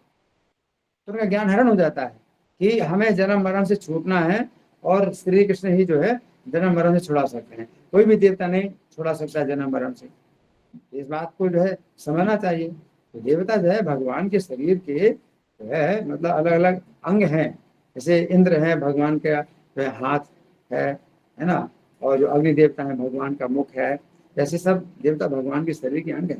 तो उनका ज्ञान हरण हो जाता है कि हमें जन्म मरण से छूटना है, और श्री कृष्ण ही जो है जन्म मरण से छुड़ा सकते हैं, कोई भी देवता नहीं छुड़ा सकता जन्म मरण से। इस बात को जो है समझना चाहिए। तो देवता जो है भगवान के शरीर के जो है मतलब अलग अलग अंग हैं, जैसे इंद्र है भगवान का जो है हाथ है ना, और जो अग्नि देवता है भगवान का मुख है, जैसे सब देवता भगवान के शरीर के अंग है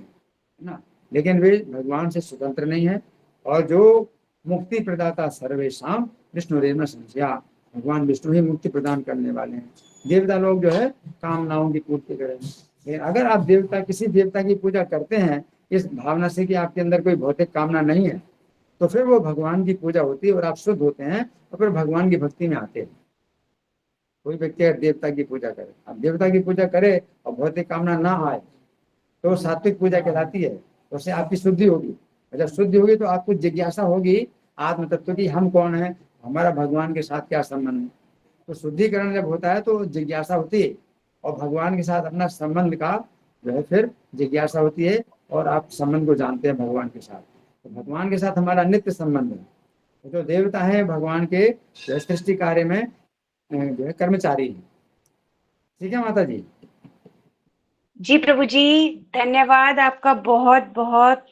ना, लेकिन वे भगवान से स्वतंत्र नहीं है। और जो मुक्ति प्रदाता सर्वेशाम विष्णु रेम संज्ञा, भगवान विष्णु ही मुक्ति प्रदान करने वाले हैं। देवता लोग जो है कामनाओं की पूर्ति करेंगे। लेकिन अगर आप देवता किसी देवता की पूजा करते हैं इस भावना से कि आपके अंदर कोई भौतिक कामना नहीं है, तो फिर वो भगवान की पूजा होती है और आप शुद्ध होते हैं, और फिर भगवान की भक्ति में आते हैं। कोई व्यक्ति अगर देवता की पूजा करे, अब देवता की पूजा करे और भौतिक कामना ना आए, तो सात्विक पूजा कहलाती है, तो उससे आपकी शुद्धि होगी। और जब शुद्धि होगी तो आपको जिज्ञासा होगी आत्म तत्व की, हम कौन है, हमारा भगवान के साथ क्या संबंध है। तो शुद्धिकरण जब होता है तो जिज्ञासा होती है, और भगवान के साथ अपना संबंध का जो है फिर जिज्ञासा होती है, और आप संबंध को जानते हैं भगवान के साथ। तो भगवान के साथ हमारा नित्य संबंध है। तो जो देवता है भगवान के सृष्टि कार्य में जो है कर्मचारी है। ठीक है माता जी। जी प्रभु जी धन्यवाद आपका बहुत बहुत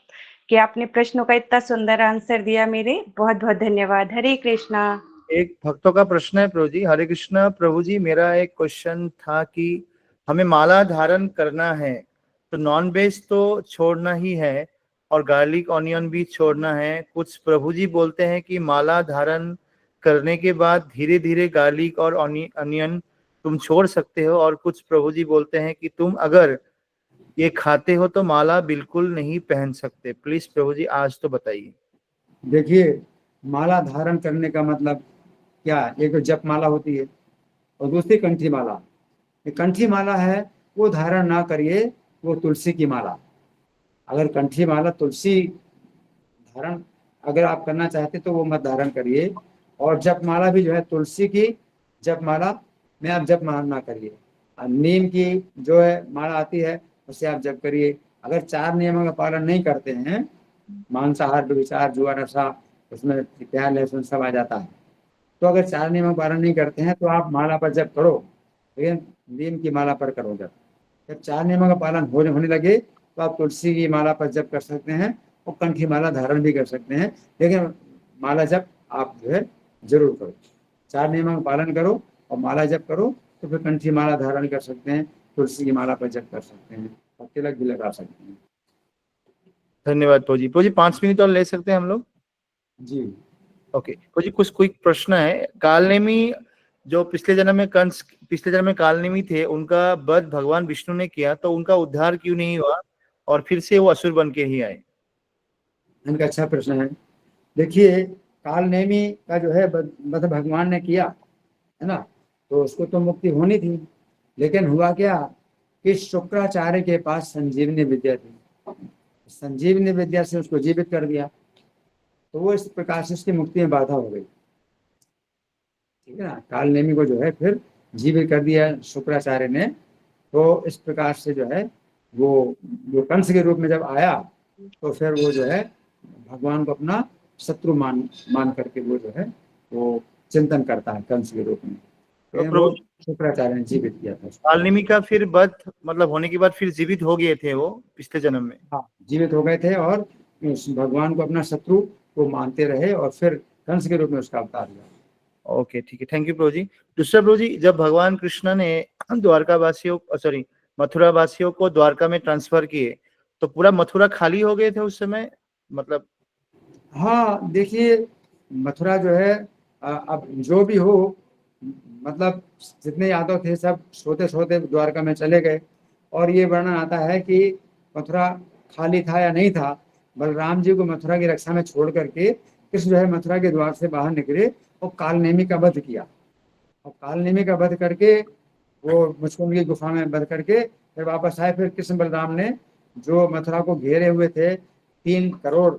कि आपने प्रश्नों का इतना सुंदर आंसर दिया, मेरे बहुत बहुत धन्यवाद। हरे कृष्णा। एक भक्तों का प्रश्न है प्रभु जी। हरे कृष्ण प्रभु जी, मेरा एक क्वेश्चन था कि हमें माला धारण करना है तो नॉन वेज तो छोड़ना ही है और गार्लिक ऑनियन भी छोड़ना है। कुछ प्रभु जी बोलते हैं कि माला धारण करने के बाद धीरे धीरे गार्लिक और ऑनियन तुम छोड़ सकते हो, और कुछ प्रभु जी बोलते हैं कि तुम अगर ये खाते हो तो माला बिल्कुल नहीं पहन सकते। प्लीज प्रभु जी आज तो बताइए। देखिए माला धारण करने का मतलब क्या, एक तो जप माला होती है और दूसरी कंठी माला। ये कंठी माला है वो धारण ना करिए, वो तुलसी की माला। अगर कंठी माला तुलसी धारण अगर आप करना चाहते तो वो मत धारण करिए। और जप माला भी जो है तुलसी की जप माला में आप जप ना करिए। नीम की जो है माला आती है उससे आप जप करिए। अगर 4 नियमों का पालन नहीं करते हैं, मांसाहार विचार जुआ नशा, उसमें प्याज लहसुन सब आ जाता है, तो अगर 4 नियमों का पालन नहीं करते हैं तो आप माला पर जप करो, लेकिन नीम की माला पर करो जब। जब 4 नियमों का पालन होने लगे तो आप तुलसी की माला पर जप कर सकते हैं और कंठी माला धारण भी कर सकते हैं, लेकिन माला जप आप जो है जरूर करो। 4 नियमों का पालन करो और माला जप करो, तो फिर कंठी माला धारण कर सकते हैं, तुलसी की माला पर जप कर सकते हैं और तिलक भी लगा सकते हैं। धन्यवाद प्रभु जी। प्रभु जी 5 मिनट और ले सकते हैं हम लोग? जी ओके प्रभु जी, कुछ क्विक प्रश्न है। कालनेमी जो पिछले जन्म में कालनेमी थे, उनका वध भगवान विष्णु ने किया, तो उनका उद्धार क्यों नहीं हुआ और फिर से वो असुर बन के ही आए? इनका अच्छा प्रश्न है। देखिए काल नेमी का जो है मतलब भगवान ने किया है ना, तो उसको तो मुक्ति होनी थी, लेकिन हुआ क्या कि शुक्राचार्य के पास संजीवनी विद्या थी, संजीवनी विद्या से उसको जीवित कर दिया, तो वो इस प्रकार से उसकी मुक्ति में बाधा हो गई। ठीक है ना, काल नेमी को जो है फिर जीवित कर दिया शुक्राचार्य ने। तो इस प्रकार से जो है वो जो कंस के रूप में जब आया तो फिर वो जो है भगवान को अपना शत्रु मान करके वो जो है वो चिंतन करता है कंस के रूप में। तो वो शुक्राचार्य ने जीवित किया था उसको। कालनेमी का फिर वध मतलब होने के बाद फिर जीवित हो गए थे वो पिछले जन्म में। हाँ, जीवित हो गए थे और उस भगवान को अपना शत्रु को मानते रहे और फिर कंस के रूप में उसका अवतार लिया। ओके ठीक है, थैंक यू प्रभु जी। दूसरा प्रभु जी, जब भगवान कृष्ण ने द्वारका वासियों सॉरी मथुरा वासियों को द्वारका में ट्रांसफर किए तो पूरा मथुरा खाली हो गए थे उस समय, मतलब? हाँ देखिए मथुरा जो है अब जो भी हो, मतलब जितने यादव थे सब सोते सोते द्वारका में चले गए, और ये वर्णन आता है कि मथुरा खाली था या नहीं था। बलराम जी को मथुरा की रक्षा में छोड़ करके कृष्ण जो है मथुरा के द्वार से बाहर निकले और कालनेमी का वध किया, और कालनेमी का वध करके वो मुचकुंद की गुफा में बंद करके फिर वापस आए। फिर कृष्ण बलराम ने जो मथुरा को घेरे हुए थे 3 करोड़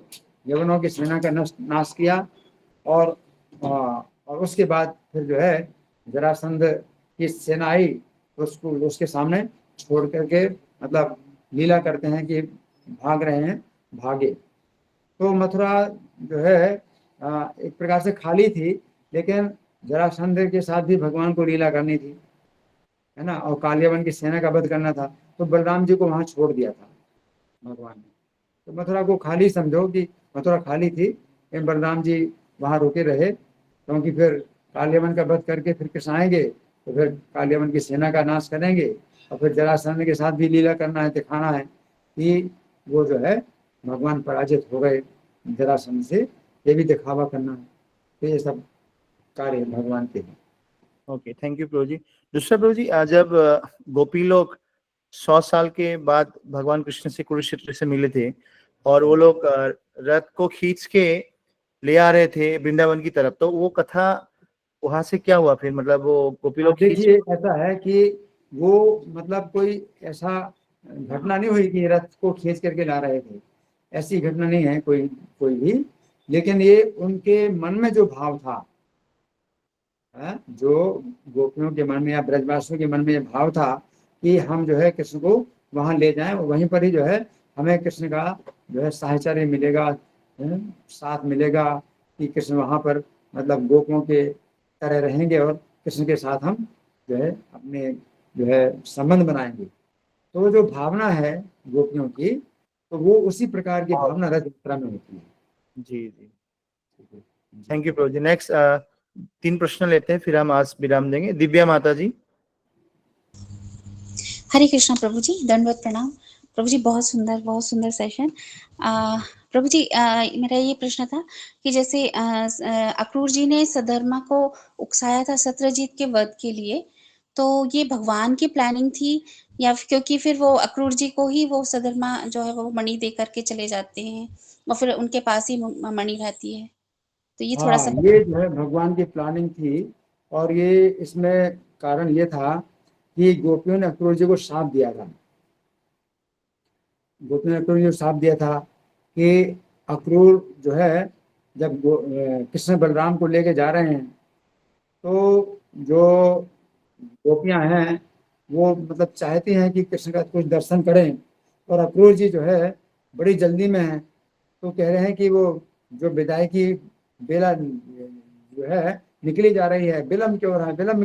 यवनों की सेना का नाश किया, और उसके बाद फिर जो है जरासंध की सेना आई तो उसको उसके सामने छोड़ करके मतलब लीला करते हैं कि भाग रहे हैं, भागे। तो मथुरा जो है एक प्रकार से खाली थी, लेकिन जरासंध के साथ भी भगवान को लीला करनी थी, है ना, और कालियावन की सेना का वध करना था, तो बलराम जी को वहां छोड़ दिया था भगवान ने। तो मथुरा को खाली समझो कि मथुरा खाली थी, लेकिन बलराम जी वहां रुके रहे, क्योंकि फिर कालियावन का वध करके फिर कृष्ण आएंगे तो फिर कालियावन की सेना का नाश करेंगे, और फिर जरासंध के साथ भी लीला करना है, दिखाना है कि वो जो है भगवान पराजित हो गए जरासंध से, ये भी दिखावा करना है। तो ये सब कार्य भगवान के हैं। ओके थैंक यू प्रभु जी। दूसरा प्रभु जी, जब गोपी लोग 100 साल के बाद भगवान कृष्ण से कुरुक्षेत्र से मिले थे और वो लोग रथ को खींच के ले आ रहे थे वृंदावन की तरफ, तो वो कथा वहां से क्या हुआ फिर, मतलब वो गोपी लोग देखिए ऐसा है कि वो मतलब कोई ऐसा घटना नहीं हुई कि रथ को खींच करके ला रहे थे, ऐसी घटना नहीं है कोई भी, लेकिन ये उनके मन में जो भाव था, जो गोपियों के मन में या ब्रजवासियों के मन में ये भाव था कि हम जो है कृष्ण को वहां ले जाएं, और वहीं पर ही जो है हमें कृष्ण का जो है साहचर्य मिलेगा, साथ मिलेगा, कि कृष्ण वहां पर मतलब गोपियों के तरह रहेंगे और कृष्ण के साथ हम जो है अपने जो है संबंध बनाएंगे। तो वो जो भावना है गोपियों की, तो वो उसी प्रकार की भावना रथ यात्रा में होती है। जी जी थैंक यू प्रभु जी। नेक्स्ट 3 प्रश्न लेते हैं, फिर हम आज विराम देंगे। दिव्या माता जी। हरे कृष्णा प्रभु जी, दंडवत प्रणाम प्रभु जी। बहुत सुंदर सेशन। प्रभु जी मेरा ये प्रश्न था कि जैसे अक्रूर जी ने सधर्मा को उकसाया था सत्यजीत के वध के लिए, तो ये भगवान की प्लानिंग थी या क्योंकि फिर वो अक्रूर जी को ही वो सधर्मा जो है वो मणि दे करके चले जाते हैं और फिर उनके पास ही मणि रहती है, तो ये थोड़ा सा ये जो है भगवान की प्लानिंग थी, और ये इसमें कारण ये था कि गोपियों ने अक्रूर जी को शाप दिया था। गोपियों ने अक्रूर जी को शाप दिया था कि अक्रूर जो है जब कृष्ण बलराम को लेके जा रहे हैं, तो जो गोपियां हैं वो मतलब चाहती हैं कि कृष्ण का कुछ दर्शन करें, और अक्रूर जी जो है बड़ी जल्दी में है, तो कह रहे हैं कि वो जो विदाई की बेला जो है निकली जा रही है, विलम्ब क्यों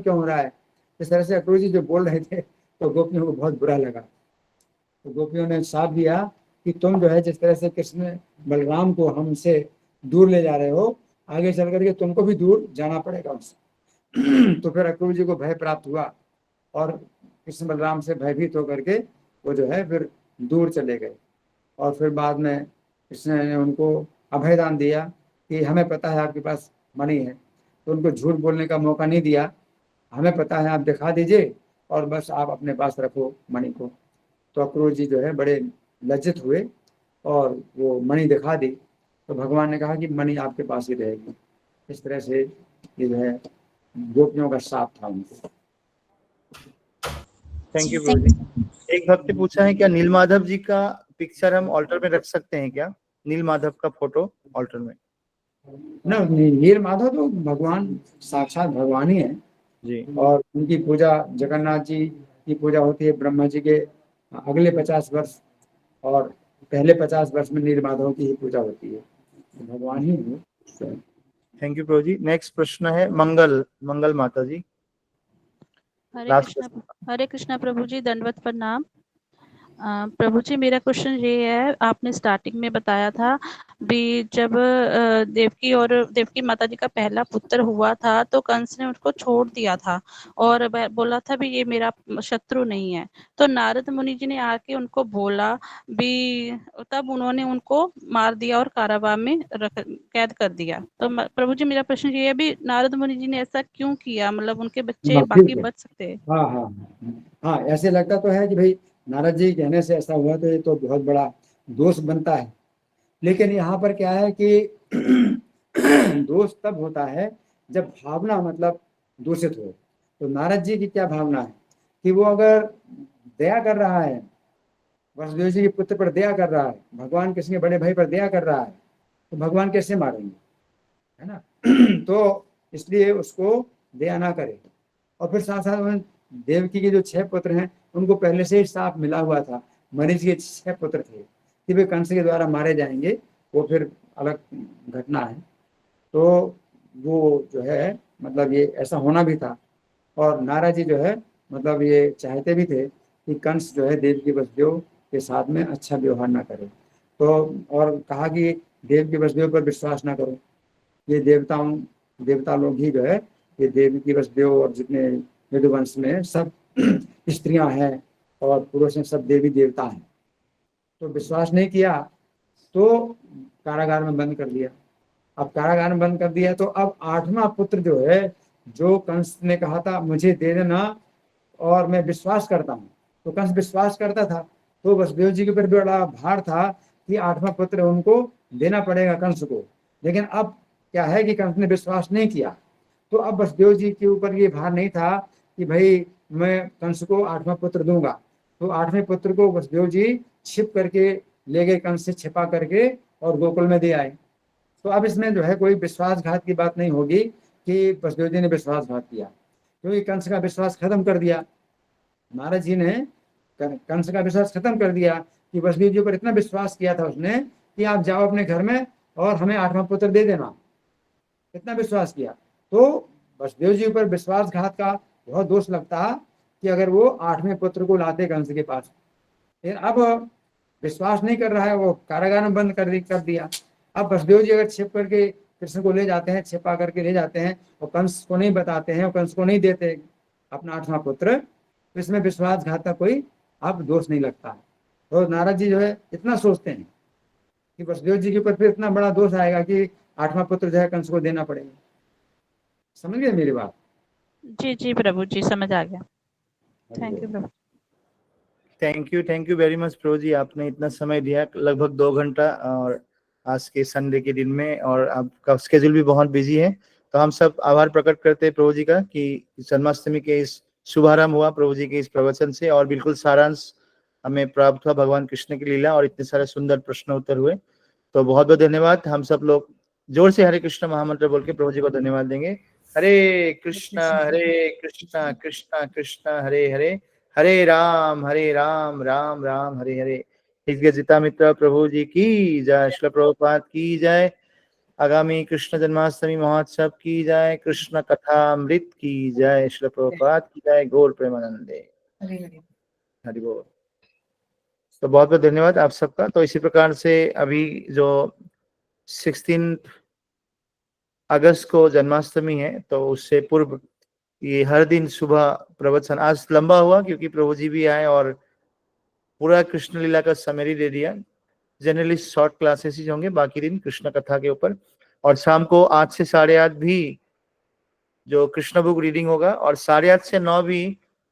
हो रहा है। इस तरह से अक्रूर जी जो बोल रहे थे, तो गोपियों को बहुत बुरा लगा। तो गोपियों ने साथ दिया कि तुम जो है जिस तरह से कृष्ण बलराम को हमसे दूर ले जा रहे हो, आगे चल करके तुमको भी दूर जाना पड़ेगा उससे। तो फिर अक्रूर जी को भय प्राप्त हुआ, और कृष्ण बलराम से भयभीत होकर के वो जो है फिर दूर चले गए, और फिर बाद में कृष्ण ने उनको अभयदान दिया कि हमें पता है आपके पास मणि है, तो उनको झूठ बोलने का मौका नहीं दिया, हमें पता है आप दिखा दीजिए और बस आप अपने पास रखो मणि को। तो अक्रूर जी जो है बड़े लज्जित हुए और वो मणि दिखा दी, तो भगवान ने कहा कि मणि आपके पास ही रहेगी। इस तरह से ये जो है गोपियों का साथ था उनको। थैंक यू प्रभु जी। एक भक्त ने पूछा है क्या नीलमाधव जी का पिक्चर हम ऑल्टर में रख सकते हैं क्या? नीलमाधव का फोटो ऑल्टर में? ना, नील माधव तो भगवान साक्षात भगवान ही है जी। और उनकी पूजा जगन्नाथ जी की पूजा होती है ब्रह्मा जी के अगले 50 वर्ष और पहले 50 वर्ष में नील माधव की ही पूजा होती है, तो भगवान ही है। थैंक यू प्रभु जी। नेक्स्ट प्रश्न है मंगल माता जी। हरे कृष्णा प्रभु जी, दंडवत प्रणाम। प्रभु जी मेरा क्वेश्चन ये है, आपने स्टार्टिंग में बताया था भी जब देवकी माता जी का पहला पुत्र हुआ था तो कंस ने उसको छोड़ दिया था और बोला था भी ये मेरा शत्रु नहीं है। तो नारद मुनि जी ने आके उनको बोला भी, तब उन्होंने उनको मार दिया और कारावास में कैद कर दिया। तो प्रभु जी मेरा प्रश्न ये है भी नारद मुनि जी ने ऐसा क्यों किया, मतलब उनके बच्चे बाकी बच सकते हैं? हाँ हाँ हाँ, ऐसे लगता तो है कि भाई नारद जी कहने से ऐसा हुआ तो ये तो बहुत बड़ा दोष बनता है, लेकिन यहाँ पर क्या है कि दोष तब होता है जब भावना मतलब दूषित हो। तो नारद जी की क्या भावना है कि वो अगर दया कर रहा है, वसुदेव जी के पुत्र पर दया कर रहा है, भगवान कृष्ण के बड़े भाई पर दया कर रहा है, तो भगवान कैसे मारेंगे, है ना? तो इसलिए उसको दया ना करे। और फिर साथ साथ देवकी के जो 6 पुत्र हैं उनको पहले से ही साफ मिला हुआ था, मरीज के 6 पुत्र थे कि वे कंस के द्वारा मारे जाएंगे, वो फिर अलग घटना है। तो वो जो है मतलब ये ऐसा होना भी था और नारद जी जो है मतलब ये चाहते भी थे कि कंस जो है देवकी वसुदेव के साथ में अच्छा व्यवहार ना करे। तो और कहा कि देवकी वसुदेव पर विश्वास ना करो, ये देवता लोग ही जो है ये देवकी वसुदेव और जितने यदुवंश में सब स्त्रियां हैं और पुरुष हैं, सब देवी देवता हैं। तो विश्वास नहीं किया तो कारागार में बंद कर दिया। अब कारागार में बंद कर दिया तो अब 8वां पुत्र जो है, जो कंस ने कहा था मुझे दे देना और मैं विश्वास करता हूँ, तो कंस विश्वास करता था, तो वसुदेव जी के ऊपर बड़ा भार था कि 8वां पुत्र उनको देना पड़ेगा कंस को। लेकिन अब क्या है कि कंस ने विश्वास नहीं किया, तो अब वसुदेव जी के ऊपर ये भार नहीं था कि भाई मैं कंस को 8वां पुत्र दूंगा। तो 8वें पुत्र को वसुदेव जी छिप करके ले गए, कंस से छिपा करके और गोकुल में दे आए। तो अब इसमें जो है कोई विश्वासघात की बात नहीं होगी कि वसुदेव जी ने विश्वासघात किया, क्योंकि कंस का विश्वास खत्म कर दिया। नारद जी ने कंस का विश्वास खत्म कर दिया कि वसुदेव जी पर इतना विश्वास किया था उसने कि आप जाओ अपने घर में और हमें 8वां पुत्र दे देना, इतना विश्वास किया। तो वसुदेव जी पर विश्वासघात का बहुत दोष लगता कि अगर वो 8वें पुत्र को लाते कंस के पास। लेकिन अब विश्वास नहीं कर रहा है, वो कारागार में बंद कर दिया। अब वसुदेव जी अगर छिप करके कृष्ण को ले जाते हैं, छिपा करके ले जाते हैं और कंस को नहीं बताते हैं और कंस को नहीं देते अपना 8वां पुत्र, तो इसमें विश्वासघात का कोई अब दोष नहीं लगता। तो नारद जी जो है इतना सोचते हैं कि वसुदेव जी के ऊपर फिर इतना बड़ा दोष आएगा कि 8वां पुत्र जो है कंस को देना पड़ेगा। समझ गए मेरी बात? जी जी प्रभु जी, समझ आ गया। थैंक यू प्रभु। थैंक यू वेरी मच प्रभु जी, आपने इतना समय दिया, लगभग 2 घंटा, और आज के संडे के दिन में, और आपका स्केड्यूल भी बहुत बिजी है। तो हम सब आभार प्रकट करते हैं प्रभु जी का कि जन्माष्टमी के इस शुभारंभ हुआ प्रभु जी के इस प्रवचन से, और बिल्कुल सारांश हमें प्राप्त हुआ भगवान कृष्ण की लीला, और इतने सारे सुंदर प्रश्न उत्तर हुए। तो बहुत बहुत धन्यवाद। हम सब लोग जोर से हरे कृष्ण महामंत्र बोल के प्रभु जी को धन्यवाद देंगे। हरे कृष्ण कृष्ण कृष्ण हरे हरे, हरे राम राम राम हरे हरे। इसके जिता मित्र प्रभु जी की जय, श्रील प्रभुपाद की जय, आगामी कृष्ण जन्माष्टमी महोत्सव की जय, कृष्ण कथा अमृत की जय, श्रील प्रभुपाद की जय, गौर प्रेमानंदे, हरि बोल। तो बहुत बहुत धन्यवाद आप सबका। तो इसी प्रकार से अभी जो 16 अगस्त को जन्माष्टमी है, तो उससे पूर्व ये हर दिन सुबह प्रवचन, आज लंबा हुआ क्योंकि प्रभु जी भी आए और पूरा कृष्ण लीला का समरी दे दिया। जनरली शॉर्ट क्लासेस ही होंगे बाकी दिन कृष्ण कथा के ऊपर, और शाम को 8 से 8:30 भी जो कृष्ण बुक रीडिंग होगा, और 8:30 से 9 भी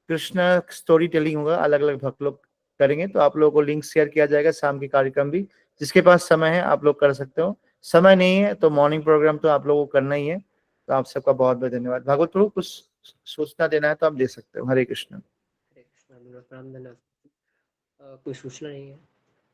कृष्ण स्टोरी टेलिंग होगा, अलग अलग भक्त लोग करेंगे। तो आप लोगों को लिंक शेयर किया जाएगा शाम के कार्यक्रम भी, जिसके पास समय है आप लोग कर सकते हो। समय नहीं है तो मॉर्निंग प्रोग्राम तो आप लोगों को करना ही है। तो आप सबका बहुत बहुत धन्यवाद। भागवत प्रभु कुछ सूचना देना है तो आप दे सकते हो। हरे कृष्ण। हरे कृष्णा, दंडवत प्रणाम, धन्यवाद। कोई सूचना नहीं है।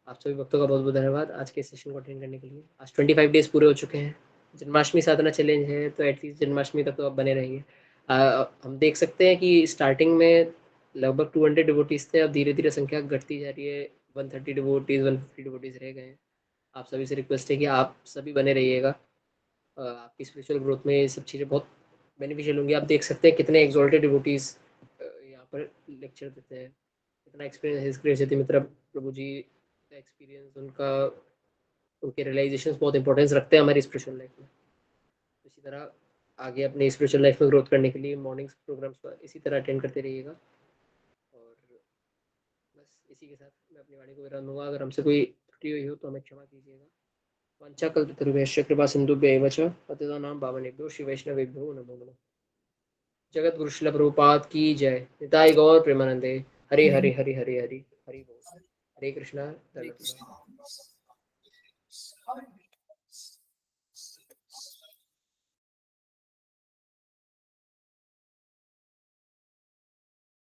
आप सभी भक्तों का बहुत बहुत धन्यवाद आज के सेशन को अटेंड करने के लिए। आज 25 डेज पूरे हो चुके हैं। जन्माष्टमी साधना चैलेंज है तो एटलीस्ट जन्माष्टमी तक तो आप बने रहिए। हम देख सकते हैं कि स्टार्टिंग में लगभग 200 डिवोटीज थे, अब धीरे धीरे संख्या घटती जा रही है। 130 डिवोटीज, 150 डिवोटीज रह गए हैं। आप सभी से रिक्वेस्ट है कि आप सभी बने रहिएगा। आपकी स्पिरिचुअल ग्रोथ में ये सब चीज़ें बहुत बेनिफिशियल होंगी। आप देख सकते हैं कितने एक्सॉल्टेड डिवोटीज यहाँ पर लेक्चर देते हैं, कितना एक्सपीरियंस है। मित्र प्रभु जी का एक्सपीरियंस, उनके रियलाइजेशंस बहुत इंपॉर्टेंस रखते हैं हमारी स्पिरिचुअल लाइफ में। इसी तरह आगे अपनी स्पिरिचुअल लाइफ में ग्रोथ करने के लिए मॉर्निंग प्रोग्राम्स पर इसी तरह अटेंड करते रहिएगा। और बस इसी के साथ मैं अपनी वाणी को विराम दूंगा। अगर हमसे कोई त्रुटि हुई हो तो हमें क्षमा कीजिएगा। वंचाकल्पतरुभ्यश्च कृपा सिन्धुभ्यैव च पतितानां पावनेभ्यो श्री वैष्णवेभ्यो नमो नमः। जगत गुरु श्रील प्रभुपाद की जय। निताई गौर प्रेमानंदे। हरि हरि हरि हरि हरि हरि बोल। हरे कृष्णा।